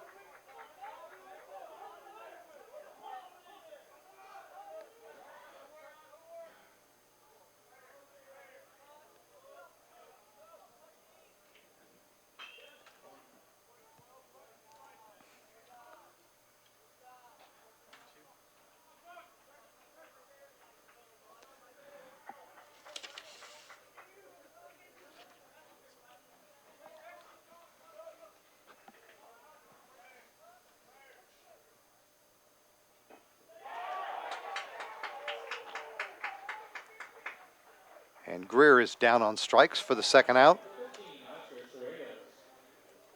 And Greer is down on strikes for the second out.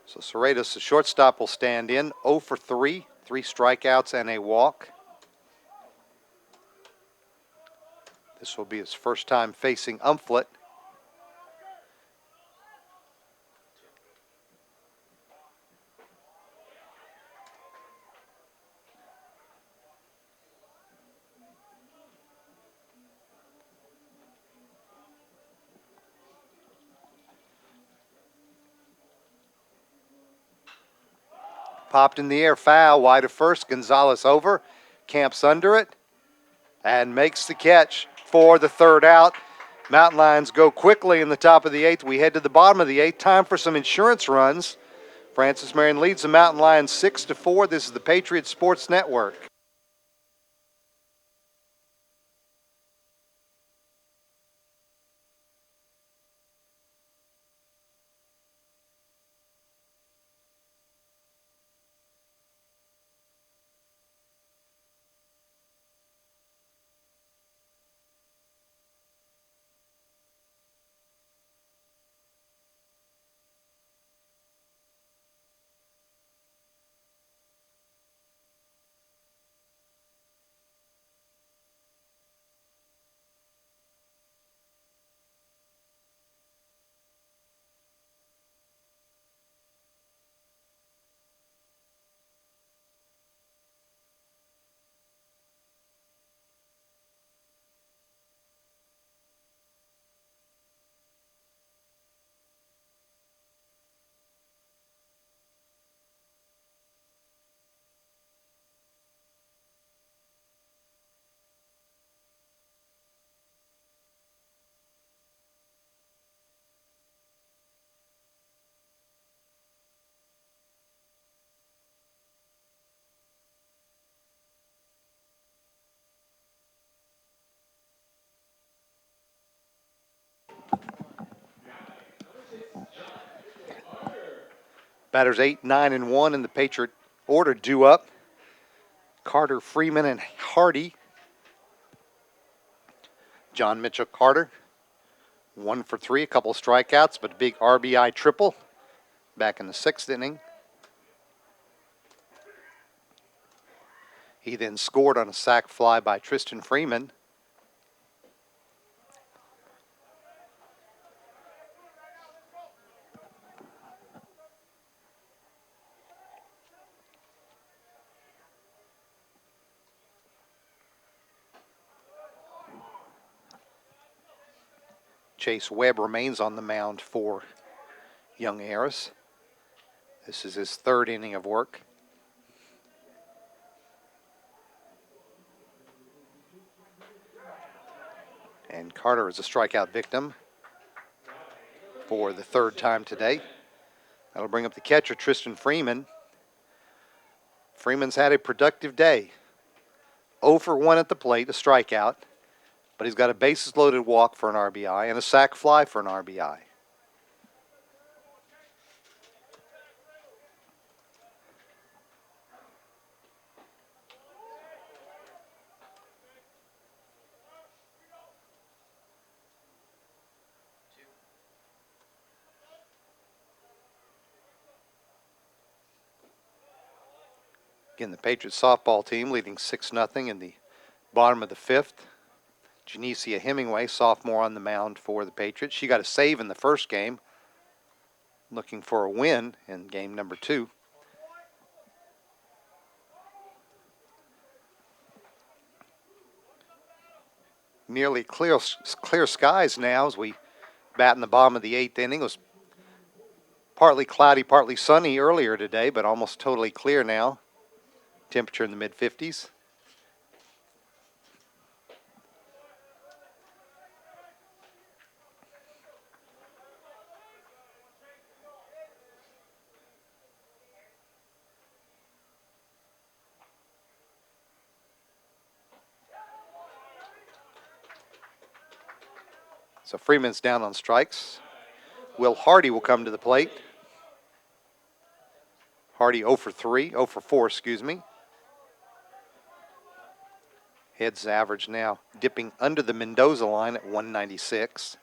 So Serratos, the shortstop, will stand in 0 for 3, 3 strikeouts and a walk. This will be his first time facing Umflett. Popped in the air, foul, wide of first. Gonzalez over, camps under it, and makes the catch for the third out. Mountain Lions go quickly in the top of the eighth. We head to the bottom of the eighth. Time for some insurance runs. Francis Marion leads the Mountain Lions 6-4. This is the Patriot Sports Network. Batters 8, 9, and 1 in the Patriot order due up. Carter, Freeman, and Hardy. John Mitchell Carter, 1 for 3, a couple of strikeouts, but a big RBI triple back in the 6th inning. He then scored on a sac fly by Tristan Freeman. Chase Webb remains on the mound for Young Harris. This is his 3rd inning of work. And Carter is a strikeout victim for the 3rd time today. That'll bring up the catcher, Tristan Freeman. Freeman's had a productive day. 0 for 1 at the plate, a strikeout. But he's got a bases-loaded walk for an RBI and a sac fly for an RBI. Again, the Patriots softball team leading 6-0 in the bottom of the 5th. Janicia Hemingway, sophomore, on the mound for the Patriots. She got a save in the first game, looking for a win in game number 2. Nearly clear skies now as we bat in the bottom of the 8th inning. It was partly cloudy, partly sunny earlier today, but almost totally clear now. Temperature in the mid-50s. So Freeman's down on strikes. Will Hardy will come to the plate. Hardy 0 for 4, excuse me. Heads average now dipping under the Mendoza line at 196.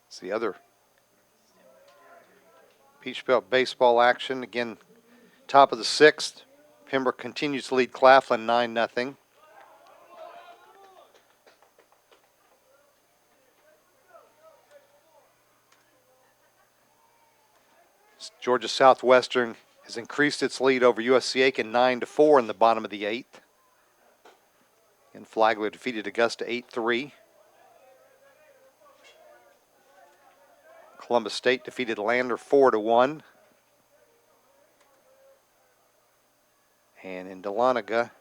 It's the other Peach Belt baseball action. Again, top of the 6th. Pembroke continues to lead Claflin 9-0. Georgia Southwestern has increased its lead over USC Aiken 9-4 in the bottom of the 8th. And Flagler defeated Augusta 8-3. Columbus State defeated Lander 4-1. And in Dahlonega,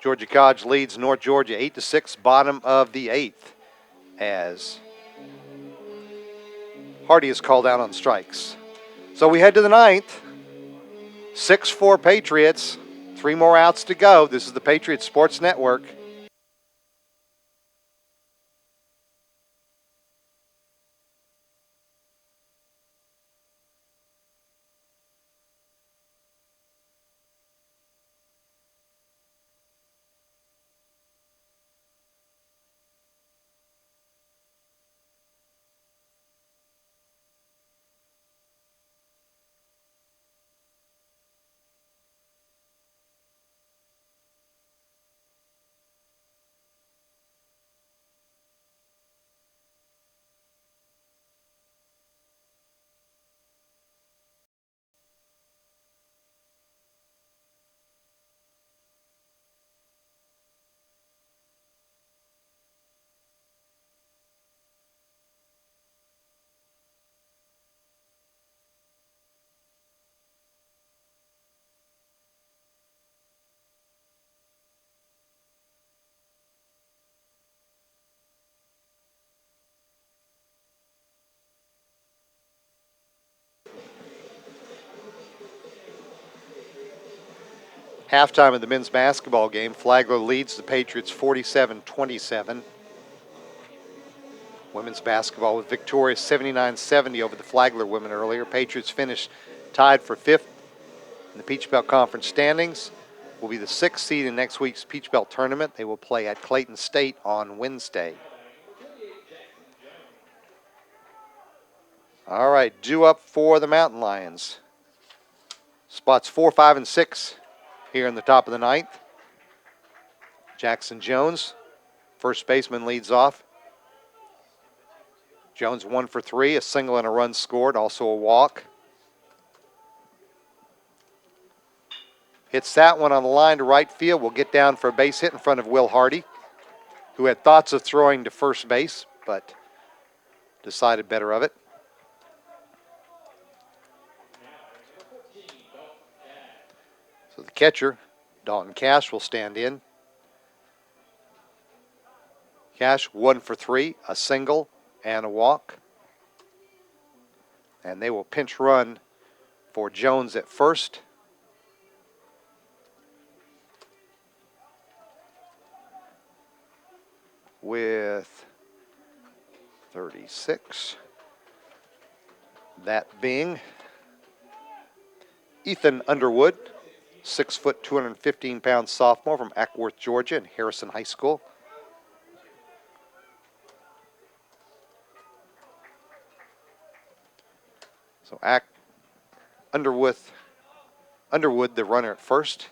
Georgia College leads North Georgia 8-6, bottom of the 8th, as Hardy is called out on strikes. So we head to the 9th. 6-4 Patriots. 3 more outs to go. This is the Patriots Sports Network. Halftime of the men's basketball game, Flagler leads the Patriots 47-27. Women's basketball with victorious 79-70 over the Flagler women earlier. Patriots finished tied for 5th in the Peach Belt Conference standings. Will be the 6th seed in next week's Peach Belt tournament. They will play at Clayton State on Wednesday. All right, due up for the Mountain Lions. Spots 4, 5, and 6 here in the top of the 9th. Jackson Jones, first baseman, leads off. Jones 1 for 3, a single and a run scored, also a walk. Hits that one on the line to right field. Will get down for a base hit in front of Will Hardy, who had thoughts of throwing to first base, but decided better of it. So the catcher, Dalton Cash, will stand in. Cash 1 for 3, a single and a walk. And they will pinch run for Jones at first. with 36. That being Ethan Underwood, 6 foot, 215 pound sophomore from Ackworth, Georgia, and Harrison High School. So Underwood, the runner at first.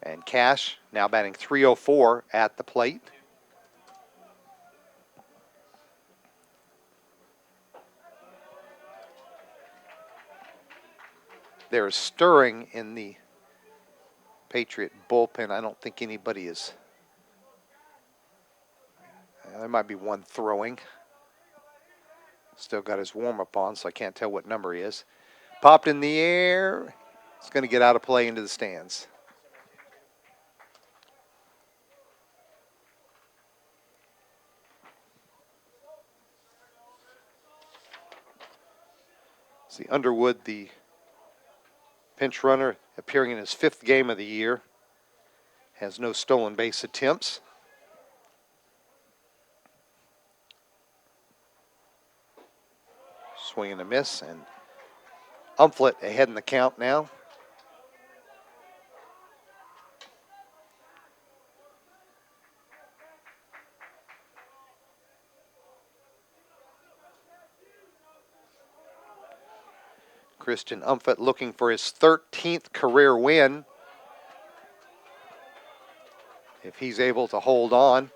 And Cash now batting .304 at the plate. There is stirring in the Patriot bullpen. I don't think anybody is. There might be one throwing. Still got his warm-up on, so I can't tell what number he is. Popped in the air. It's going to get out of play into the stands. See, Underwood, the pinch runner, appearing in his 5th game of the year, has no stolen base attempts. Swing and a miss, and Umflett ahead in the count now. Christian Umflett looking for his 13th career win. If he's able to hold on.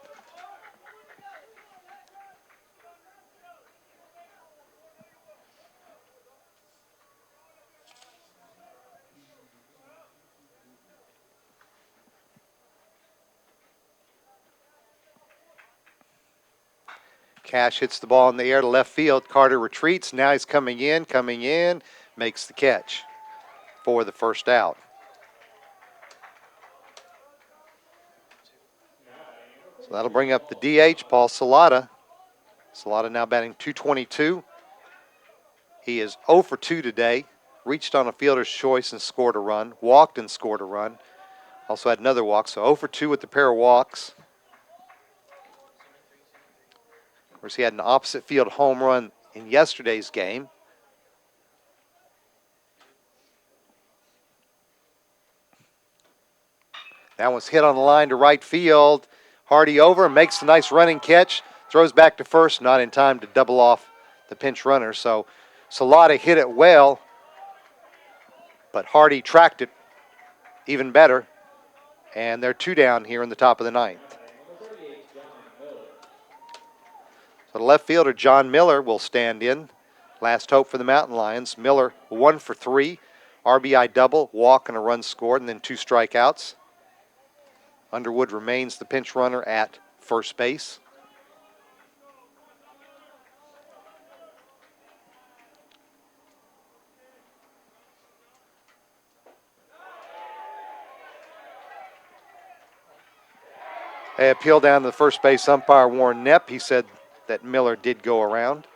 Cash hits the ball in the air to left field. Carter retreats. Now he's coming in, makes the catch for the first out. So that'll bring up the DH, Paul Salata. Salata now batting .222. He is 0 for 2 today. Reached on a fielder's choice and scored a run. Walked and scored a run. Also had another walk, so 0 for 2 with the pair of walks. Of course, he had an opposite field home run in yesterday's game. That one's hit on the line to right field. Hardy over, makes a nice running catch. Throws back to first, not in time to double off the pinch runner. So Salata hit it well, but Hardy tracked it even better. And they're 2 down here in the top of the 9th. So the left fielder, John Miller, will stand in. Last hope for the Mountain Lions. Miller, 1 for 3. RBI double, walk and a run scored, and then 2 strikeouts. Underwood remains the pinch runner at first base. They appeal down to the first base umpire, Warren Knepp. He said that Miller did go around.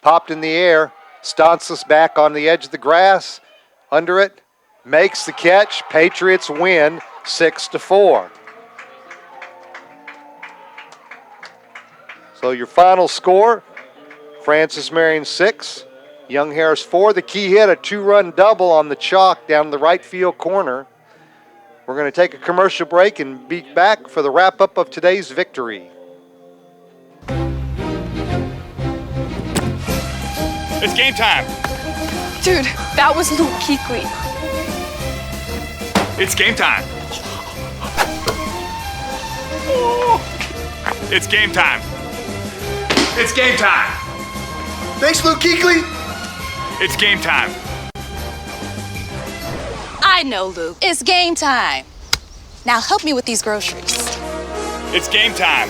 Popped in the air. Stonslis back on the edge of the grass. Under it. Makes the catch. Patriots win 6-4. So your final score, Francis Marion 6, Young Harris 4. The key hit, a 2-run double on the chalk down the right field corner. We're going to take a commercial break and be back for the wrap-up of today's victory. It's game time. Dude, that was Luke Kuechly. It's game time. It's game time. It's game time. Thanks, Luke Kuechly. It's game time. I know, Luke. It's game time. Now help me with these groceries. It's game time.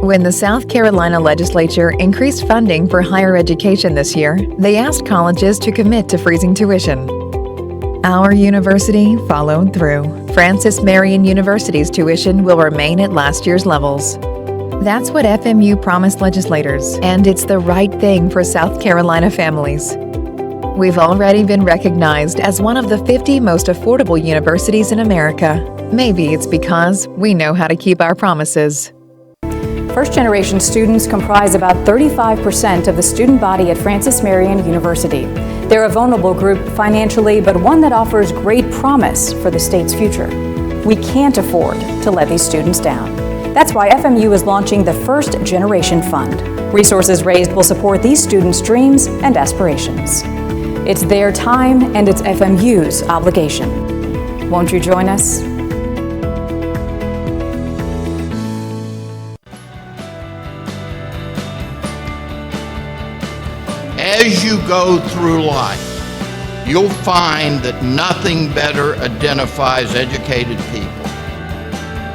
When the South Carolina legislature increased funding for higher education this year, they asked colleges to commit to freezing tuition. Our university followed through. Francis Marion University's tuition will remain at last year's levels. That's what FMU promised legislators, and it's the right thing for South Carolina families. We've already been recognized as one of the 50 most affordable universities in America. Maybe it's because we know how to keep our promises. First-generation students comprise about 35% of the student body at Francis Marion University. They're a vulnerable group financially, but one that offers great promise for the state's future. We can't afford to let these students down. That's why FMU is launching the First Generation Fund. Resources raised will support these students' dreams and aspirations. It's their time and it's FMU's obligation. Won't you join us? As you go through life, you'll find that nothing better identifies educated people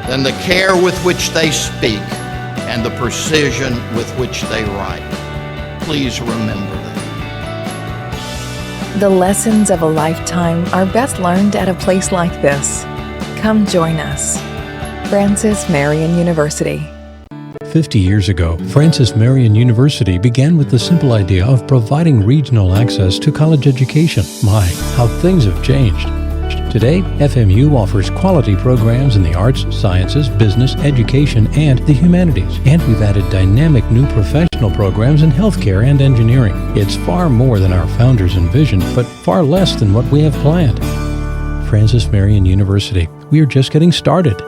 than the care with which they speak and the precision with which they write. Please remember that. The lessons of a lifetime are best learned at a place like this. Come join us. Francis Marion University. 50 years ago, Francis Marion University began with the simple idea of providing regional access to college education. My, how things have changed. Today, FMU offers quality programs in the arts, sciences, business, education, and the humanities. And we've added dynamic new professional programs in healthcare and engineering. It's far more than our founders envisioned, but far less than what we have planned. Francis Marion University. We are just getting started.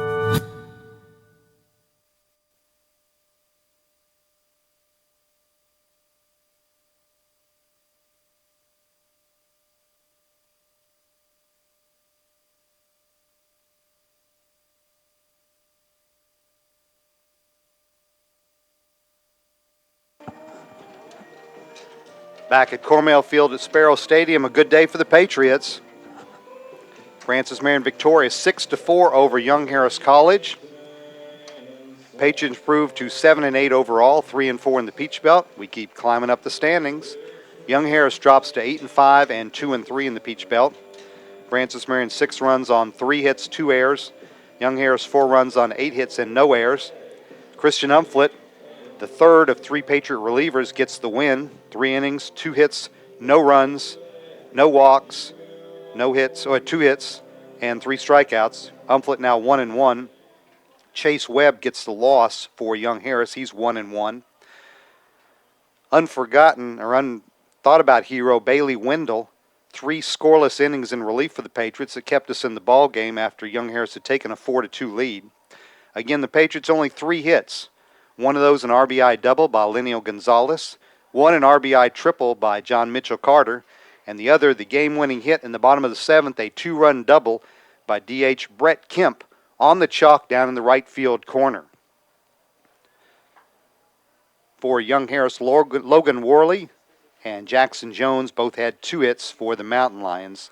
Back at Cornell Field at Sparrow Stadium, a good day for the Patriots. Francis Marion victorious 6-4 over Young Harris College. Patriots improved to 7-8 overall, 3-4 in the Peach Belt. We keep climbing up the standings. Young Harris drops to 8-5 and 2-3 in the Peach Belt. Francis Marion 6 runs on 3 hits, 2 errors. Young Harris 4 runs on 8 hits and no errors. Christian Umflett, the third of 3 Patriot relievers, gets the win. 3 innings, 2 hits, no runs, no walks, no hits, 2 hits, and 3 strikeouts. Umflett now 1-1. Chase Webb gets the loss for Young Harris. He's 1-1. Unforgotten or unthought about hero Bailey Wendell, 3 scoreless innings in relief for the Patriots that kept us in the ball game after Young Harris had taken a 4-2 lead. Again, the Patriots only 3 hits. One of those an RBI double by Lenio Gonzalez, one an RBI triple by John Mitchell Carter, and the other the game-winning hit in the bottom of the 7th, a 2-run double by DH Brett Kemp on the chalk down in the right field corner. For Young Harris, Logan Worley and Jackson Jones both had 2 hits for the Mountain Lions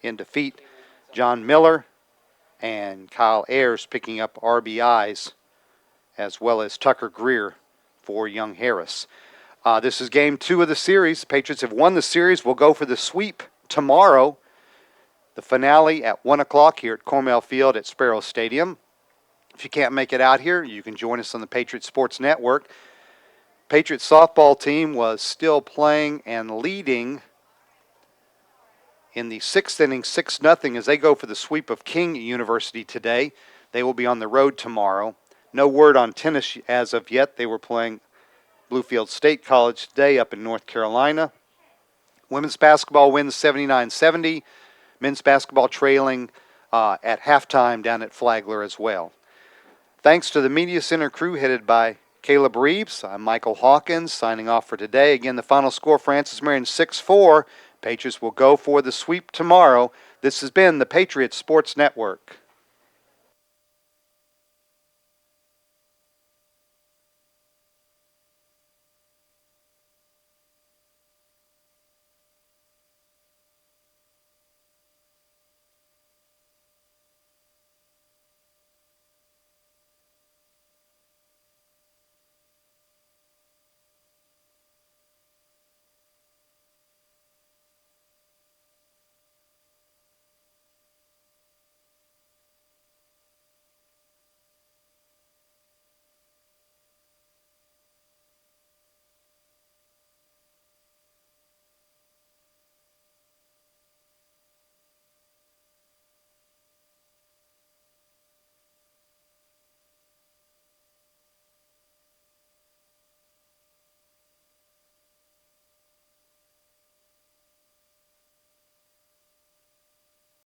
in defeat. John Miller and Kyle Ayers picking up RBIs, as well as Tucker Greer for Young Harris. This is game 2 of the series. The Patriots have won the series. We'll go for the sweep tomorrow. The finale at 1 o'clock here at Cornell Field at Sparrow Stadium. If you can't make it out here, you can join us on the Patriot Sports Network. Patriots softball team was still playing and leading in the 6th inning, 6-0 as they go for the sweep of King University today. They will be on the road tomorrow. No word on tennis as of yet. They were playing Bluefield State College today up in North Carolina. Women's basketball wins 79-70. Men's basketball trailing at halftime down at Flagler as well. Thanks to the Media Center crew headed by Caleb Reeves. I'm Michael Hawkins signing off for today. Again, the final score, Francis Marion 6-4. Patriots will go for the sweep tomorrow. This has been the Patriot Sports Network.